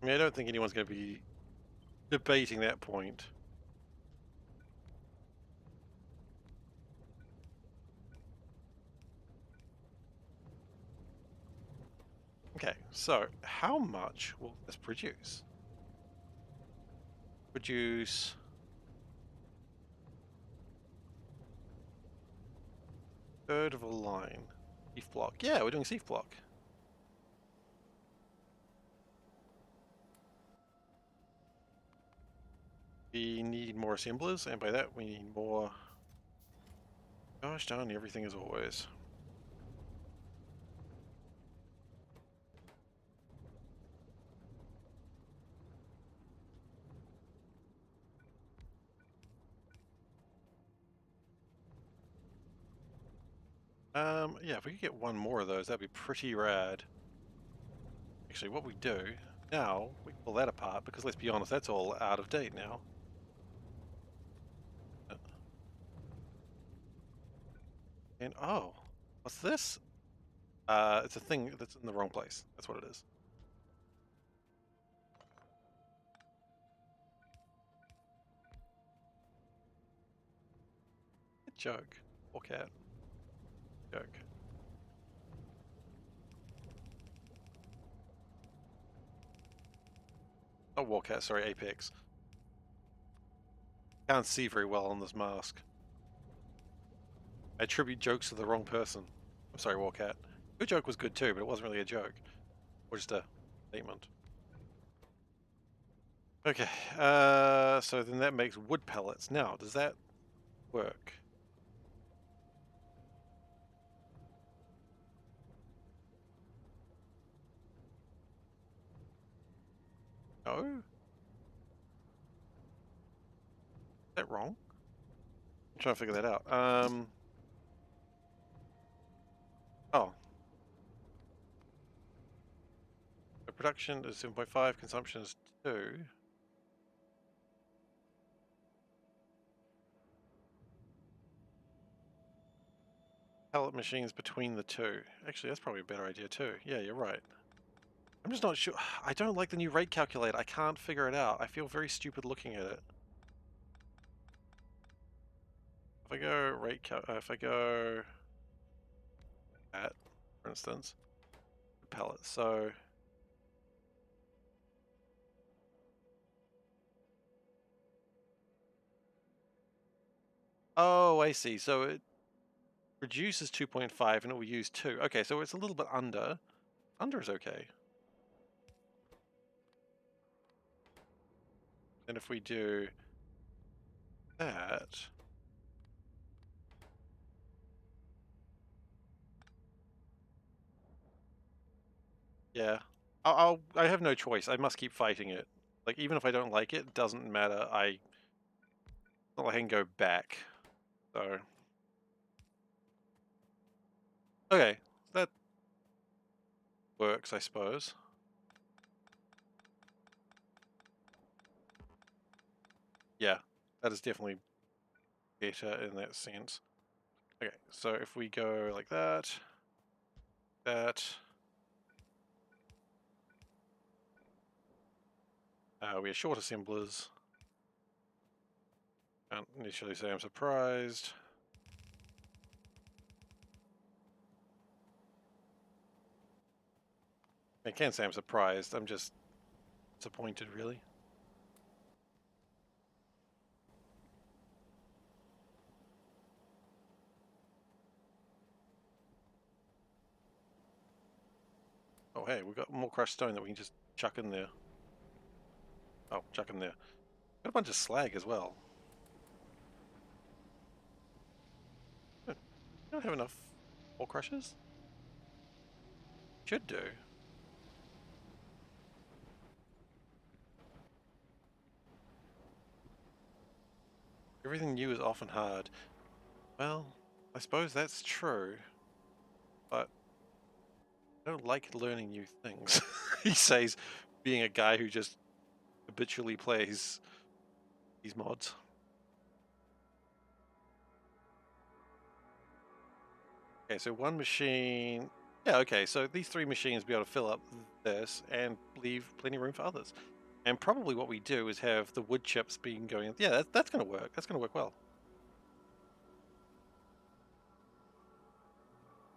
I mean, I don't think anyone's going to be debating that point. Okay, so how much will this produce? Produce... third of a line. Seablock. Yeah, we're doing Seablock. We need more assemblers, and by that we need more... Gosh darn everything as always. Yeah, if we could get one more of those, that'd be pretty rad. Actually, what we do now, we pull that apart, because let's be honest, that's all out of date now. And oh, what's this? It's a thing that's in the wrong place. That's what it is. Good joke. Or cat. Joke. Oh, Warcat, sorry, Apex. Can't see very well on this mask. I attribute jokes to the wrong person. I'm sorry, Warcat. Your joke was good too, but it wasn't really a joke. Or just a statement. Okay, so then that makes wood pellets. Now, does that work? No? Is that wrong? I'm trying to figure that out. Oh. So production is 7.5, consumption is 2. Pellet machines between the two. Actually, that's probably a better idea too. Yeah, you're right. I'm just not sure. I don't like the new rate calculator. I can't figure it out. I feel very stupid looking at it. If I go if I go at, for instance, pellets. So oh, I see. So it reduces 2.5 and it will use 2. Okay, so it's a little bit under. Under is okay. And if we do that, yeah, I have no choice. I must keep fighting it. Like even if I don't like it, it doesn't matter. Not like I can go back. So okay, that works, I suppose. Yeah, that is definitely better in that sense. Okay, so if we go like that, we are short assemblers. Can't initially say I'm surprised. I can't say I'm surprised, I'm just disappointed, really. Oh hey, we've got more crushed stone that we can just chuck in there. Oh, chuck in there. Got a bunch of slag as well. You don't have enough ore crushers? Should do. Everything new is often hard. Well, I suppose that's true, but I don't like learning new things. He says, being a guy who just habitually plays these mods. Okay, so one machine. Yeah, okay, so these 3 machines be able to fill up this and leave plenty of room for others. And probably what we do is have the wood chips being going. Yeah, that's going to work. That's going to work well.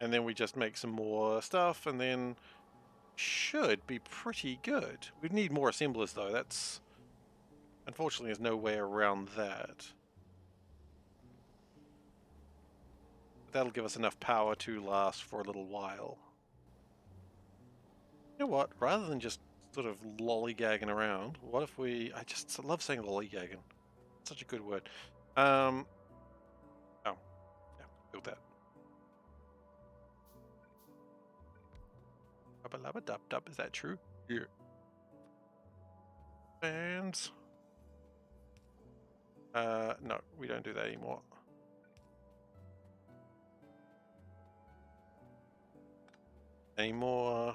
And then we just make some more stuff, and then should be pretty good. We need more assemblers though. That's unfortunately there's no way around that. That'll give us enough power to last for a little while. You know what? Rather than just sort of lollygagging around, what if we... I just love saying lollygagging. It's such a good word. Oh, yeah, build that. Rubba-lubba-dub-dub, is that true? Yeah. Fans. No, we don't do that anymore. Any more?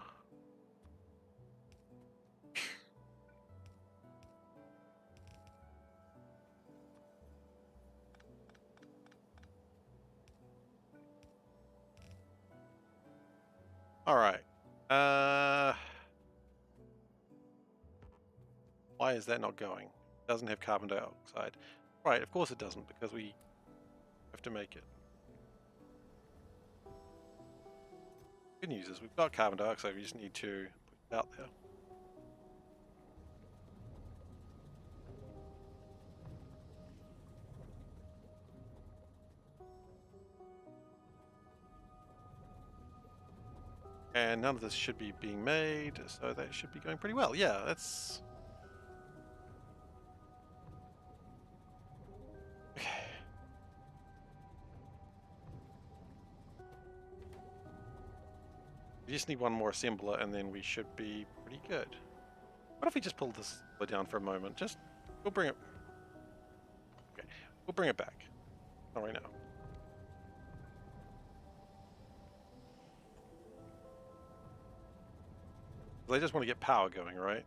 All right. Why is that not going? It doesn't have carbon dioxide. Right, of course it doesn't, because we have to make it. Good news is we've got carbon dioxide, we just need to put it out there. And none of this should be being made, so that should be going pretty well. Yeah, that's... Okay. We just need one more assembler and then we should be pretty good. What if we just pull this down for a moment? Just... we'll bring it... Okay, we'll bring it back. Not right now. I just want to get power going, right?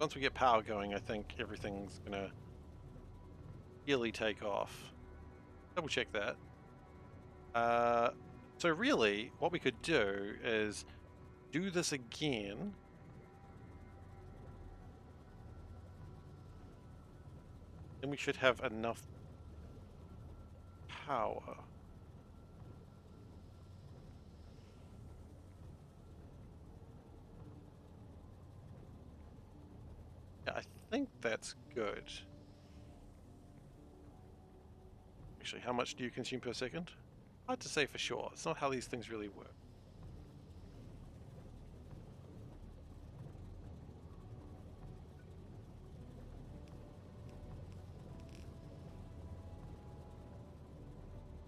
Once we get power going, I think everything's gonna really take off. Double check that. So really, what we could do is do this again. Then we should have enough power. Yeah, I think that's good. Actually, how much do you consume per second? Hard to say for sure. It's not how these things really work.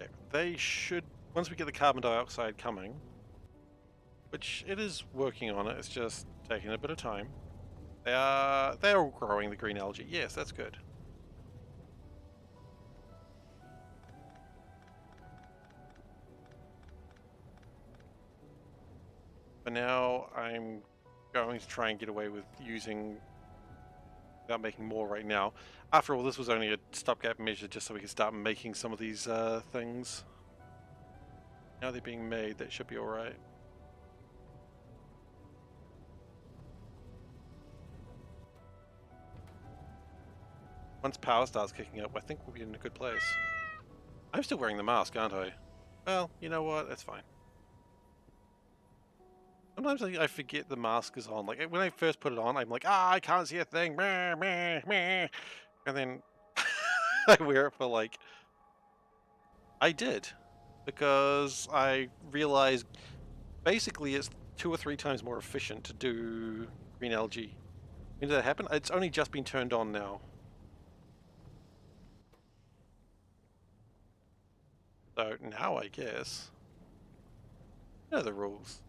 Okay, they should, once we get the carbon dioxide coming, which it is working on it, it's just taking a bit of time. They're all growing the green algae. Yes, that's good. But now I'm going to try and get away with using, without making more right now. After all, this was only a stopgap measure just so we can start making some of these things. Now they're being made, that should be alright. Once power starts kicking up, I think we'll be in a good place. I'm still wearing the mask, aren't I? Well, you know what? That's fine. Sometimes I forget the mask is on. Like, when I first put it on, I'm like, I can't see a thing. Meh, meh, meh. And then I wear it for like I did, because I realized basically it's 2 or 3 times more efficient to do green algae. When did that happen? It's only just been turned on now. So now I guess. You know the rules.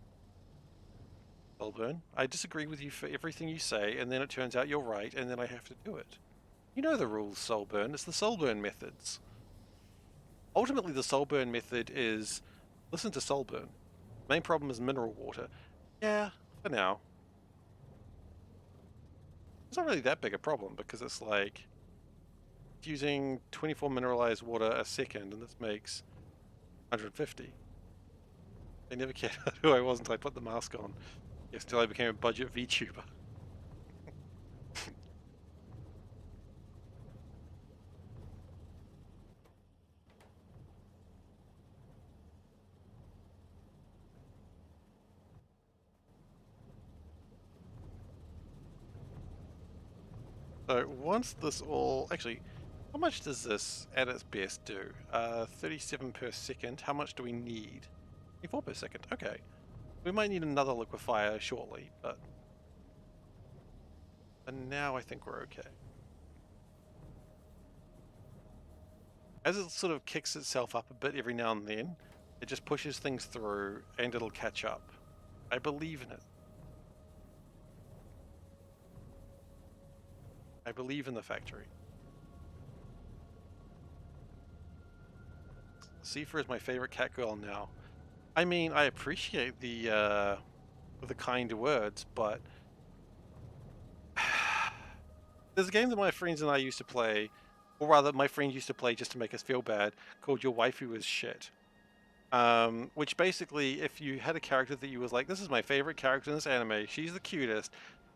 Solburn. I disagree with you for everything you say, and then it turns out you're right, and then I have to do it. You know the rules, Solburn. It's the Solburn methods. Ultimately, the Solburn method is listen to Solburn. Main problem is mineral water. Yeah, for now. It's not really that big a problem because it's like using 24 mineralized water a second, and this makes 150. They never cared who I was until I put the mask on. Yes, until I became a budget VTuber. So once this all... Actually, how much does this at its best do? 37 per second. How much do we need? 24 per second. Okay. We might need another liquefier shortly, but... for now I think we're okay. As it sort of kicks itself up a bit every now and then, it just pushes things through and it'll catch up. I believe in it. I believe in the factory. Seifer is my favorite cat girl now. I mean, I appreciate the kind words, but there's a game that my friends and I used to play, or rather, my friend used to play just to make us feel bad, called Your Waifu is Shit. Which basically, if you had a character that you was like, this is my favorite character in this anime, she's the cutest,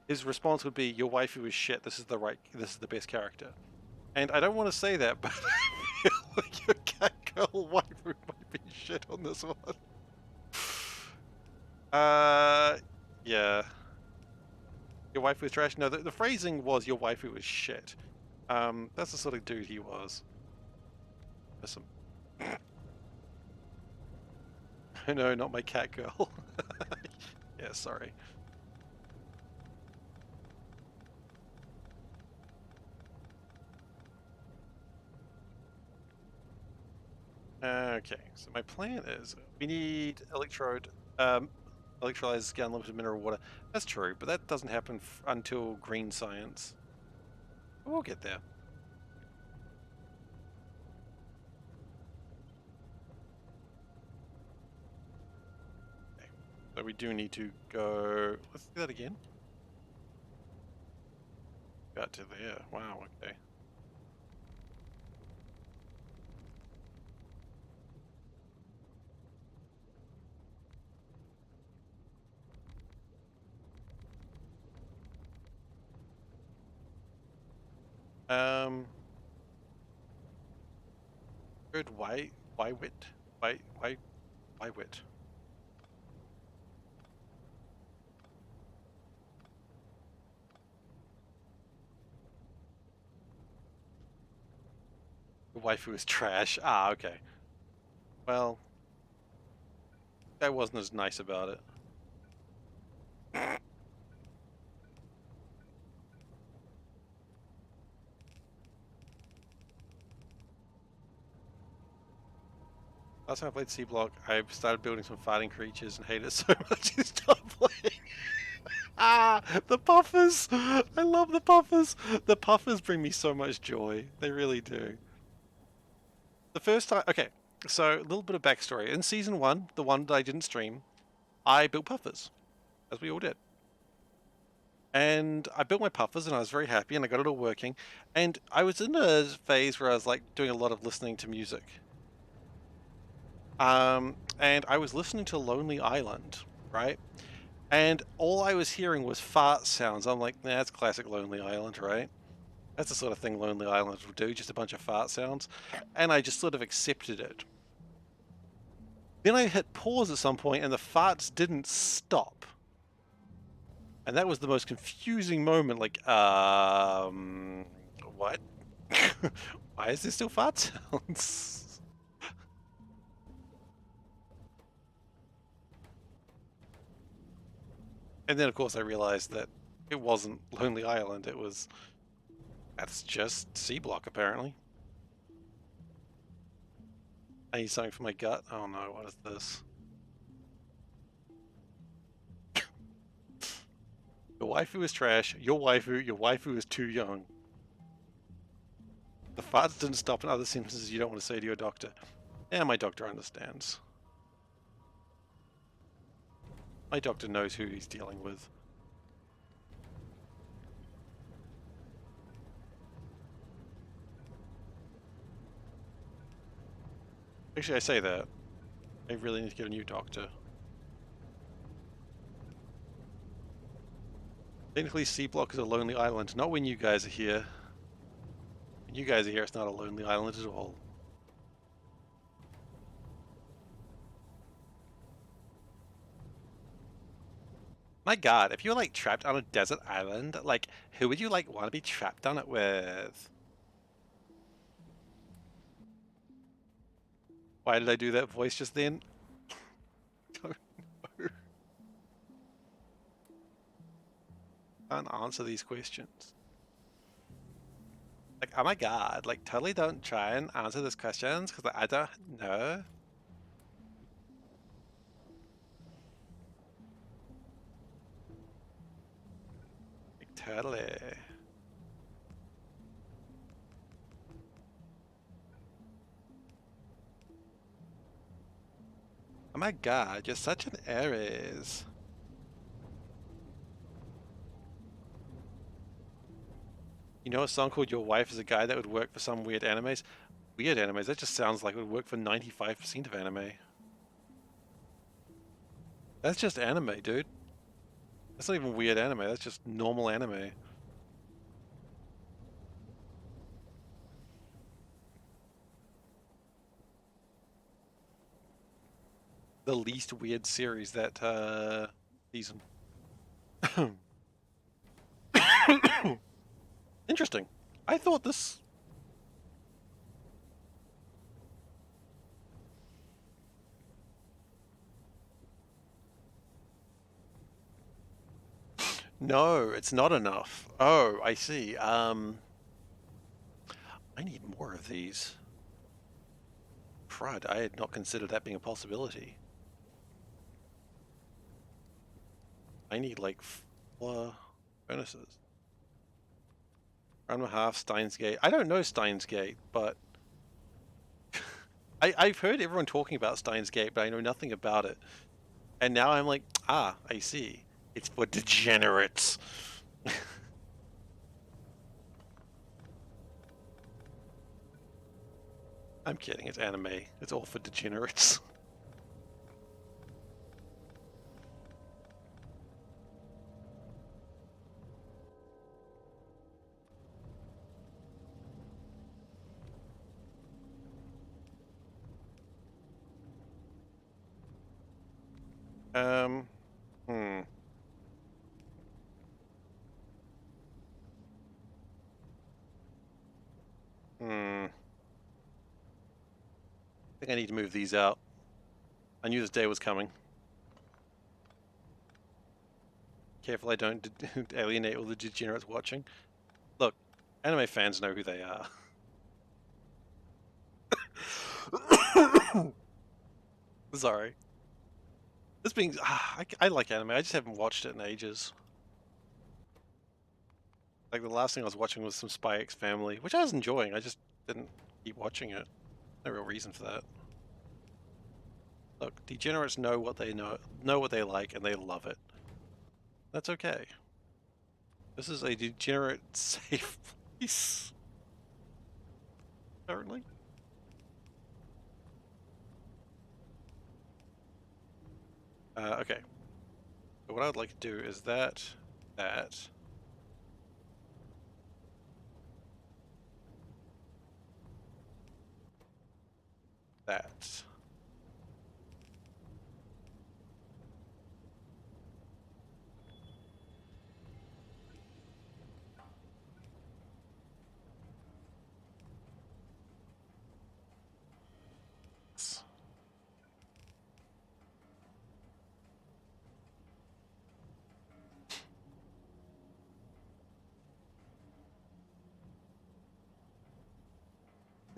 his response would be, your waifu is shit, this is the best character. And I don't want to say that, but I feel like your cat girl waifu might be shit on this one. Yeah. Your waifu is trash? No, the phrasing was your waifu is shit. That's the sort of dude he was. Listen. No, not my cat girl. Yeah, sorry. Okay, so my plan is we need electrolyzers get unlimited mineral water. That's true, but that doesn't happen until green science. We'll get there. Okay. So we do need to go. Let's do that again. Got to there. Wow. Okay. Good. Why wit? Why wit? The waifu is trash. Ah, okay. Well, that wasn't as nice about it. Last time I played Seablock, I started building some farting creatures and hated it so much I stopped playing. Ah, the puffers! I love the puffers! The puffers bring me so much joy. They really do. The first time... Okay, so a little bit of backstory. In Season 1, the one that I didn't stream, I built puffers, as we all did. And I built my puffers and I was very happy and I got it all working. And I was in a phase where I was like doing a lot of listening to music. And I was listening to Lonely Island, right? And all I was hearing was fart sounds. I'm like, nah, that's classic Lonely Island, right? That's the sort of thing Lonely Island would do, just a bunch of fart sounds. And I just sort of accepted it. Then I hit pause at some point and the farts didn't stop. And that was the most confusing moment, like, what? Why is there still fart sounds? And then, of course, I realized that it wasn't Lonely Island. That's just Seablock, apparently. I need something for my gut. Oh no, what is this? Your waifu is trash. Your waifu is too young. The farts didn't stop in other sentences you don't want to say to your doctor. Yeah, my doctor understands. My doctor knows who he's dealing with. Actually, I say that. I really need to get a new doctor. Technically, Seablock is a lonely island, not when you guys are here. When you guys are here, it's not a lonely island at all. My god, if you were like trapped on a desert island, like who would you like want to be trapped on it with? Why did I do that voice just then? Don't know. Can't answer these questions. Like, oh my god, like totally don't try and answer these questions because I don't know. Like, totally. Oh my god, you're such an Aries. You know a song called Your Wife is a Guy that would work for some weird animes? Weird animes, that just sounds like it would work for 95% of anime. That's just anime, dude. That's not even weird anime, that's just normal anime. The least weird series that season. Interesting. I thought this. No, it's not enough. Oh, I see. I need more of these. Crud, I had not considered that being a possibility. I need like 4 furnaces. Round and a half, Steins Gate. I don't know Steins Gate, but I've heard everyone talking about Steins Gate, but I know nothing about it. And now I'm like, ah, I see. It's for degenerates. I'm kidding, it's anime. It's all for degenerates. Um, hmm. Hmm. I think I need to move these out. I knew this day was coming. Careful I don't alienate all the degenerates watching. Look, anime fans know who they are. Sorry. This being, I like anime. I just haven't watched it in ages. Like the last thing I was watching was some Spy X Family, which I was enjoying. I just didn't keep watching it. No real reason for that. Look, degenerates know what they know what they like, and they love it. That's okay. This is a degenerate safe place. Apparently. Okay. So what I'd like to do is that. That.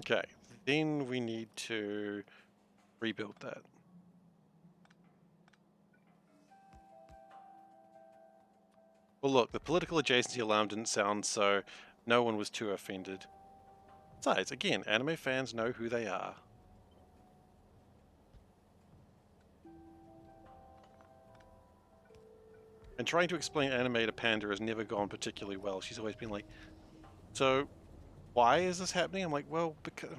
Okay, then we need to rebuild that. Well, look, the political adjacency alarm didn't sound so no one was too offended. Besides, again, anime fans know who they are. And trying to explain anime to Panda has never gone particularly well. She's always been like, so why is this happening? I'm like, well, because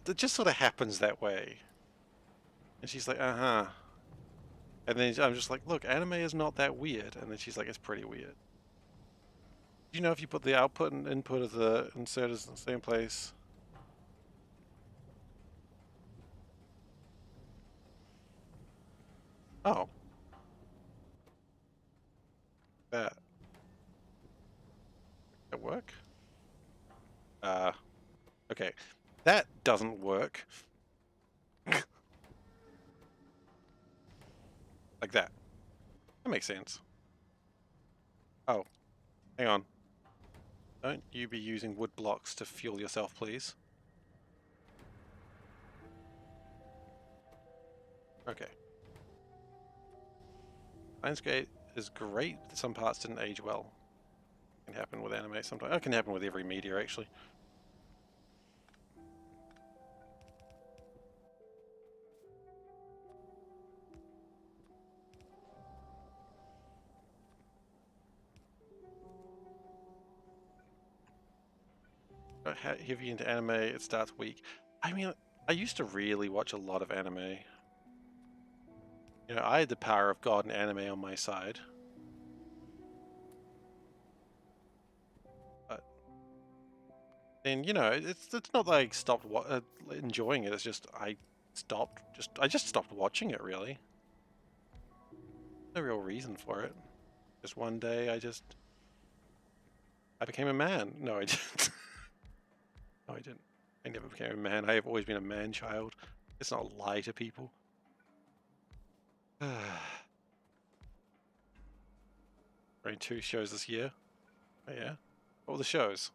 it just sort of happens that way. And she's like, uh-huh. And then I'm just like, look, anime is not that weird. And then she's like, it's pretty weird. Do you know if you put the output and input of the inserters in the same place? Oh, that work? Okay, that doesn't work. Like that. That makes sense. Oh, hang on. Don't you be using wood blocks to fuel yourself, please. Okay. Lionsgate is great. Some parts didn't age well. It can happen with anime sometimes. It can happen with every media, actually. Heavy into anime, it starts weak. I mean, I used to really watch a lot of anime. You know, I had the power of God and anime on my side. But then, you know, it's not that I stopped enjoying it. It's just I just stopped watching it, really. No real reason for it. Just one day I became a man. No, I didn't. No, I didn't. I never became a man. I have always been a man child. Let's not lie to people. Only 2 shows this year. Oh yeah. What were the shows?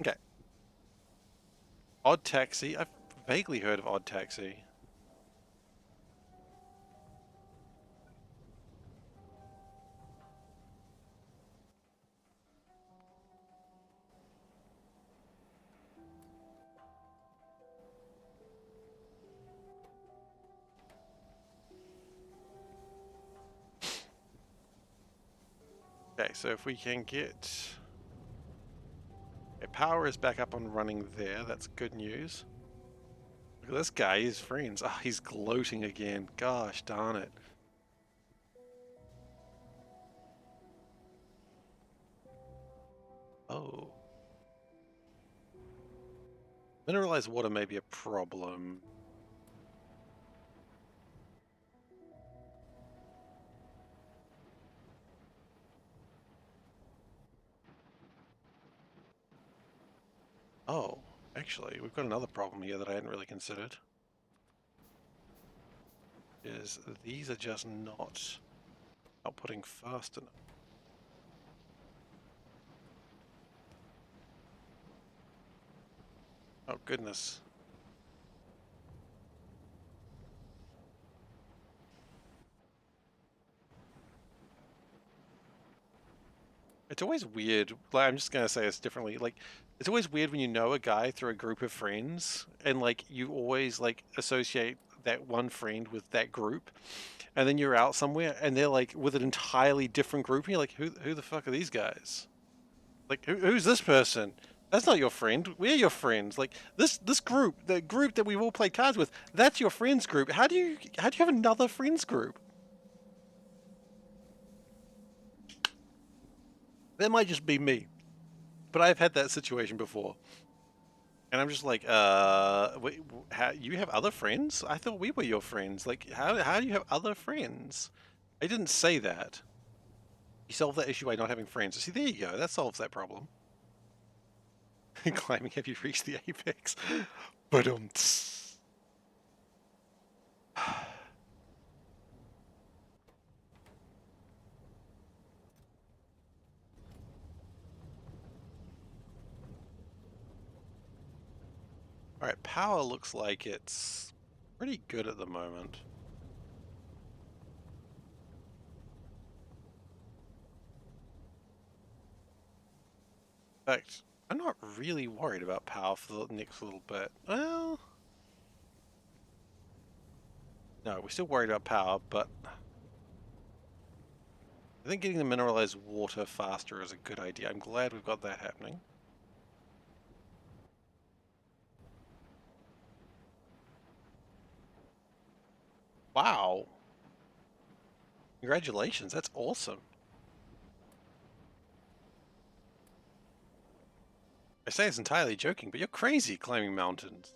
Okay. Odd Taxi. I've vaguely heard of Odd Taxi. Okay, so if we can get... Okay, power is back up and running there. That's good news. Look at this guy, his friends. Ah, he's gloating again. Gosh darn it. Oh. Mineralized water may be a problem. Oh, actually, we've got another problem here that I hadn't really considered. Is these are just not outputting fast enough. Oh goodness. It's always weird. Like, I'm just gonna say this differently. Like, it's always weird when you know a guy through a group of friends, and like you always like associate that one friend with that group, and then you're out somewhere and they're like with an entirely different group, and you're like, who the fuck are these guys? Like, who's this person? That's not your friend. We're your friends. Like this group, the group that we've all played cards with, that's your friends group. How do you have another friends group? That might just be me, but I've had that situation before. And I'm just like, wait, you have other friends? I thought we were your friends. Like, how do you have other friends? I didn't say that. You solve that issue by not having friends. See, there you go. That solves that problem. Climbing, have you reached the apex? But Alright, power looks like it's pretty good at the moment. In fact, I'm not really worried about power for the next little bit. Well, no, we're still worried about power, but I think getting the mineralized water faster is a good idea. I'm glad we've got that happening. Wow. Congratulations, that's awesome. I say it's entirely joking, but you're crazy climbing mountains.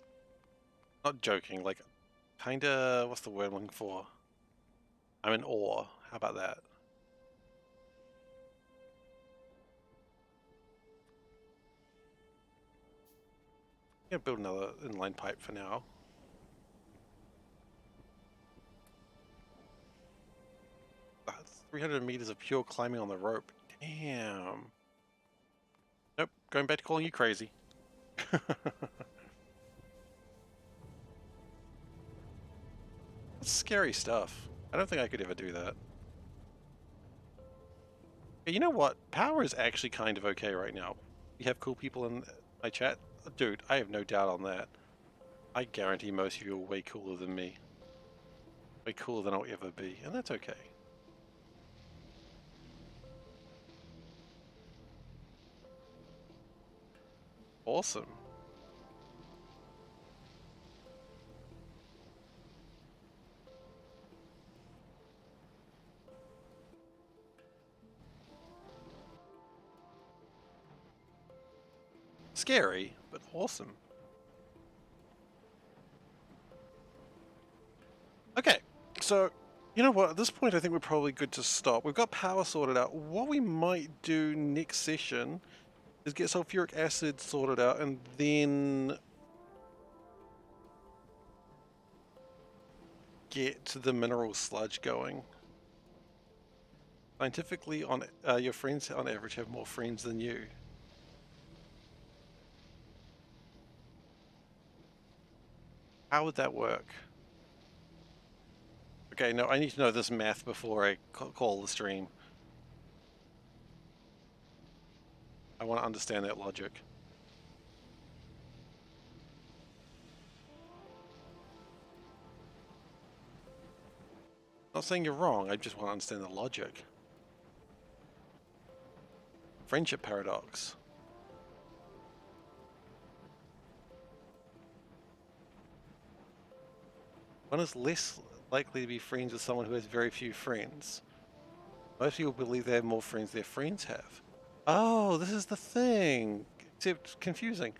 Not joking, like, kinda, what's the word I'm looking for? I'm in awe. How about that? I'm gonna build another inline pipe for now. 300 meters of pure climbing on the rope. Damn. Nope, going back to calling you crazy. That's scary stuff. I don't think I could ever do that. Hey, you know what? Power is actually kind of okay right now. You have cool people in my chat. Dude, I have no doubt on that. I guarantee most of you are way cooler than me. Way cooler than I'll ever be, and that's okay. Awesome. Scary, but awesome. Okay, so, you know what, at this point I think we're probably good to stop. We've got power sorted out. What we might do next session is get sulfuric acid sorted out and then get the mineral sludge going. Scientifically, on your friends on average have more friends than you. How would that work? Okay, no, I need to know this math before I call the stream. I want to understand that logic. Not saying you're wrong, I just want to understand the logic. Friendship paradox. One is less likely to be friends with someone who has very few friends. Most people believe they have more friends than their friends have. Oh, this is the thing. Except confusing.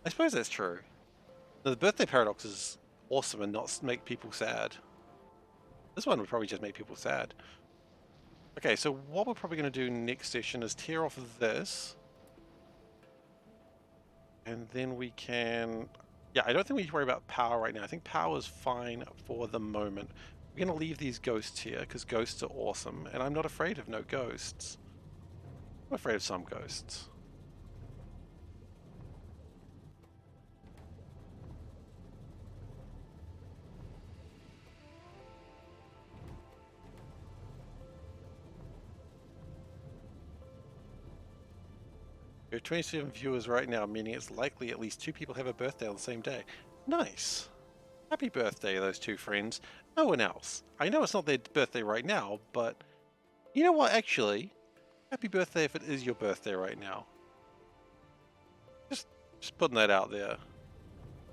I suppose that's true. Now, the birthday paradox is awesome and not make people sad. This one would probably just make people sad. Okay, so what we're probably going to do next session is tear off of this. And then we can... Yeah, I don't think we need to worry about power right now. I think power is fine for the moment. We're going to leave these ghosts here because ghosts are awesome. And I'm not afraid of no ghosts. I'm afraid of some ghosts. We have 27 viewers right now, meaning it's likely at least 2 people have a birthday on the same day. Nice. Happy birthday, those 2 friends. No one else. I know it's not their birthday right now, but you know what, actually? Happy birthday if it is your birthday right now. Just putting that out there.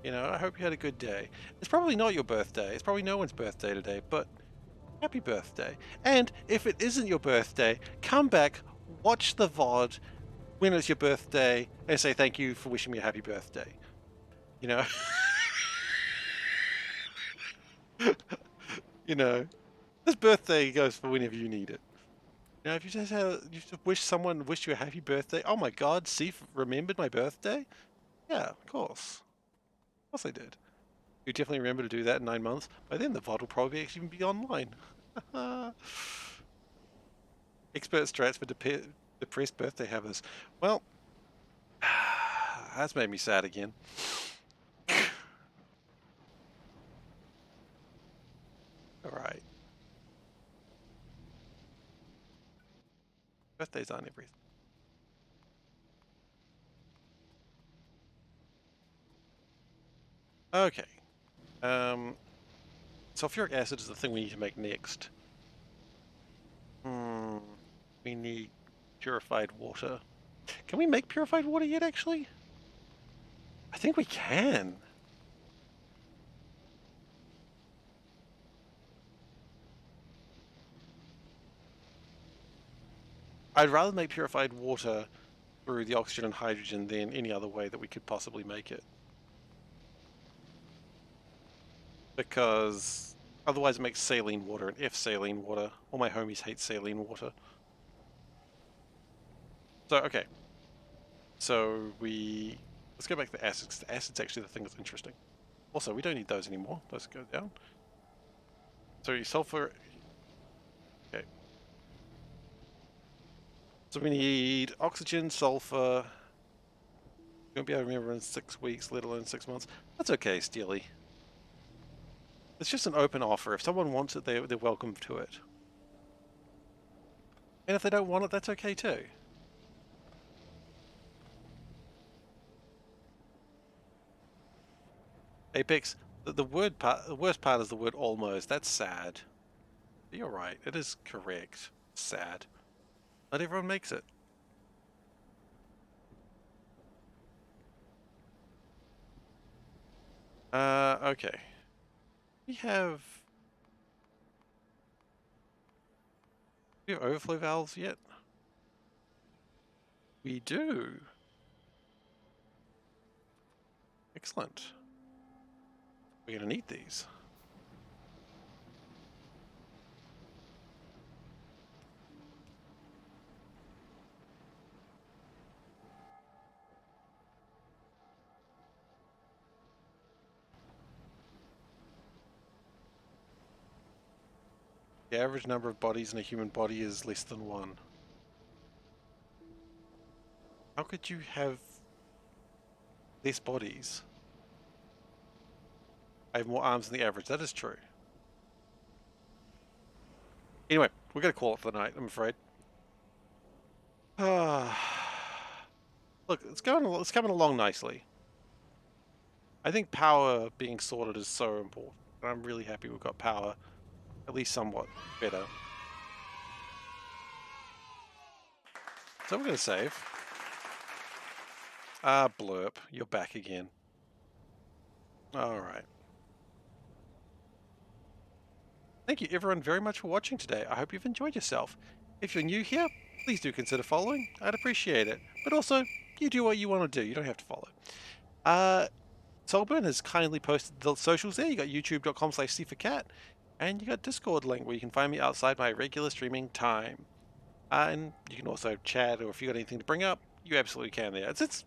You know, I hope you had a good day. It's probably not your birthday. It's probably no one's birthday today, but happy birthday. And if it isn't your birthday, come back, watch the VOD when it's your birthday, and say thank you for wishing me a happy birthday. You know? You know, this birthday goes for whenever you need it. You know, if you just wish someone wished you a happy birthday. Oh my God, Seif remembered my birthday? Yeah, of course. Of course I did. You definitely remember to do that in 9 months. By then the VOD will probably actually be online. Expert strats for depressed birthday havers. Well, that's made me sad again. Alright. Birthdays aren't everything. Okay. Sulfuric acid is the thing we need to make next. We need purified water. Can we make purified water yet, actually? I think we can. I'd rather make purified water through the oxygen and hydrogen than any other way that we could possibly make it. Because otherwise it makes saline water, and F saline water. All my homies hate saline water. So, okay. So let's go back to the acids. The acid's actually the thing that's interesting. Also, we don't need those anymore. Those go down. So sulfur. Okay. So we need oxygen, sulfur. You won't be able to remember in 6 weeks, let alone 6 months. That's okay, Steely. It's just an open offer. If someone wants it, they're welcome to it. And if they don't want it, that's okay too. Apex, the worst part is the word almost. That's sad. But you're right. It is correct. Sad. Not everyone makes it. Okay. We have... Do we have overflow valves yet? We do. Excellent. We're going to need these. The average number of bodies in a human body is less than 1. How could you have less bodies? I have more arms than the average. That is true. Anyway, we're going to call it for the night, I'm afraid. Look, it's coming along nicely. I think power being sorted is so important. And I'm really happy we've got power, at least somewhat better. So we're going to save. Blurp, you're back again. Alright. Thank you everyone very much for watching today. I hope you've enjoyed yourself. If you're new here, please do consider following. I'd appreciate it. But also, you do what you want to do. You don't have to follow. Solburn has kindly posted the socials there. You got youtube.com/SeiferKatt, and you got Discord link where you can find me outside my regular streaming time. And you can also chat, or if you got anything to bring up, you absolutely can there. It's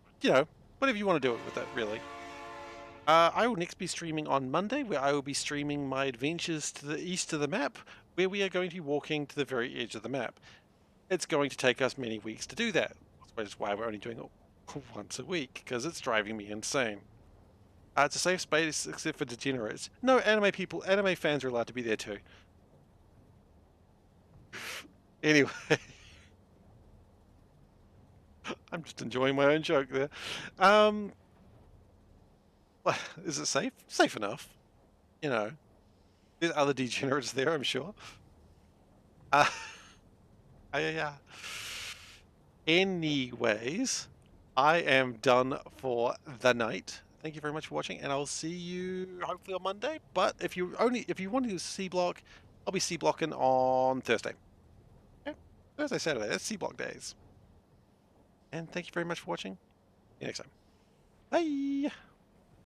whatever you want to do with it, really. I will next be streaming on Monday, where I will be streaming my adventures to the east of the map, where we are going to be walking to the very edge of the map. It's going to take us many weeks to do that, which is why we're only doing it once a week, because it's driving me insane. It's a safe space except for degenerates. No, anime fans are allowed to be there too. Anyway, I'm just enjoying my own joke there. Is it safe? Safe enough. You know, there's other degenerates there, I'm sure. Yeah. Anyways, I am done for the night. Thank you very much for watching, and I'll see you hopefully on Monday. But if you want to do Seablock, I'll be Seablocking on Thursday. Okay? Thursday, Saturday. That's Seablock days. And thank you very much for watching. See you next time. Bye.